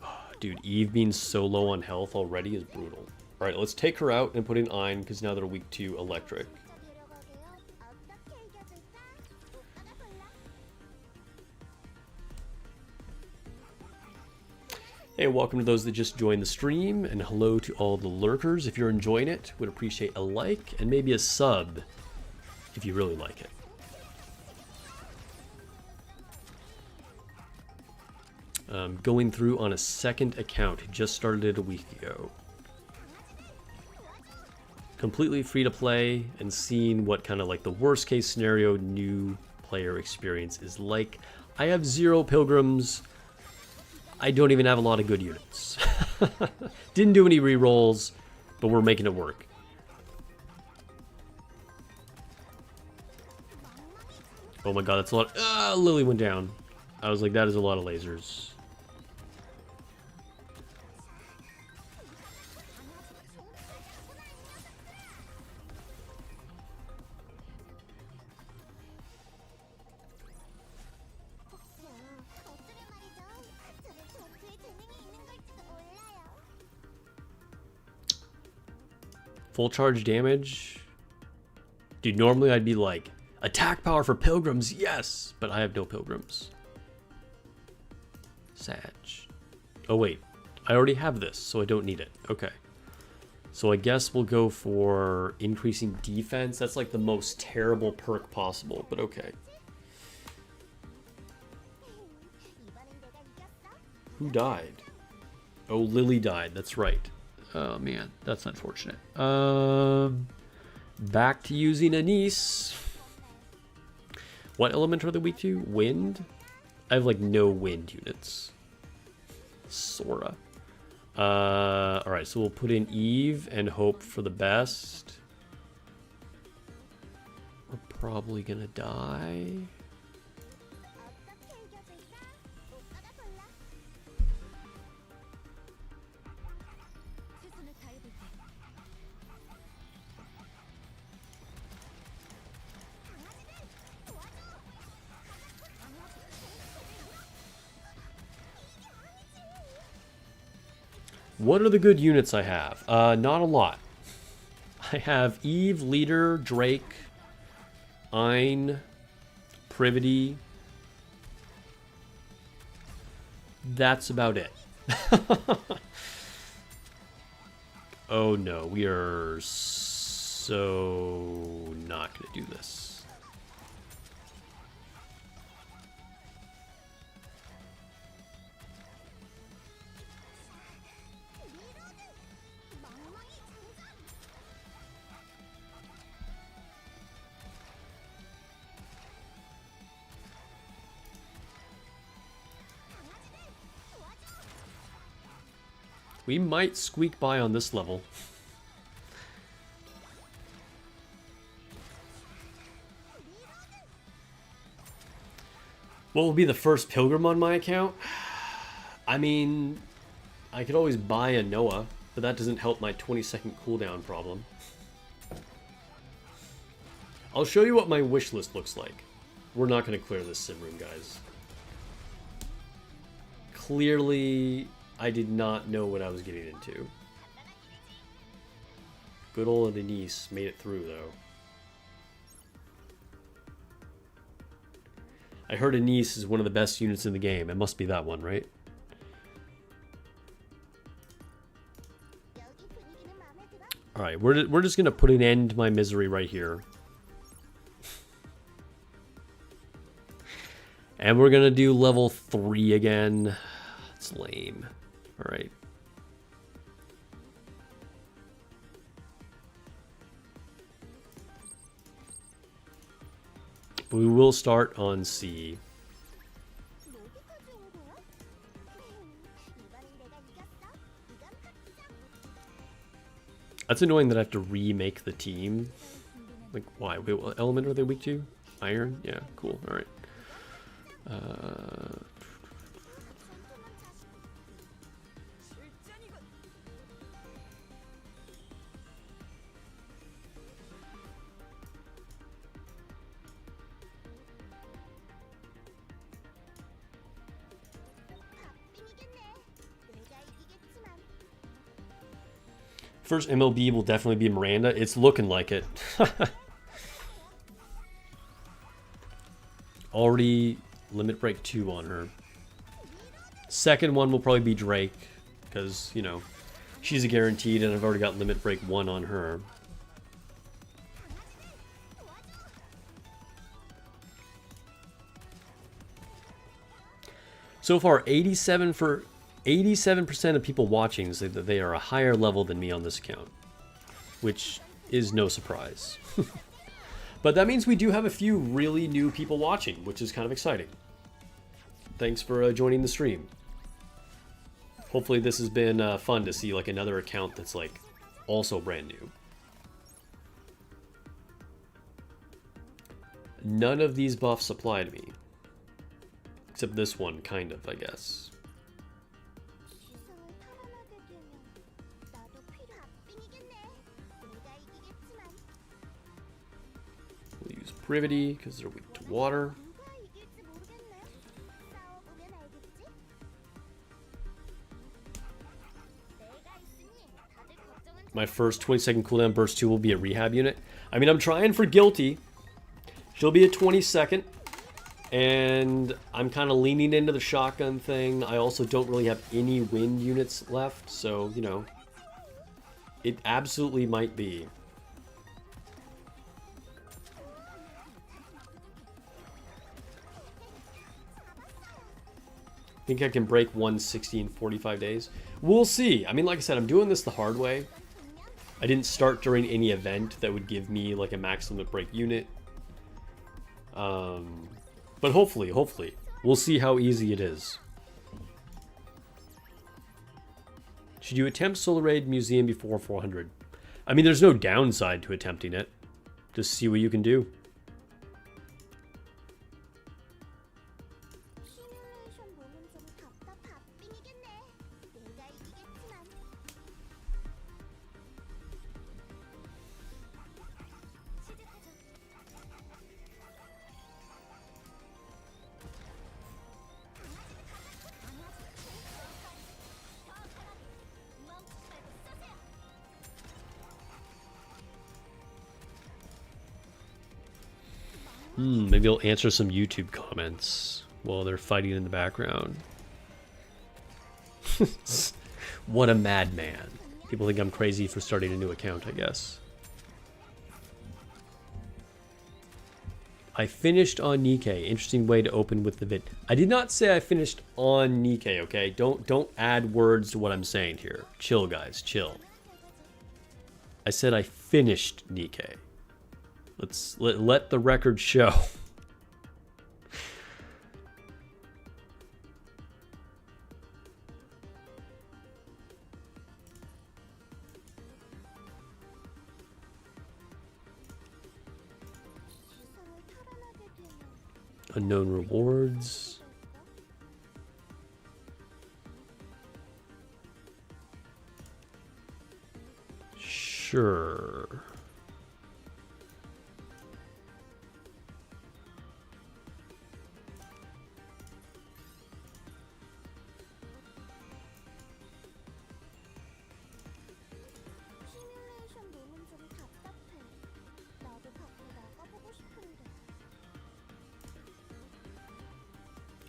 Oh, dude, Eve being so low on health already is brutal. All right, let's take her out and put in Ein, because now they're weak to electric. Hey, welcome to those that just joined the stream, and hello to all the lurkers. If you're enjoying it, would appreciate a like and maybe a sub if you really like it. Going through on a second account, just started it a week ago. Completely free to play and seeing what kind of like the worst case scenario new player experience is like. I have 0 pilgrims. I don't even have a lot of good units. Didn't do any rerolls, but we're making it work. Oh my god, that's a lot. Ah, Lily went down. I was like, that is a lot of lasers. Full charge damage? Dude, normally I'd be like, attack power for pilgrims, yes! But I have no pilgrims. Sag. Oh wait, I already have this, so I don't need it. Okay. So I guess we'll go for increasing defense. That's like the most terrible perk possible, but okay. Who died? Oh, Lily died, that's right. Oh man, that's unfortunate. Back to using Anise. What element are they weak to? Wind? I have like no wind units. Sora. Alright, so we'll put in Eve and hope for the best. We're probably gonna die. What are the good units I have? Not a lot. I have Eve, Leader, Drake, Ein, Privity. That's about it. Oh no, we are so not gonna do this. We might squeak by on this level. What will be the first pilgrim on my account? I mean, I could always buy a Noah, but that doesn't help my 20-second cooldown problem. I'll show you what my wish list looks like. We're not going to clear this sim room, guys. Clearly, I did not know what I was getting into. Good old Denise made it through, though. I heard Anise is one of the best units in the game. It must be that one, right? Alright, we're just going to put an end to my misery right here. And we're going to do level 3 again. It's lame. Alright. We will start on C. That's annoying that I have to remake the team. Like, why? Wait, what element are they weak to? Iron? Yeah, cool. Alright. First MLB will definitely be Miranda. It's looking like it. Already limit break 2 on her. Second one will probably be Drake, because, you know, she's a guaranteed, and I've already got limit break 1 on her. So far, 87% of people watching say that they are a higher level than me on this account, which is no surprise. But that means we do have a few really new people watching, which is kind of exciting. Thanks for joining the stream. Hopefully this has been fun to see like another account that's like also brand new. None of these buffs apply to me. Except this one, kind of, I guess. We'll use Privity because they're weak to water. My first 20-second cooldown burst 2 will be a rehab unit. I mean, I'm trying for Guilty. She'll be a 20-second. And I'm kind of leaning into the shotgun thing. I also don't really have any wind units left. So, you know, it absolutely might be. I think I can break 160 in 45 days. We'll see. I mean, like I said, I'm doing this the hard way. I didn't start during any event that would give me like a max limit break unit. But hopefully, we'll see how easy it is. Should you attempt Solar Raid Museum before 400? I mean, there's no downside to attempting it. Just see what you can do. Maybe I'll answer some YouTube comments while they're fighting in the background. What a madman. People think I'm crazy for starting a new account, I guess. I finished on Nikke. Interesting way to open with the vid. I did not say I finished on Nikke, okay? Don't add words to what I'm saying here. Chill, guys, chill. I said I finished Nikke. Let the record show. Unknown rewards. Sure.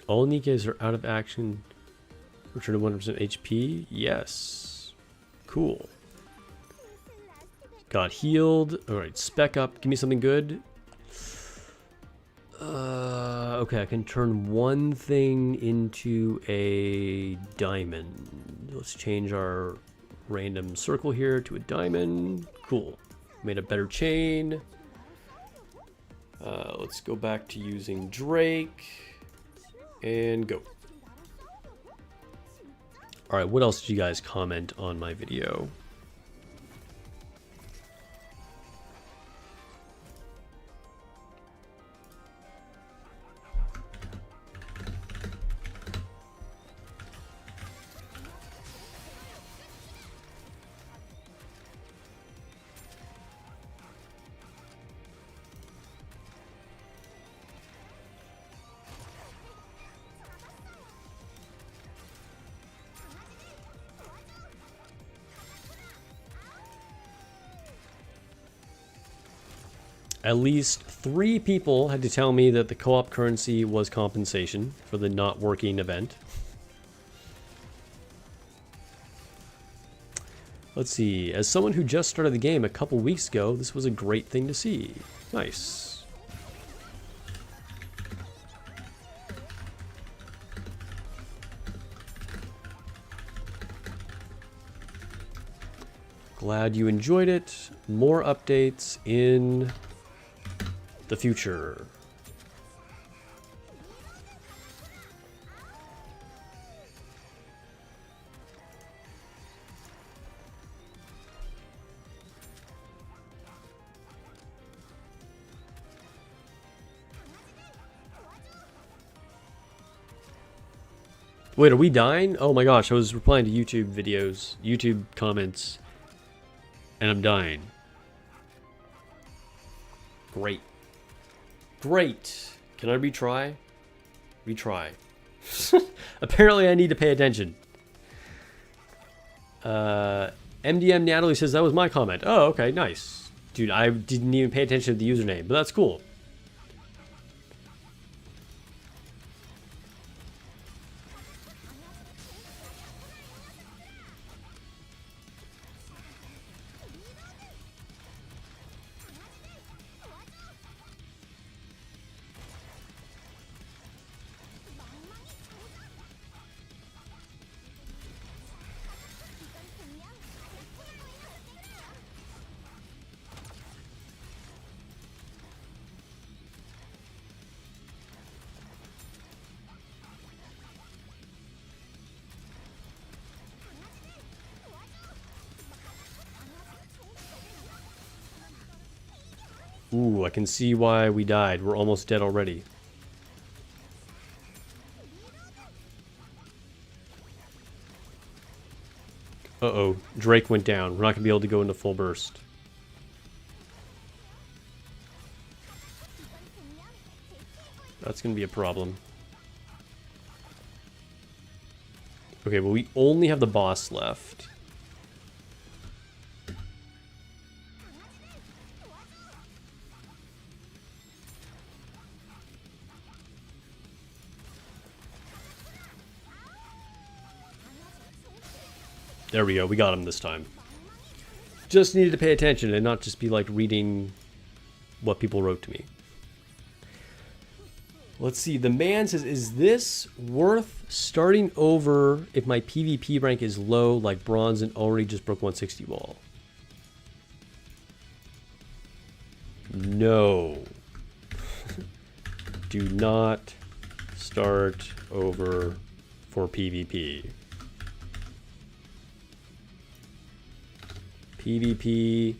All Nikkes are out of action. Return to 100% HP. Yes. Cool. Got healed. Alright, spec up. Give me something good. Okay, I can turn one thing into a diamond. Let's change our random circle here to a diamond. Cool. Made a better chain. Let's go back to using Drake. And go. Alright, what else did you guys comment on my video? At least 3 people had to tell me that the co-op currency was compensation for the not working event. Let's see. As someone who just started the game a couple weeks ago, this was a great thing to see. Nice. Glad you enjoyed it. More updates in the future. Wait, are we dying? Oh my gosh, I was replying to YouTube videos, YouTube comments, and I'm dying. Great. Great. Can I retry? Retry. Apparently I need to pay attention. MDM Natalie says that was my comment. Oh, okay, nice. Dude, I didn't even pay attention to the username, but that's cool. Ooh, I can see why we died. We're almost dead already. Uh-oh, Drake went down. We're not going to be able to go into full burst. That's going to be a problem. Okay, well, we only have the boss left. There we go, we got him this time. Just needed to pay attention and not just be like reading what people wrote to me. Let's see, the man says, is this worth starting over if my PvP rank is low like bronze and already just broke 160 wall? No. Do not start over for PvP. PvP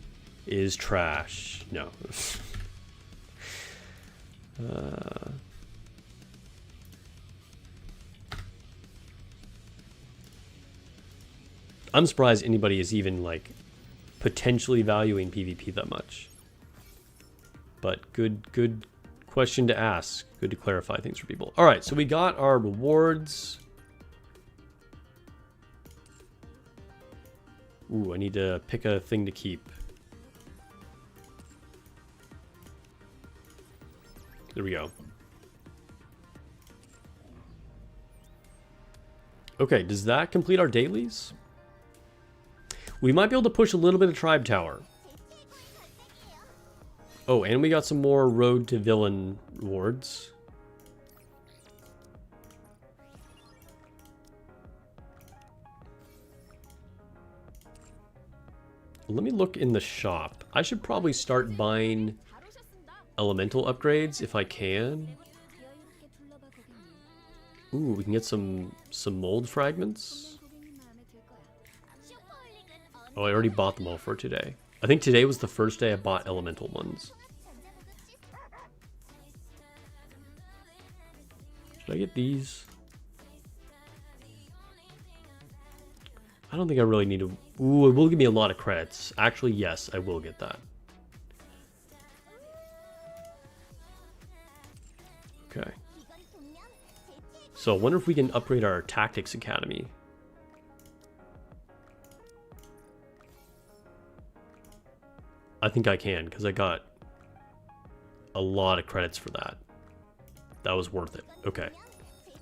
is trash. No. I'm surprised anybody is even like potentially valuing PvP that much. But good question to ask. Good to clarify things for people. All right, so we got our rewards. Ooh, I need to pick a thing to keep. There we go. Okay, does that complete our dailies? We might be able to push a little bit of Tribe Tower. Oh, and we got some more Road to Villain rewards. Let me look in the shop. I should probably start buying elemental upgrades if I can. Ooh, we can get some mold fragments. Oh, I already bought them all for today. I think today was the first day I bought elemental ones. Should I get these? I don't think I really need to... Ooh, it will give me a lot of credits. Actually, yes, I will get that. Okay. So I wonder if we can upgrade our Tactics Academy. I think I can, because I got a lot of credits for that. That was worth it. Okay.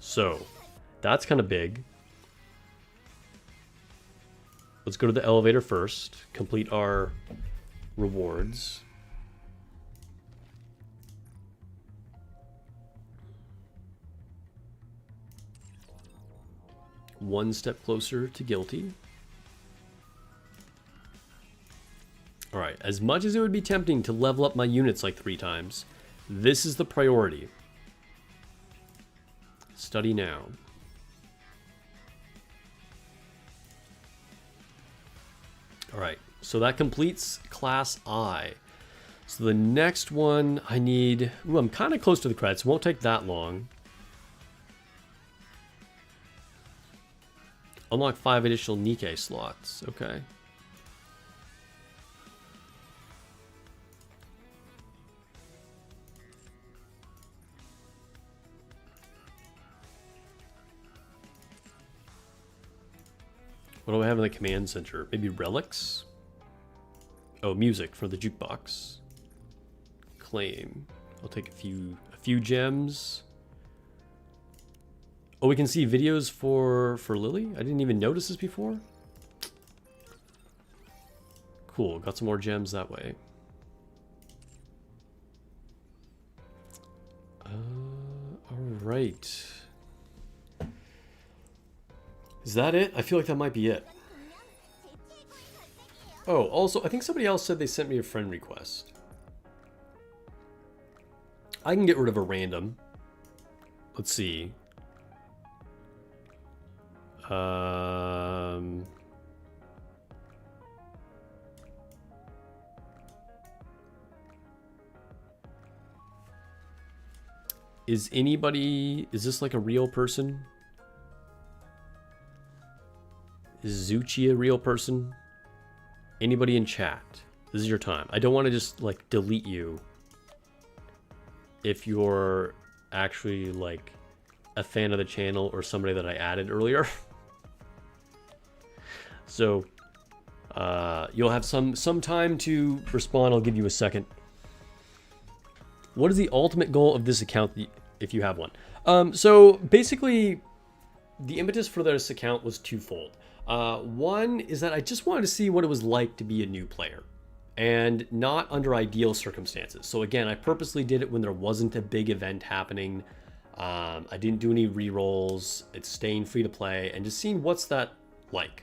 So, that's kind of big. Let's go to the elevator first. Complete our rewards. One step closer to guilty. Alright, as much as it would be tempting to level up my units like 3 times, this is the priority. Study now. Alright, so that completes Class I. So the next one I need... Ooh, I'm kind of close to the credits. Won't take that long. Unlock 5 additional nikke slots. Okay. What do I have in the command center? Maybe relics? Oh, music for the jukebox. Claim. I'll take a few gems. Oh, we can see videos for Lily? I didn't even notice this before. Cool, got some more gems that way. Alright. Is that it? I feel like that might be it. Oh, also, I think somebody else said they sent me a friend request. I can get rid of a random. Let's see. Is this like a real person? Is Zuchi a real person? Anybody in chat? This is your time. I don't want to just like delete you if you're actually like a fan of the channel or somebody that I added earlier. So you'll have some time to respond. I'll give you a second. What is the ultimate goal of this account if you have one? So basically the impetus for this account was twofold. One is that I just wanted to see what it was like to be a new player and not under ideal circumstances. So again, I purposely did it when there wasn't a big event happening. I didn't do any rerolls. It's staying free to play and just seeing what's that like.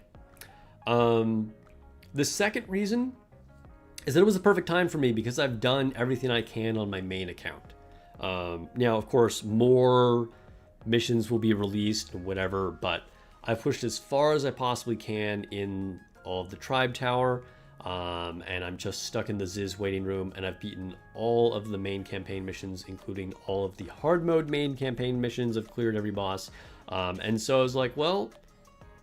The second reason is that it was the perfect time for me because I've done everything I can on my main account. Now, of course, more missions will be released and whatever, but I've pushed as far as I possibly can in all of the Tribe Tower, and I'm just stuck in the Ziz waiting room, and I've beaten all of the main campaign missions, including all of the hard mode main campaign missions. I've cleared every boss, and so I was like, well,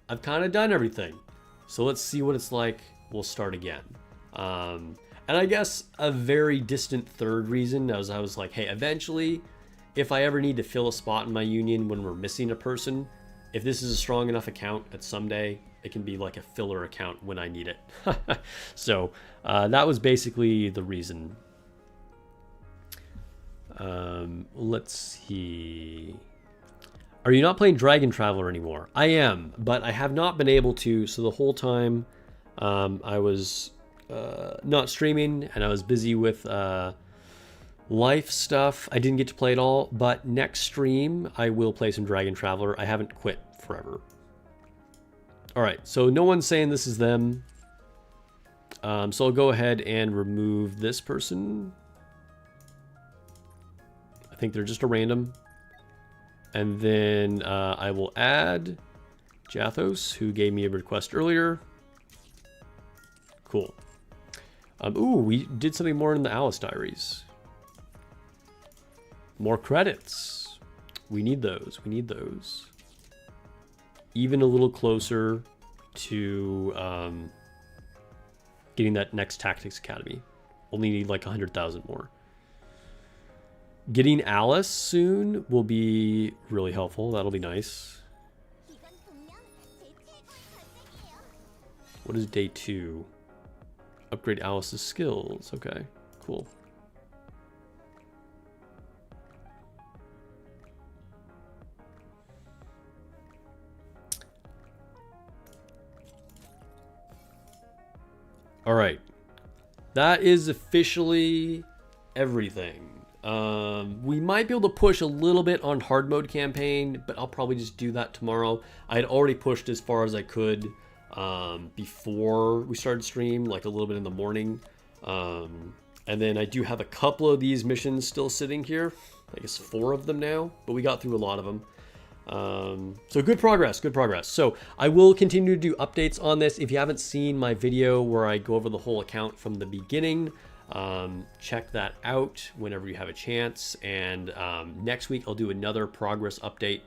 I've kind of done everything, so let's see what it's like. We'll start again. And I guess a very distant third reason was I was like, hey, eventually, if I ever need to fill a spot in my union when we're missing a person, if this is a strong enough account that someday it can be like a filler account when I need it. So that was basically the reason. Let's see. Are you not playing Dragon Traveler anymore? I am, but I have not been able to. So the whole time I was not streaming and I was busy with life stuff. I didn't get to play it all, but next stream I will play some Dragon Traveler. I haven't quit forever. Alright, so no one's saying this is them. So I'll go ahead and remove this person. I think they're just a random. And then I will add Jathos, who gave me a request earlier. Cool. Ooh, we did something more in the Alice Diaries. More credits. We need those. We need those. Even a little closer to getting that next Tactics Academy. Only need like 100,000 more. Getting Alice soon will be really helpful. That'll be nice. What is day 2? Upgrade Alice's skills. Okay, cool. All right. That is officially everything. We might be able to push a little bit on hard mode campaign, but I'll probably just do that tomorrow. I had already pushed as far as I could before we started stream, like a little bit in the morning. And then I do have a couple of these missions still sitting here. I guess 4 of them now, but we got through a lot of them. So good progress, good progress. So I will continue to do updates on this. If you haven't seen my video where I go over the whole account from the beginning, check that out whenever you have a chance. And next week I'll do another progress update,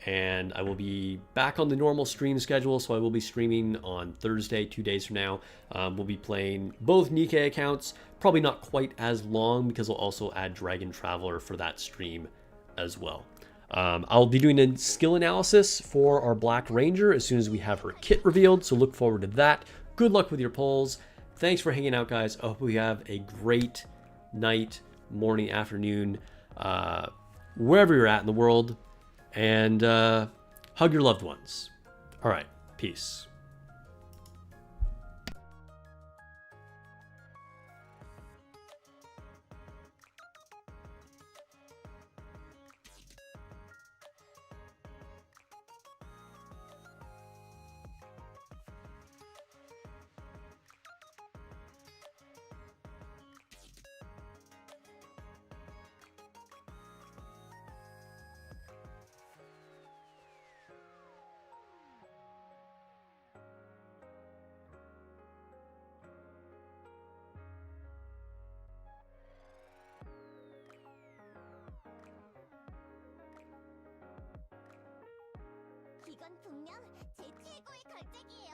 and I will be back on the normal stream schedule. So I will be streaming on Thursday, 2 days from now. We'll be playing both Nikke accounts, probably not quite as long because I'll also add Dragon Traveler for that stream as well. I'll be doing a skill analysis for our Black Ranger as soon as we have her kit revealed, so look forward to that. Good luck with your polls. Thanks for hanging out, guys. I hope we have a great night, morning, afternoon, wherever you're at in the world, and hug your loved ones. All right, peace. 이건 분명 제 최고의 걸작이에요.